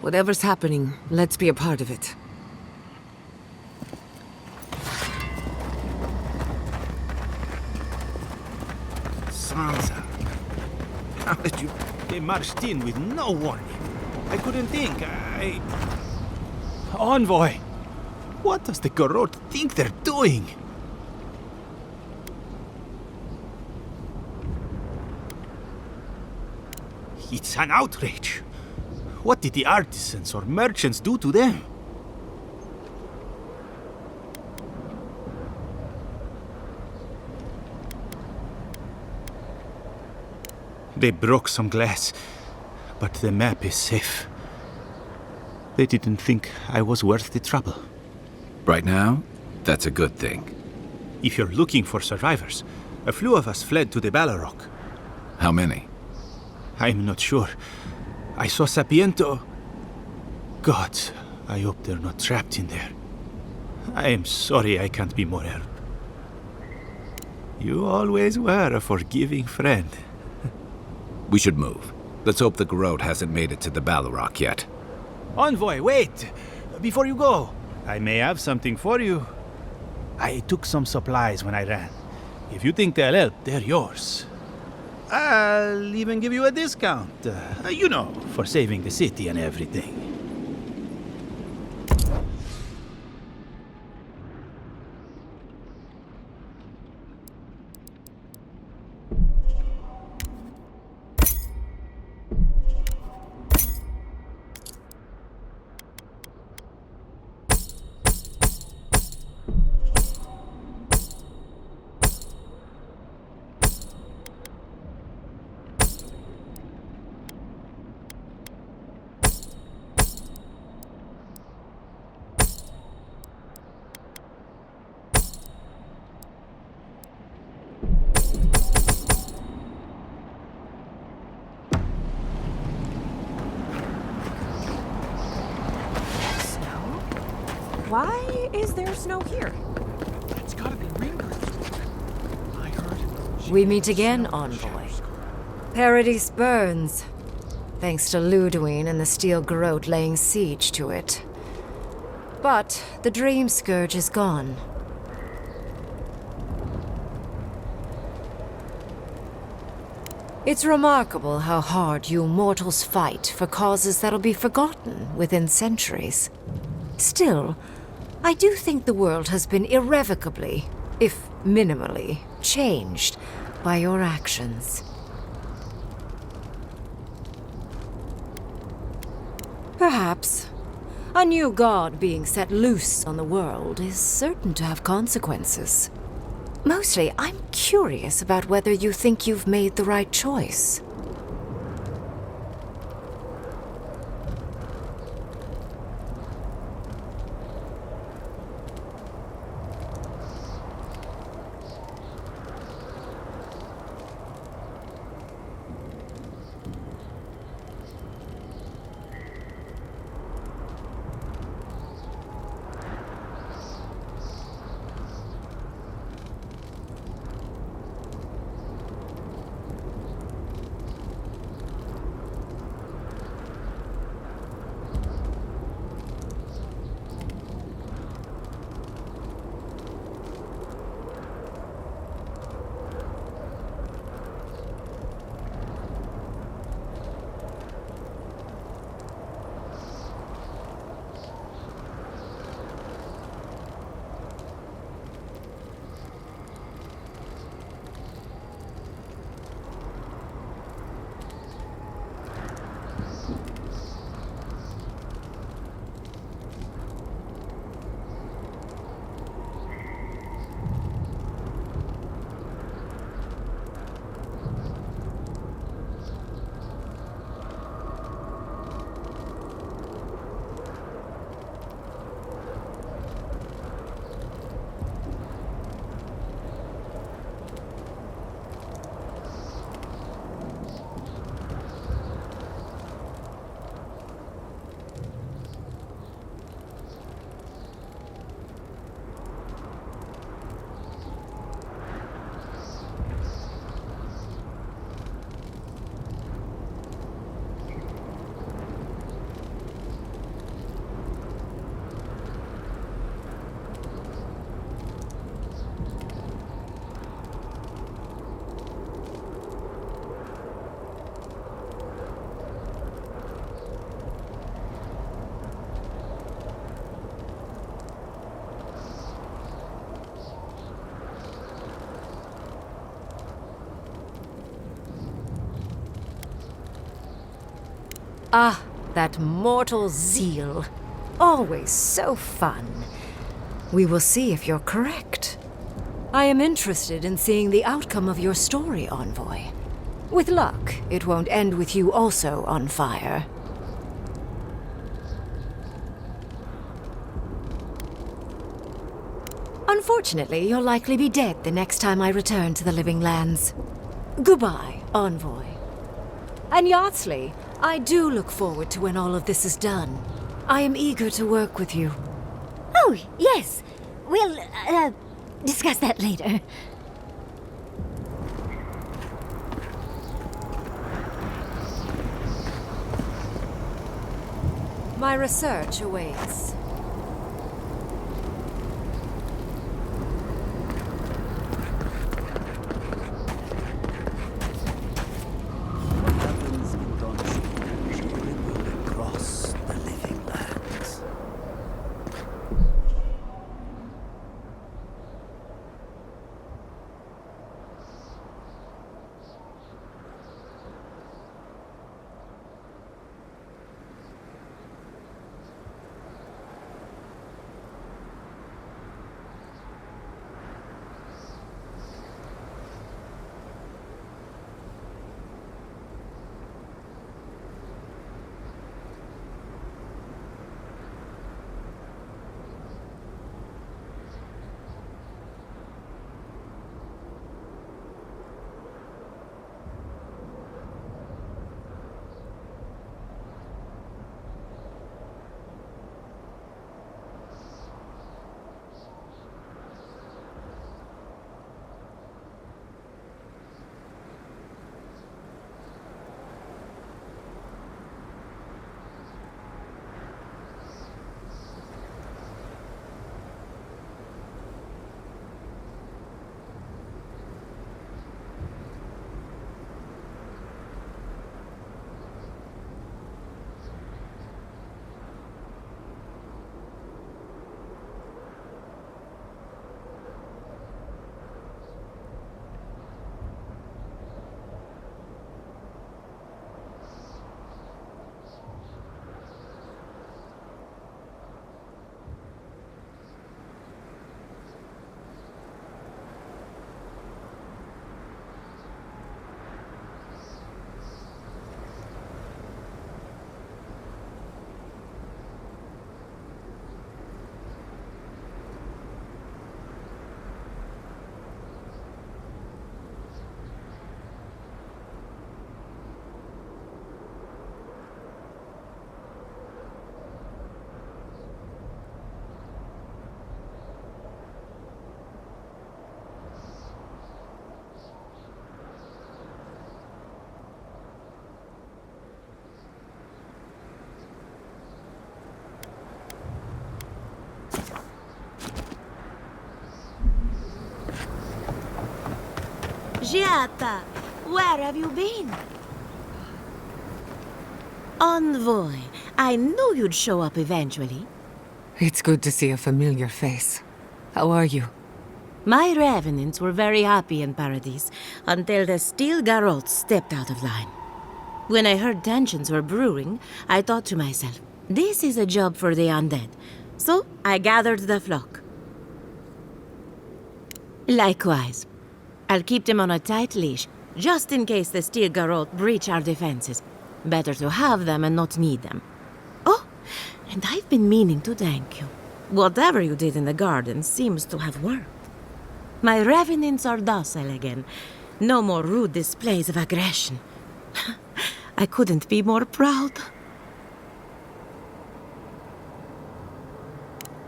Whatever's happening, let's be a part of it. Sansa. How did you... They marched in with no warning. I couldn't think. Envoy! What does the Garrote think they're doing? It's an outrage. What did the artisans or merchants do to them? They broke some glass, but the map is safe. They didn't think I was worth the trouble. Right now, that's a good thing. If you're looking for survivors, a few of us fled to the Balrog. How many? I'm not sure. I saw Sapiento. Gods, I hope they're not trapped in there. I am sorry I can't be more help. You always were a forgiving friend. We should move. Let's hope the Garrote hasn't made it to the Balrog yet. Envoy, wait! Before you go, I may have something for you. I took some supplies when I ran. If you think they'll help, they're yours. I'll even give you a discount. You know, for saving the city and everything. Why is there snow here? It's gotta be Reingrim. I heard. We meet again, Envoy. Paradise burns, thanks to Luduin and the Steel Garrote laying siege to it. But the Dream Scourge is gone. It's remarkable how hard you mortals fight for causes that'll be forgotten within centuries. Still, I do think the world has been irrevocably, if minimally, changed by your actions. Perhaps a new god being set loose on the world is certain to have consequences. Mostly, I'm curious about whether you think you've made the right choice. Ah, that mortal zeal. Always so fun. We will see if you're correct. I am interested in seeing the outcome of your story, Envoy. With luck, it won't end with you also on fire. Unfortunately, you'll likely be dead the next time I return to the Living Lands. Goodbye, Envoy. And Yardsley, I do look forward to when all of this is done. I am eager to work with you. Oh, yes. We'll, discuss that later. My research awaits. What happens in Dawn shall ripple across the living lands. Giata, where have you been? Envoy, I knew you'd show up eventually. It's good to see a familiar face. How are you? My revenants were very happy in Paradise until the steel garrote stepped out of line. When I heard tensions were brewing, I thought to myself, this is a job for the undead. So I gathered the flock. Likewise, I'll keep them on a tight leash, just in case the steel garrote breach our defenses. Better to have them and not need them. Oh, and I've been meaning to thank you. Whatever you did in the garden seems to have worked. My revenants are docile again. No more rude displays of aggression. I couldn't be more proud.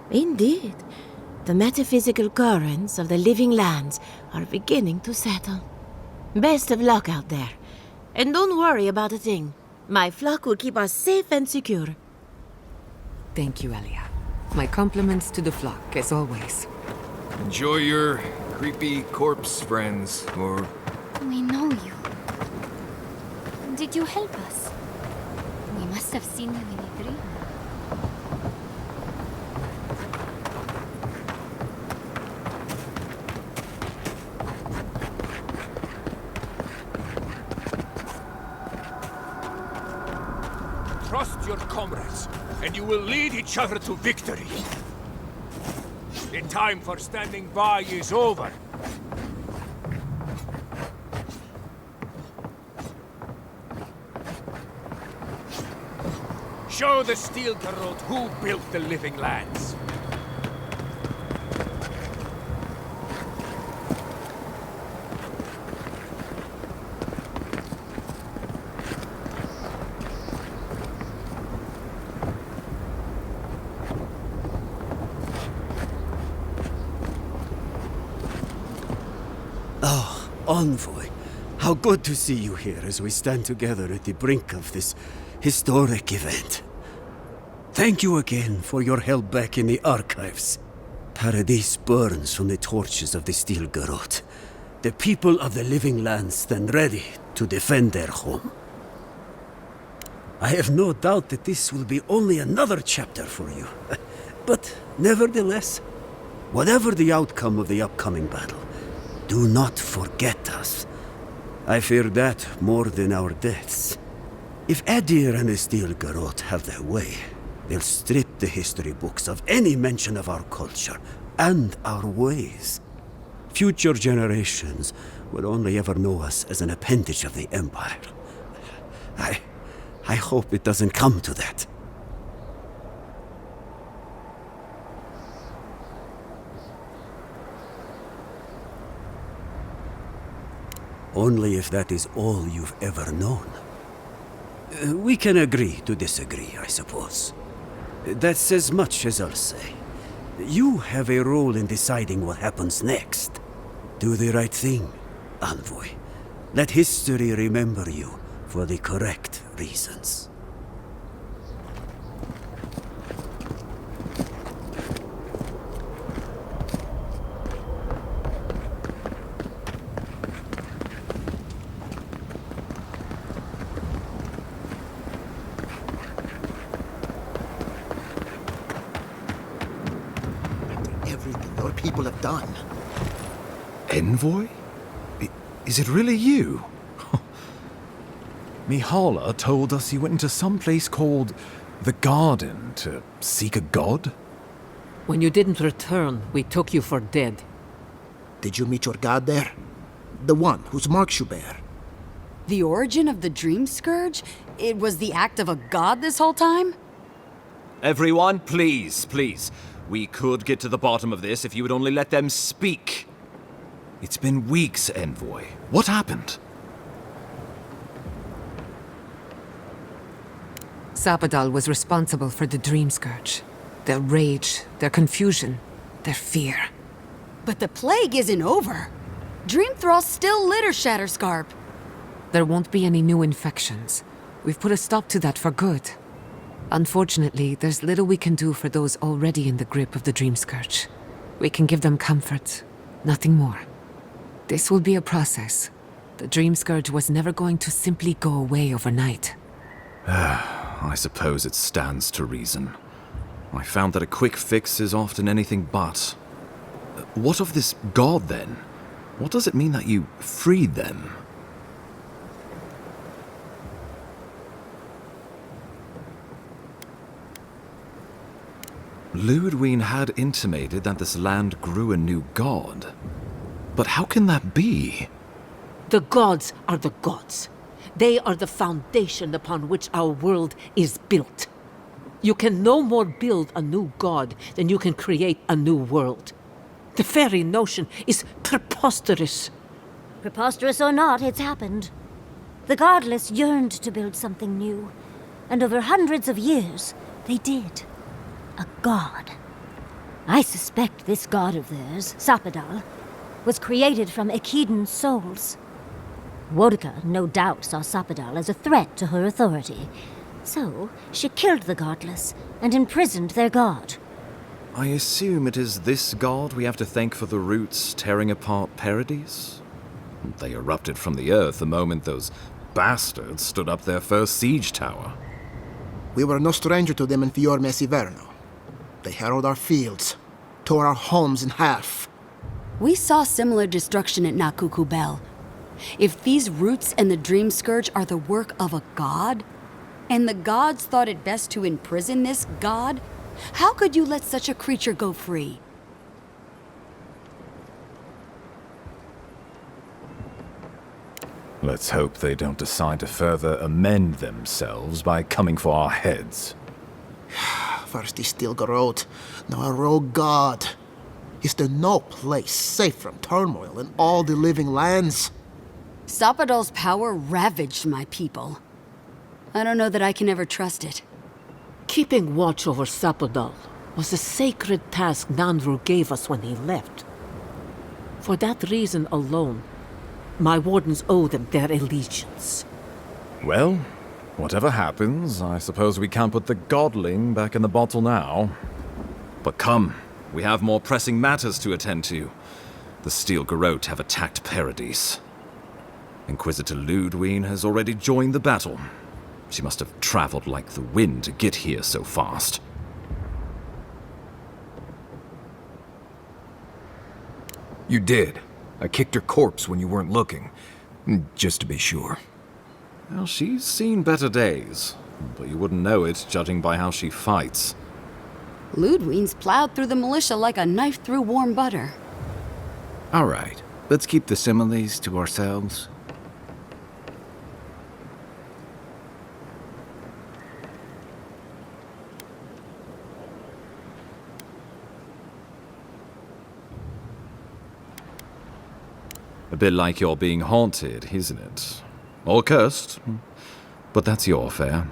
Indeed, the metaphysical currents of the living lands are beginning to settle. Best of luck out there. And don't worry about a thing. My flock will keep us safe and secure. Thank you, Elia. My compliments to the flock, as always. Enjoy your creepy corpse friends, or... We know you. Did you help us? We must have seen you in a dream. comrades, and you will lead each other to victory. The time for standing by is over. Show the Steel Garrote who built the living lands. Oh, Envoy, how good to see you here as we stand together at the brink of this historic event. Thank you again for your help back in the archives. Paradise burns from the torches of the Steel Garrote. The people of the living lands stand ready to defend their home. I have no doubt that this will be only another chapter for you. But nevertheless, whatever the outcome of the upcoming battle, do not forget us. I fear that more than our deaths. If Adir and the Steel Garrote have their way, they'll strip the history books of any mention of our culture and our ways. Future generations will only ever know us as an appendage of the Empire. I hope it doesn't come to that. Only if that is all you've ever known. We can agree to disagree, I suppose. That's as much as I'll say. You have a role in deciding what happens next. Do the right thing, Envoy. Let history remember you for the correct reasons. Everything our people have done. Envoy? Is it really you? Mihala told us you went into some place called the Garden to seek a god? When you didn't return, we took you for dead. Did you meet your god there? The one whose marks you bear? The origin of the Dream Scourge? It was the act of a god this whole time? Everyone, please, please. We could get to the bottom of this if you would only let them speak. It's been weeks, Envoy. What happened? Zapadal was responsible for the Dream Scourge. Their rage, their confusion, their fear. But the plague isn't over. Dream Thralls still litter Shatterscarp. There won't be any new infections. We've put a stop to that for good. Unfortunately, there's little we can do for those already in the grip of the Dream Scourge. We can give them comfort, nothing more. This will be a process. The Dream Scourge was never going to simply go away overnight. I suppose it stands to reason. I found that a quick fix is often anything but. What of this god, then? What does it mean that you freed them? Ludwine had intimated that this land grew a new god. But how can that be? The gods are the gods. They are the foundation upon which our world is built. You can no more build a new god than you can create a new world. The very notion is preposterous. Preposterous or not, it's happened. The Godless yearned to build something new, and over hundreds of years, they did. A god. I suspect this god of theirs, Zapadal, was created from Ekidan souls. Wodka no doubt saw Zapadal as a threat to her authority, so she killed the Godless and imprisoned their god. I assume it is this god we have to thank for the roots tearing apart Paradise? They erupted from the earth the moment those bastards stood up their first siege tower. We were no stranger to them in Fior Mesiverno. They harrowed our fields, tore our homes in half. We saw similar destruction at Nakuku Bell. If these roots and the Dream Scourge are the work of a god, And the gods thought it best to imprison this god? How could you let such a creature go free? Let's hope they don't decide to further amend themselves by coming for our heads. First is still Garot, now a rogue god. Is there no place safe from turmoil in all the living lands? Sapadol's power ravaged my people. I don't know that I can ever trust it. Keeping watch over Sapodal was a sacred task Nandru gave us when he left. For that reason alone, my wardens owe them their allegiance. Well, whatever happens, I suppose we can't put the godling back in the bottle now. But come, we have more pressing matters to attend to. The Steel Garrote have attacked Paradise. Inquisitor Ludwine has already joined the battle. She must have traveled like the wind to get here so fast. You did. I kicked her corpse when you weren't looking. Just to be sure. Well, she's seen better days, but you wouldn't know it judging by how she fights. Ludwine's plowed through the militia like a knife through warm butter. All right, let's keep the similes to ourselves. A bit like you're being haunted, isn't it? Or cursed. But that's your affair.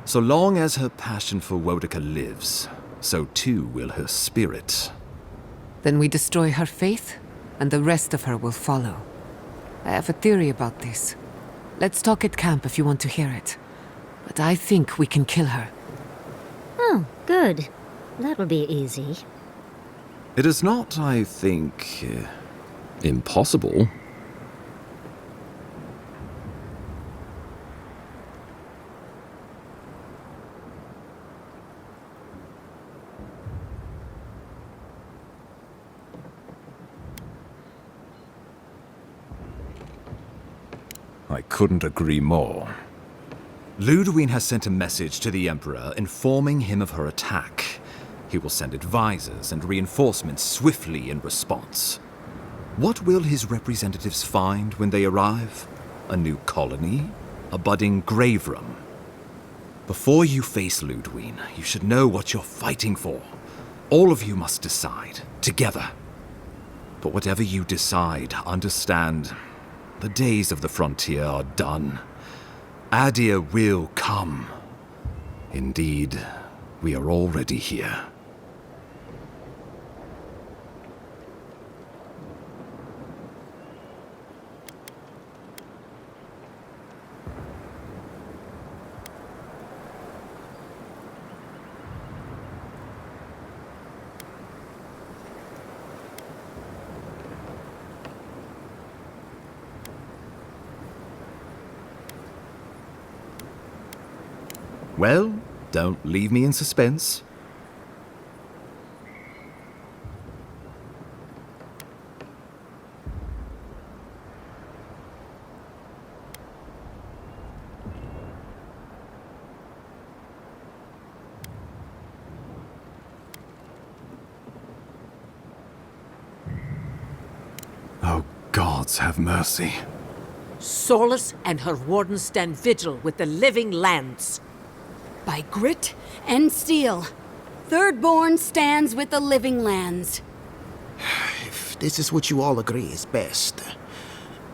So long as her passion for Wodica lives, so too will her spirit. Then we destroy her faith, and the rest of her will follow. I have a theory about this. Let's talk at camp if you want to hear it. But I think we can kill her. Oh, good. That will be easy. It is not, I think, impossible. I couldn't agree more. Ludwine has sent a message to the Emperor informing him of her attack. He will send advisors and reinforcements swiftly in response. What will his representatives find when they arrive? A new colony? A budding grave room? Before you face Ludwine, you should know what you're fighting for. All of you must decide, together. But whatever you decide, understand, the days of the frontier are done. Adir will come. Indeed, we are already here. Well, don't leave me in suspense. Oh, gods have mercy. Sorlus and her wardens stand vigil with the living lands. By grit and steel, Thirdborn stands with the living lands. If this is what you all agree is best,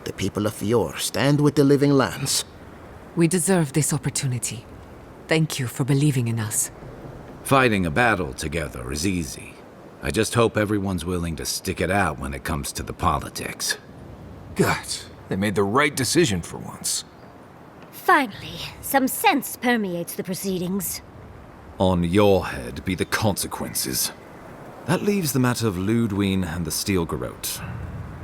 the people of Fior stand with the living lands. We deserve this opportunity. Thank you for believing in us. Fighting a battle together is easy. I just hope everyone's willing to stick it out when it comes to the politics. God, they made the right decision for once. Finally, some sense permeates the proceedings. On your head be the consequences. That leaves the matter of Ludwine and the Steel Garrote.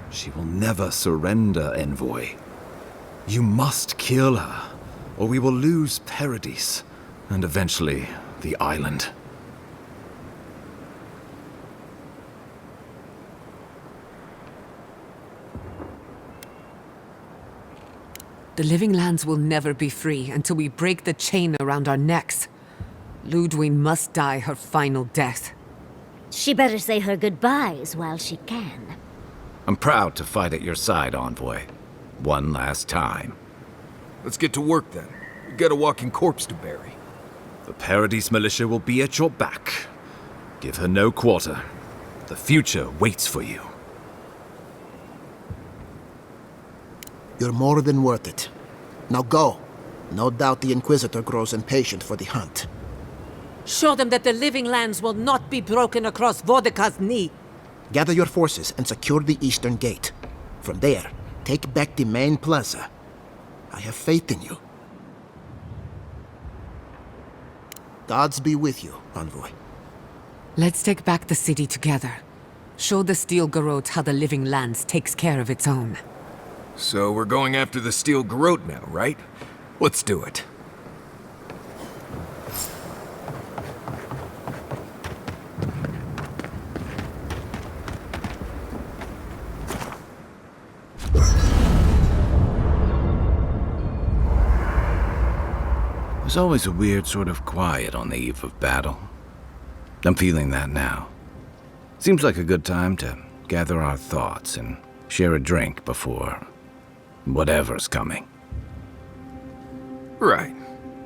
She will never surrender, Envoy. You must kill her, or we will lose Paradise, and eventually the island. The living lands will never be free until we break the chain around our necks. Ludwig must die her final death. She better say her goodbyes while she can. I'm proud to fight at your side, Envoy. One last time. Let's get to work then. We've got a walking corpse to bury. The Paradise Militia will be at your back. Give her no quarter. The future waits for you. You're more than worth it. Now go. No doubt the Inquisitor grows impatient for the hunt. Show them that the living lands will not be broken across Vodka's knee. Gather your forces and secure the eastern gate. From there, take back the main plaza. I have faith in you. Gods be with you, Envoy. Let's take back the city together. Show the Steel Garrote how the living lands takes care of its own. So we're going after the Steel Garrote now, right? Let's do it. There's always a weird sort of quiet on the eve of battle. I'm feeling that now. Seems like a good time to gather our thoughts and share a drink before whatever's coming. Right.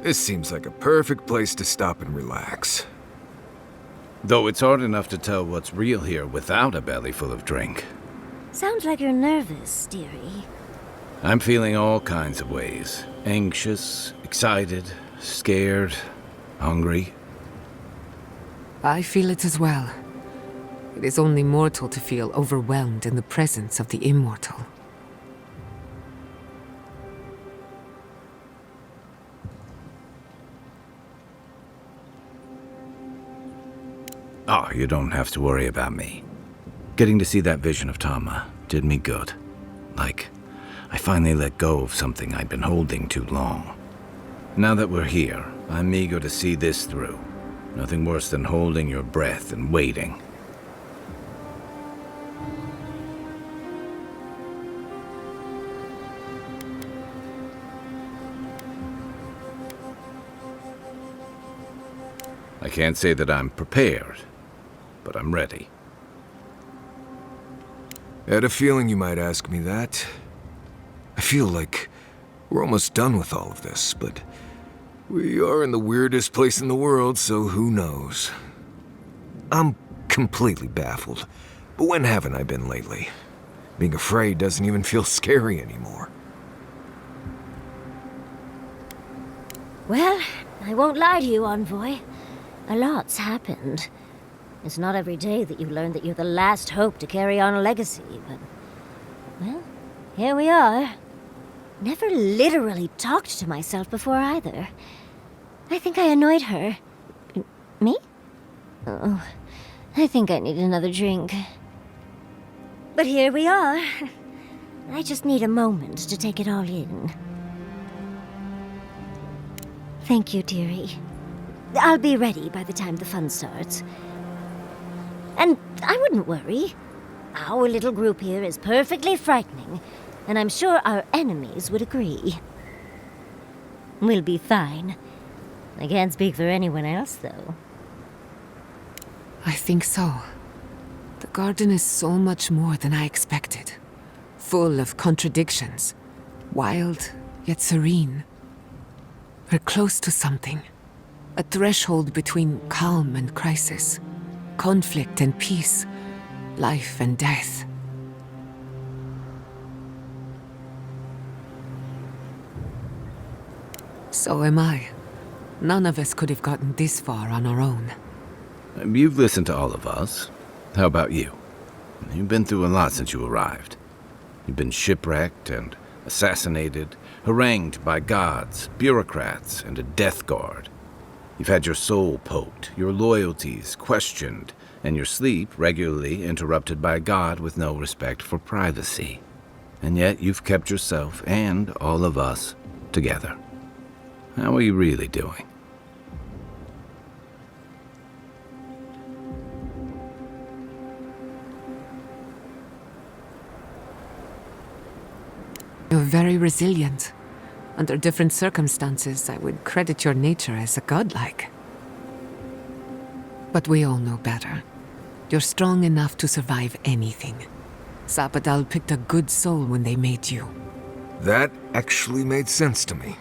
This seems like a perfect place to stop and relax. Though it's hard enough to tell what's real here without a belly full of drink. Sounds like you're nervous, dearie. I'm feeling all kinds of ways. Anxious, excited, scared, hungry. I feel it as well. It is only mortal to feel overwhelmed in the presence of the immortal. Oh, you don't have to worry about me. Getting to see that vision of Tama did me good. Like, I finally let go of something I'd been holding too long. Now that we're here, I'm eager to see this through. Nothing worse than holding your breath and waiting. I can't say that I'm prepared, but I'm ready. I had a feeling you might ask me that. I feel like we're almost done with all of this, but we are in the weirdest place in the world, so who knows? I'm completely baffled, but when haven't I been lately? Being afraid doesn't even feel scary anymore. Well, I won't lie to you, Envoy. A lot's happened. It's not every day that you learn that you're the last hope to carry on a legacy, but... well, here we are. Never literally talked to myself before either. I think I annoyed her. Me? Oh, I think I need another drink. But here we are. I just need a moment to take it all in. Thank you, dearie. I'll be ready by the time the fun starts. And I wouldn't worry. Our little group here is perfectly frightening, and I'm sure our enemies would agree. We'll be fine. I can't speak for anyone else, though. I think so. The garden is so much more than I expected. Full of contradictions. Wild, yet serene. We're close to something. A threshold between calm and crisis. Conflict and peace. Life and death. So am I. None of us could have gotten this far on our own. You've listened to all of us. How about you? You've been through a lot since you arrived. You've been shipwrecked and assassinated, harangued by gods, bureaucrats, and a death guard. You've had your soul poked, your loyalties questioned, and your sleep regularly interrupted by a god with no respect for privacy. And yet you've kept yourself and all of us together. How are you really doing? You're very resilient. Under different circumstances, I would credit your nature as a godlike. But we all know better. You're strong enough to survive anything. Zapadal picked a good soul when they made you. That actually made sense to me.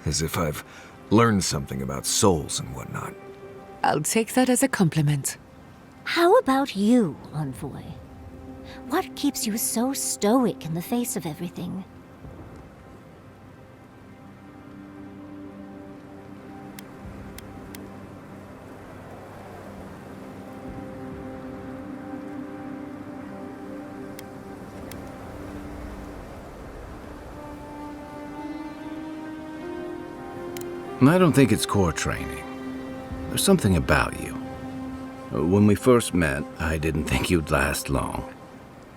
As if I've learned something about souls and whatnot. I'll take that as a compliment. How about you, Envoy? What keeps you so stoic in the face of everything? I don't think it's core training. There's something about you. When we first met, I didn't think you'd last long.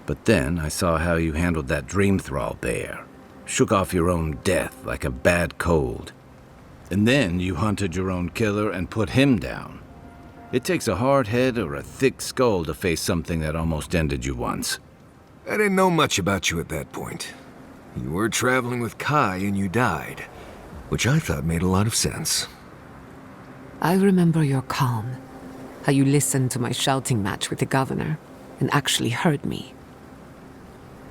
But then I saw how you handled that dream thrall bear. Shook off your own death like a bad cold. And then you hunted your own killer and put him down. It takes a hard head or a thick skull to face something that almost ended you once. I didn't know much about you at that point. You were traveling with Kai and you died, which I thought made a lot of sense. I remember your calm. How you listened to my shouting match with the governor and actually heard me.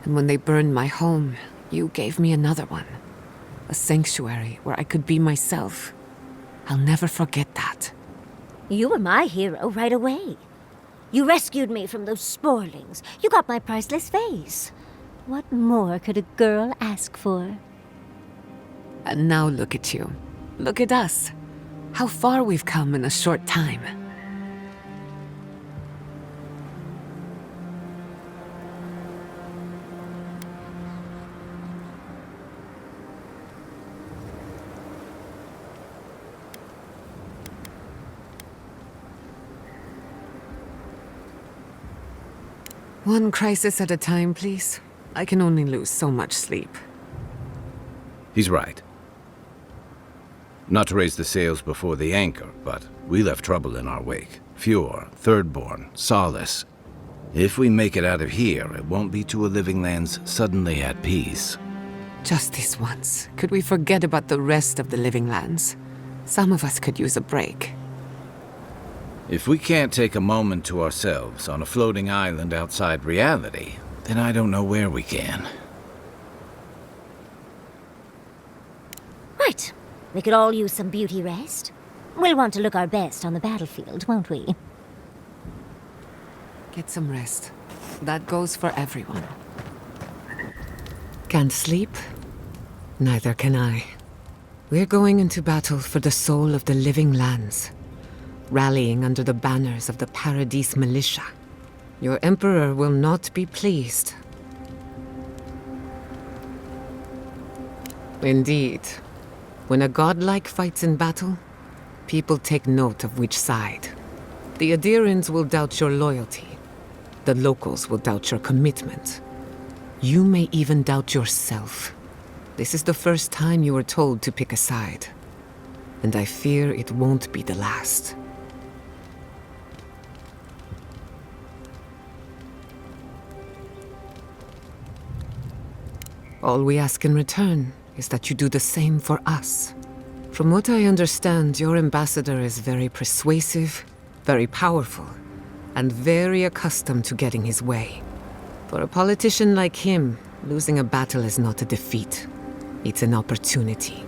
And when they burned my home, you gave me another one. A sanctuary where I could be myself. I'll never forget that. You were my hero right away. You rescued me from those sporlings. You got my priceless vase. What more could a girl ask for? And now look at you. Look at us. How far we've come in a short time. One crisis at a time, please. I can only lose so much sleep. He's right. Not to raise the sails before the anchor, but we left trouble in our wake. Fjord, Thirdborn, Solace. If we make it out of here, it won't be to a living lands suddenly at peace. Just this once. Could we forget about the rest of the living lands? Some of us could use a break. If we can't take a moment to ourselves on a floating island outside reality, then I don't know where we can. Right. We could all use some beauty rest. We'll want to look our best on the battlefield, won't we? Get some rest. That goes for everyone. Can't sleep? Neither can I. We're going into battle for the soul of the living lands. Rallying under the banners of the Paradise Militia. Your Emperor will not be pleased. Indeed. When a godlike fights in battle, people take note of which side. The Adirans will doubt your loyalty. The locals will doubt your commitment. You may even doubt yourself. This is the first time you were told to pick a side. And I fear it won't be the last. All we ask in return is that you do the same for us. From what I understand, your ambassador is very persuasive, very powerful, and very accustomed to getting his way. For a politician like him, losing a battle is not a defeat. It's an opportunity.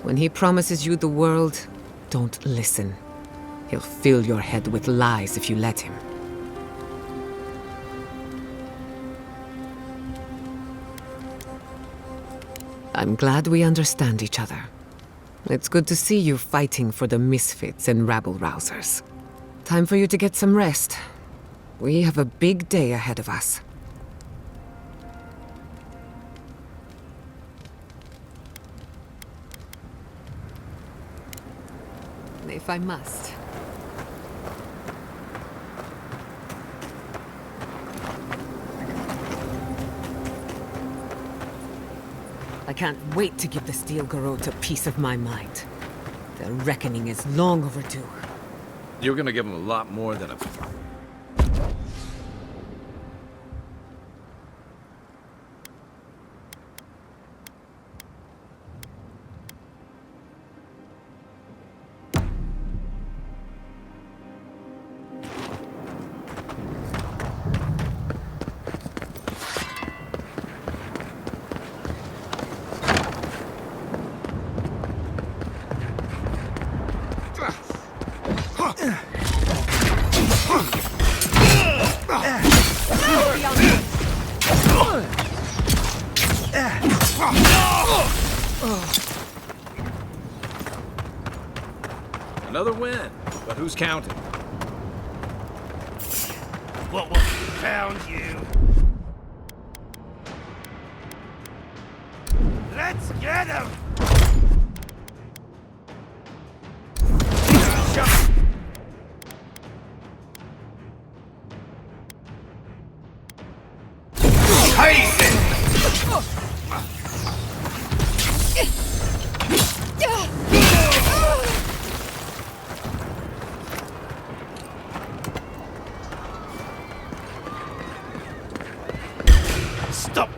When he promises you the world, don't listen. He'll fill your head with lies if you let him. I'm glad we understand each other. It's good to see you fighting for the misfits and rabble-rousers. Time for you to get some rest. We have a big day ahead of us. If I must. I can't wait to give the Steel Garrote a piece of my mind. Their reckoning is long overdue. You're gonna give him a lot more than a... Another win, but who's counting? What will found you? Let's get him! Stop!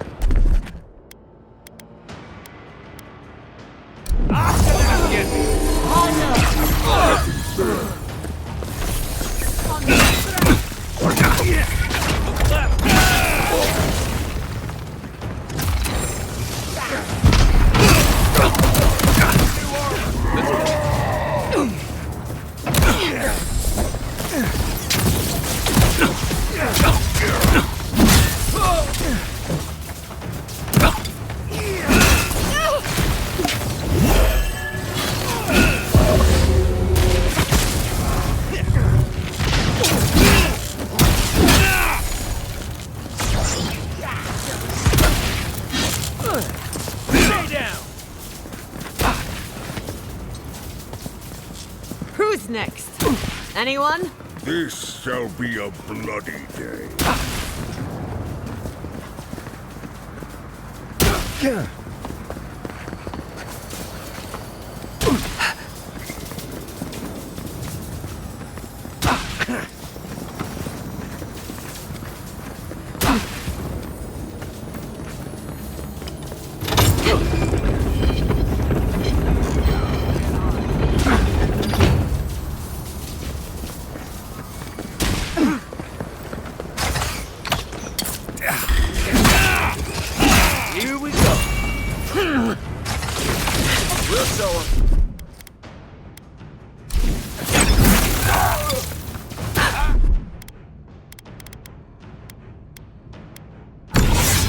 Who's next? Anyone? This shall be a bloody day. Here we go. We'll show 'em.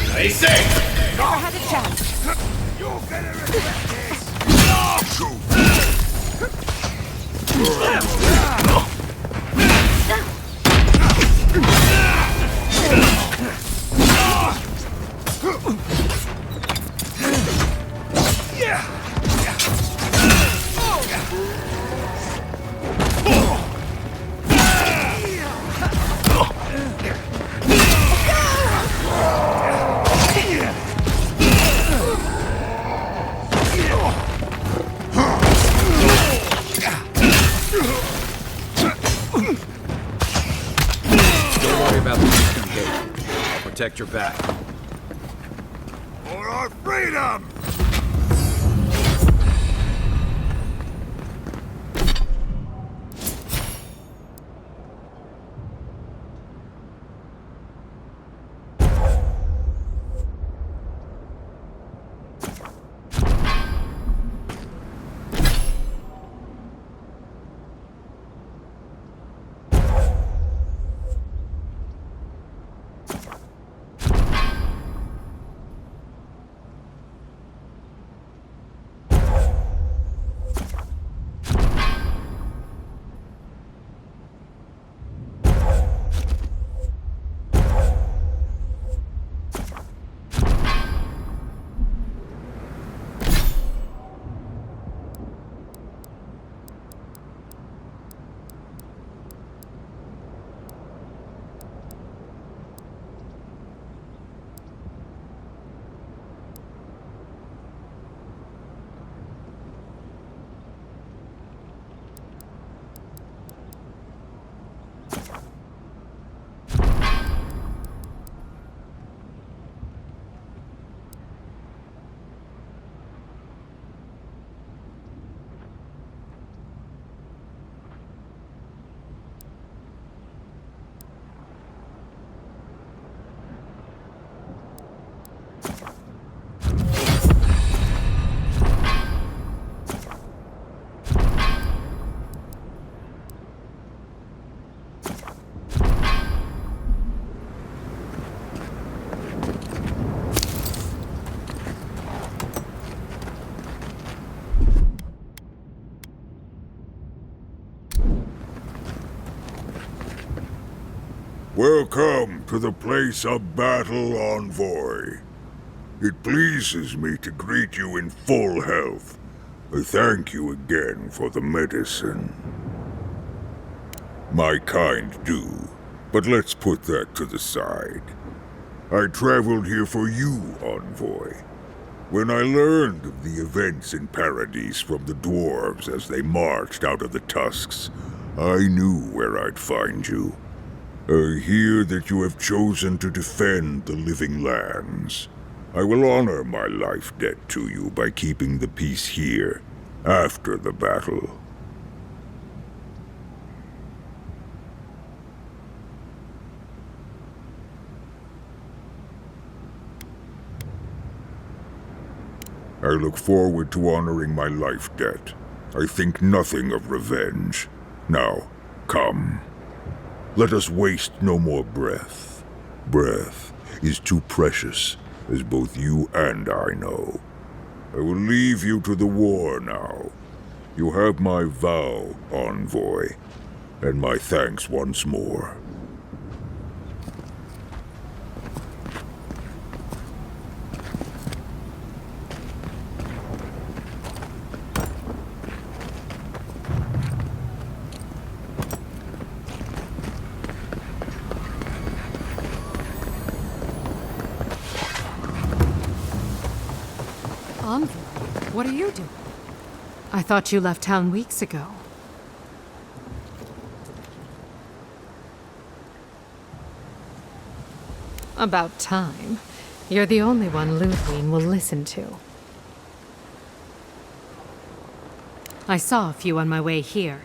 Stay safe! Never had a chance. You're gonna regret this. Don't worry about the eastern gate. I'll protect your back. For our freedom! Welcome to the place of battle, Envoy. It pleases me to greet you in full health. I thank you again for the medicine. My kind do, but let's put that to the side. I traveled here for you, Envoy. When I learned of the events in Paradise from the dwarves as they marched out of the tusks, I knew where I'd find you. I hear that you have chosen to defend the living lands. I will honor my life debt to you by keeping the peace here, after the battle. I look forward to honoring my life debt. I think nothing of revenge. Now, come. Let us waste no more breath. Breath is too precious, as both you and I know. I will leave you to the war now. You have my vow, Envoy, and my thanks once more. Envoy, what are you doing? I thought you left town weeks ago. About time. You're the only one Ludwig will listen to. I saw a few on my way here.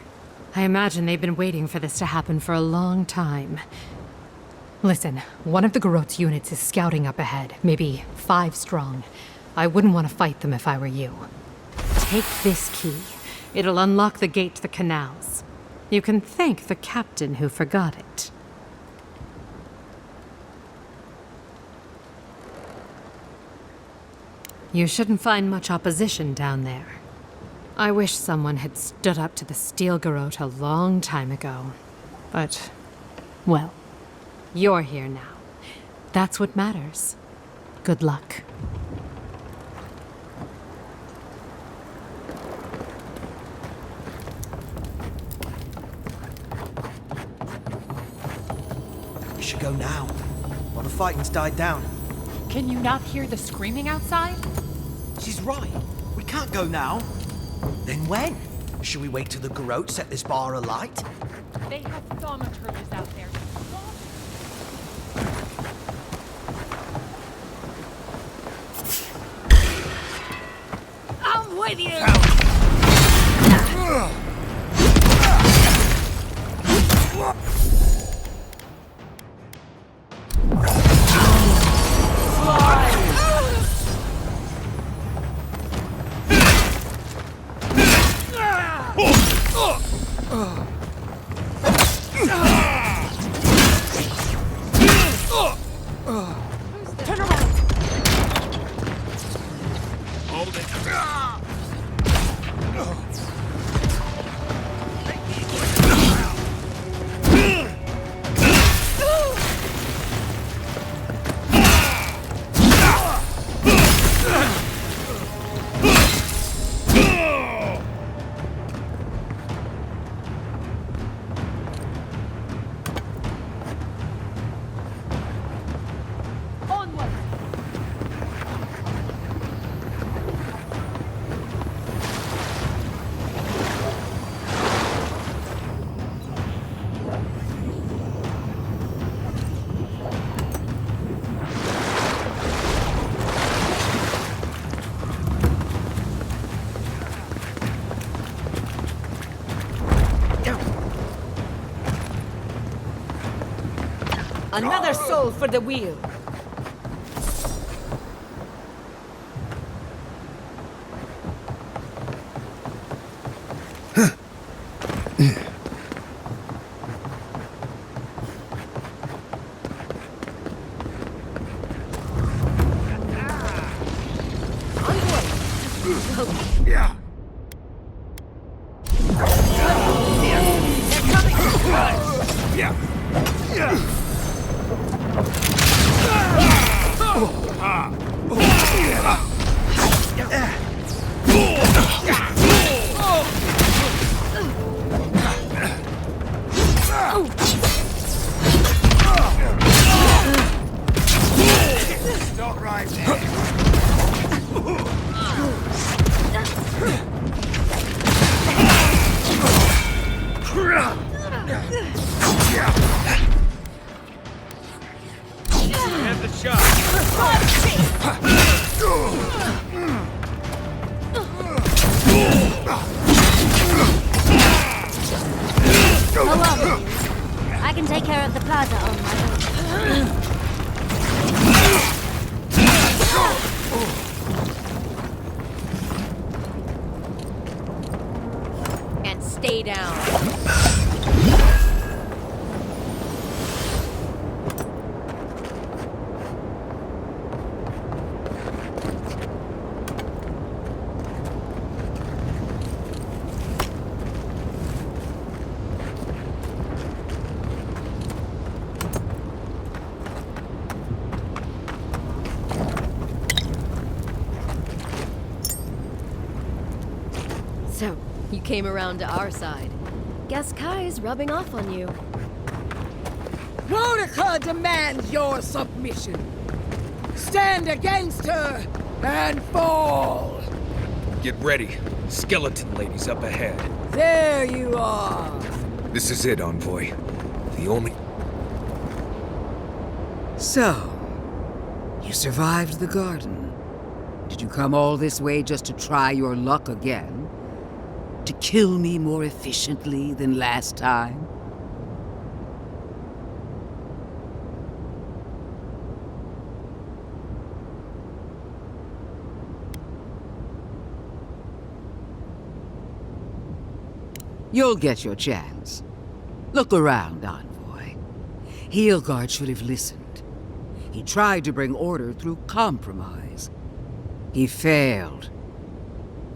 I imagine they've been waiting for this to happen for a long time. Listen, one of the Garot's units is scouting up ahead, maybe 5 strong. I wouldn't want to fight them if I were you. Take this key. It'll unlock the gate to the canals. You can thank the captain who forgot it. You shouldn't find much opposition down there. I wish someone had stood up to the Steel Garot a long time ago. But, well, you're here now. That's what matters. Good luck. We should go now, while the fighting's died down. Can you not hear the screaming outside? She's right. We can't go now. Then when? Should we wait till the Garot set this bar alight? They have thaumaturges out there. I'm with you! Turn around! Hold it. Another soul for the wheel. Yeah. They're coming! Yeah. Go on. I can take care of the plaza on my own. And stay down. So, you came around to our side. Guess Kai's rubbing off on you. Rodica demands your submission. Stand against her and fall. Get ready. Skeleton lady's up ahead. There you are. This is it, Envoy. The only... So, you survived the garden. Did you come all this way just to try your luck again? To kill me more efficiently than last time? You'll get your chance. Look around, Envoy. Heelguard should have listened. He tried to bring order through compromise. He failed.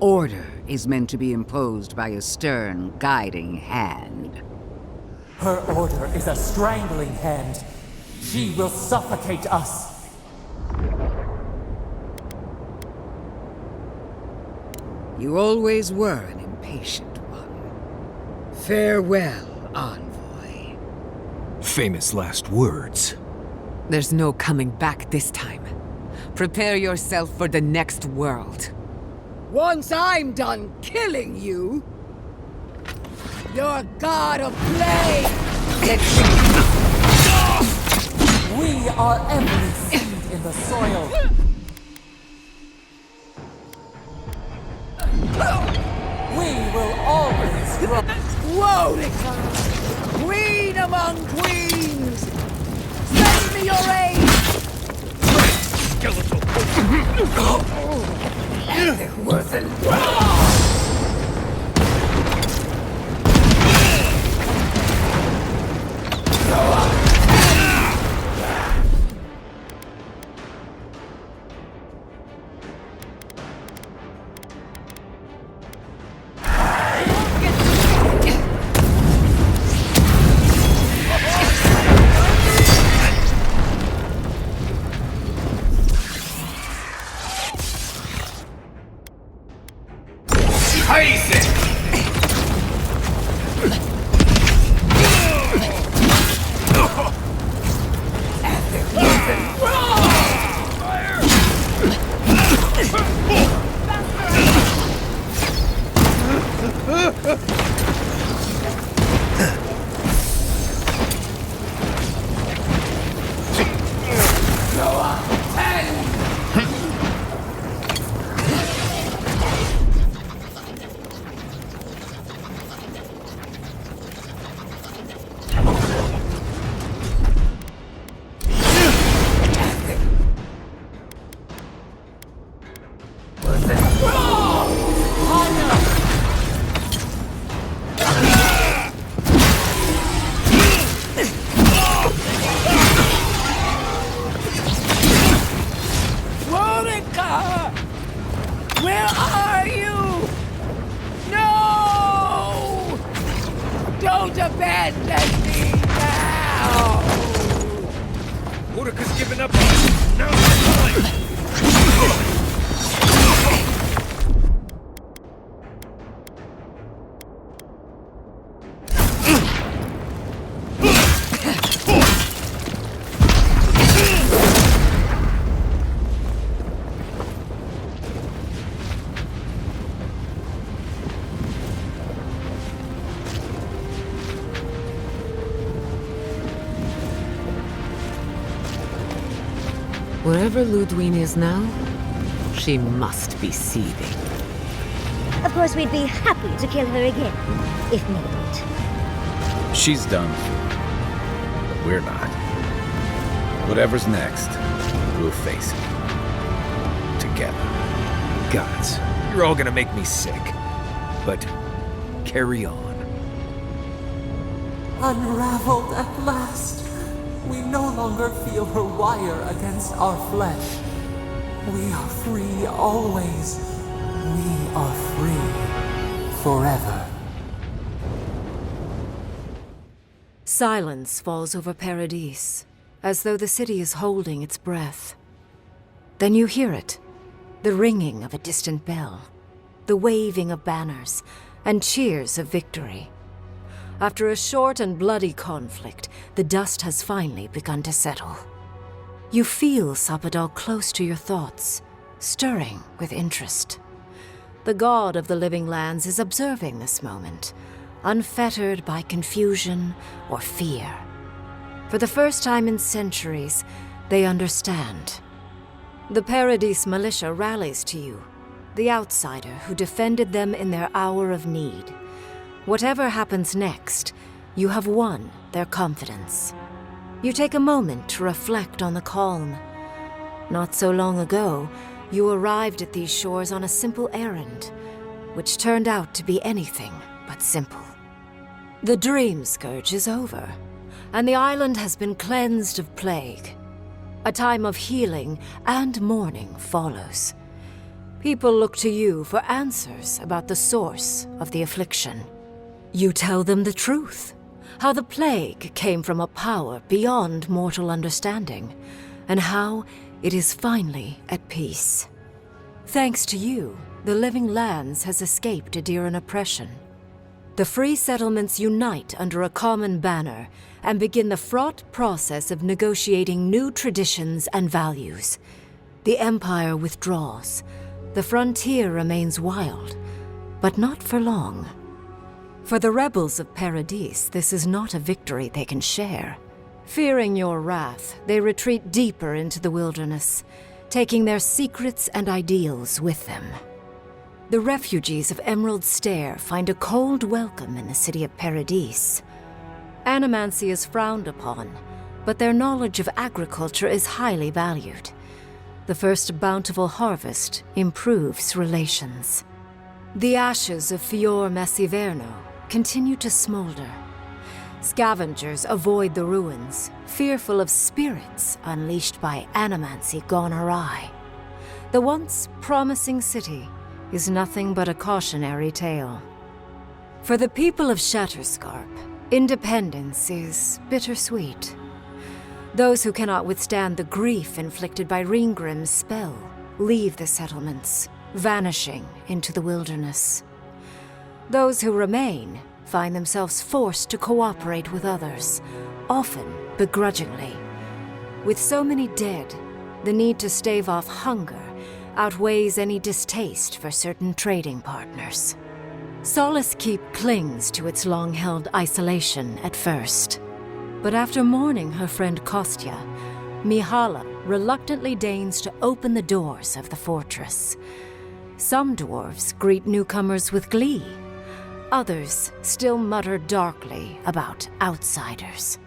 Order is meant to be imposed by a stern, guiding hand. Her order is a strangling hand. She will suffocate us. You always were an impatient one. Farewell, Envoy. Famous last words. There's no coming back this time. Prepare yourself for the next world. Once I'm done killing you, your god of play. We are every seed in the soil. We will always grow. Rodica! Queen among queens! Send me your aid! Skeletal! It wasn't. Wherever Ludwine is now, she must be seething. Of course, we'd be happy to kill her again, if needed. She's done for, but we're not. Whatever's next, we'll face it. Together. Gods, you're all gonna make me sick. But carry on. Unraveled at last. We no longer feel her wire against our flesh. We are free always. We are free forever. Silence falls over Paradis, as though the city is holding its breath. Then you hear it, the ringing of a distant bell, the waving of banners, and cheers of victory. After a short and bloody conflict, the dust has finally begun to settle. You feel Sapadal close to your thoughts, stirring with interest. The god of the living lands is observing this moment, unfettered by confusion or fear. For the first time in centuries, they understand. The Paradis militia rallies to you, the outsider who defended them in their hour of need. Whatever happens next, you have won their confidence. You take a moment to reflect on the calm. Not so long ago, you arrived at these shores on a simple errand, which turned out to be anything but simple. The Dream Scourge is over, and the island has been cleansed of plague. A time of healing and mourning follows. People look to you for answers about the source of the affliction. You tell them the truth, how the plague came from a power beyond mortal understanding, and how it is finally at peace. Thanks to you, the Living Lands has escaped Adiran oppression. The free settlements unite under a common banner and begin the fraught process of negotiating new traditions and values. The Empire withdraws. The frontier remains wild, but not for long. For the rebels of Paradis, this is not a victory they can share. Fearing your wrath, they retreat deeper into the wilderness, taking their secrets and ideals with them. The refugees of Emerald Stair find a cold welcome in the city of Paradis. Animancy is frowned upon, but their knowledge of agriculture is highly valued. The first bountiful harvest improves relations. The ashes of Fior Messiverno continue to smolder. Scavengers avoid the ruins, fearful of spirits unleashed by animancy gone awry. The once promising city is nothing but a cautionary tale. For the people of Shatterscarp, independence is bittersweet. Those who cannot withstand the grief inflicted by Ringgrim's spell leave the settlements, vanishing into the wilderness. Those who remain find themselves forced to cooperate with others, often begrudgingly. With so many dead, the need to stave off hunger outweighs any distaste for certain trading partners. Solace Keep clings to its long-held isolation at first. But after mourning her friend Kostya, Mihala reluctantly deigns to open the doors of the fortress. Some dwarves greet newcomers with glee. Others still mutter darkly about outsiders.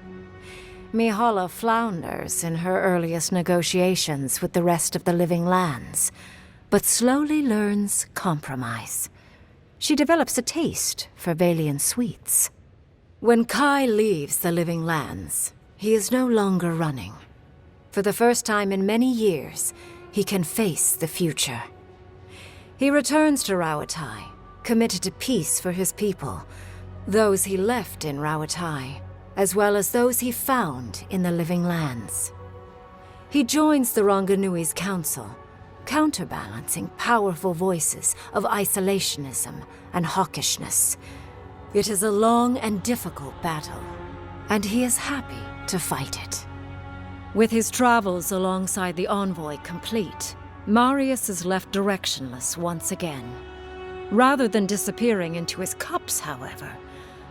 Mihala flounders in her earliest negotiations with the rest of the Living Lands, but slowly learns compromise. She develops a taste for Valian sweets. When Kai leaves the Living Lands, he is no longer running. For the first time in many years, he can face the future. He returns to Rawatai, committed to peace for his people, those he left in Rawatai, as well as those he found in the Living Lands. He joins the Ranganui's council, counterbalancing powerful voices of isolationism and hawkishness. It is a long and difficult battle, and he is happy to fight it. With his travels alongside the envoy complete, Marius is left directionless once again. Rather than disappearing into his cups, however,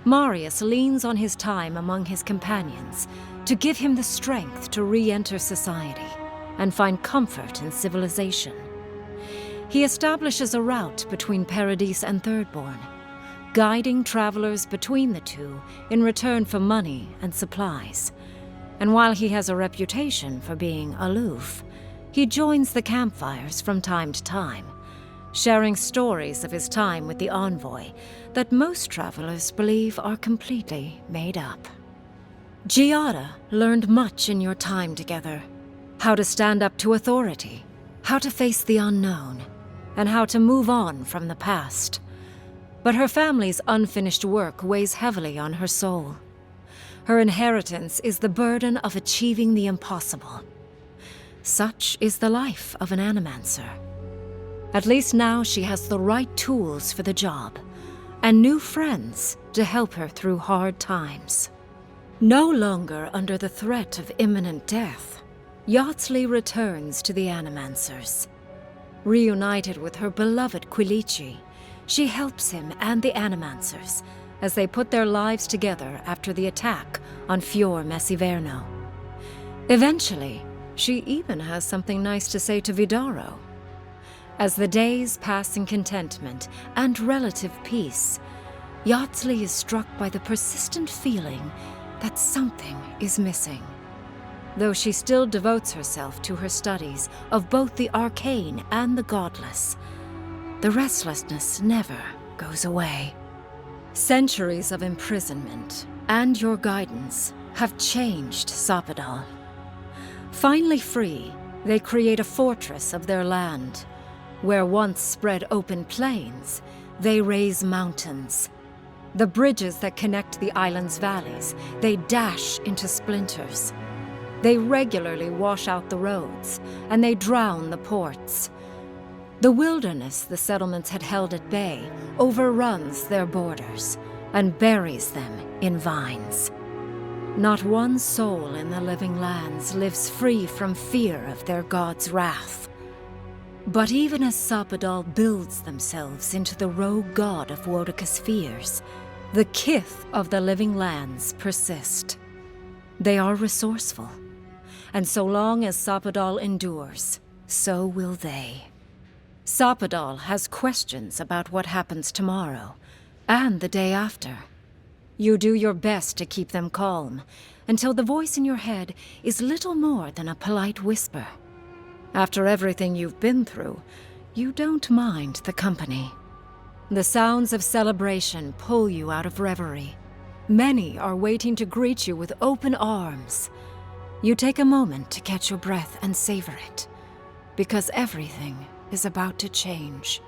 Marius leans on his time among his companions to give him the strength to re-enter society. and find comfort in civilization. He establishes a route between Paradise and Thirdborn, guiding travelers between the two in return for money and supplies. And while he has a reputation for being aloof, he joins the campfires from time to time, sharing stories of his time with the envoy that most travelers believe are completely made up. Giada learned much in your time together. How to stand up to authority, how to face the unknown, and how to move on from the past. But her family's unfinished work weighs heavily on her soul. Her inheritance is the burden of achieving the impossible. Such is the life of an animancer. At least now she has the right tools for the job, and new friends to help her through hard times. No longer under the threat of imminent death, Yardsley returns to the Animancers. Reunited with her beloved Quilici, she helps him and the Animancers as they put their lives together after the attack on Fior Messiverno. Eventually, she even has something nice to say to Vidaro. As the days pass in contentment and relative peace, Yardsley is struck by the persistent feeling that something is missing. Though she still devotes herself to her studies of both the arcane and the godless, the restlessness never goes away. Centuries of imprisonment and your guidance have changed Sapadal. Finally free, they create a fortress of their land. Where once spread open plains, they raise mountains. The bridges that connect the island's valleys, they dash into splinters. They regularly wash out the roads, and they drown the ports. The wilderness the settlements had held at bay overruns their borders and buries them in vines. Not one soul in the living lands lives free from fear of their god's wrath. But even as Sapadal builds themselves into the rogue god of Woedica's fears, the kith of the living lands persist. They are resourceful, and so long as Sapadal endures, so will they. Sapadal has questions about what happens tomorrow, and the day after. You do your best to keep them calm, until the voice in your head is little more than a polite whisper. After everything you've been through, you don't mind the company. The sounds of celebration pull you out of reverie. Many are waiting to greet you with open arms. You take a moment to catch your breath and savor it, because everything is about to change.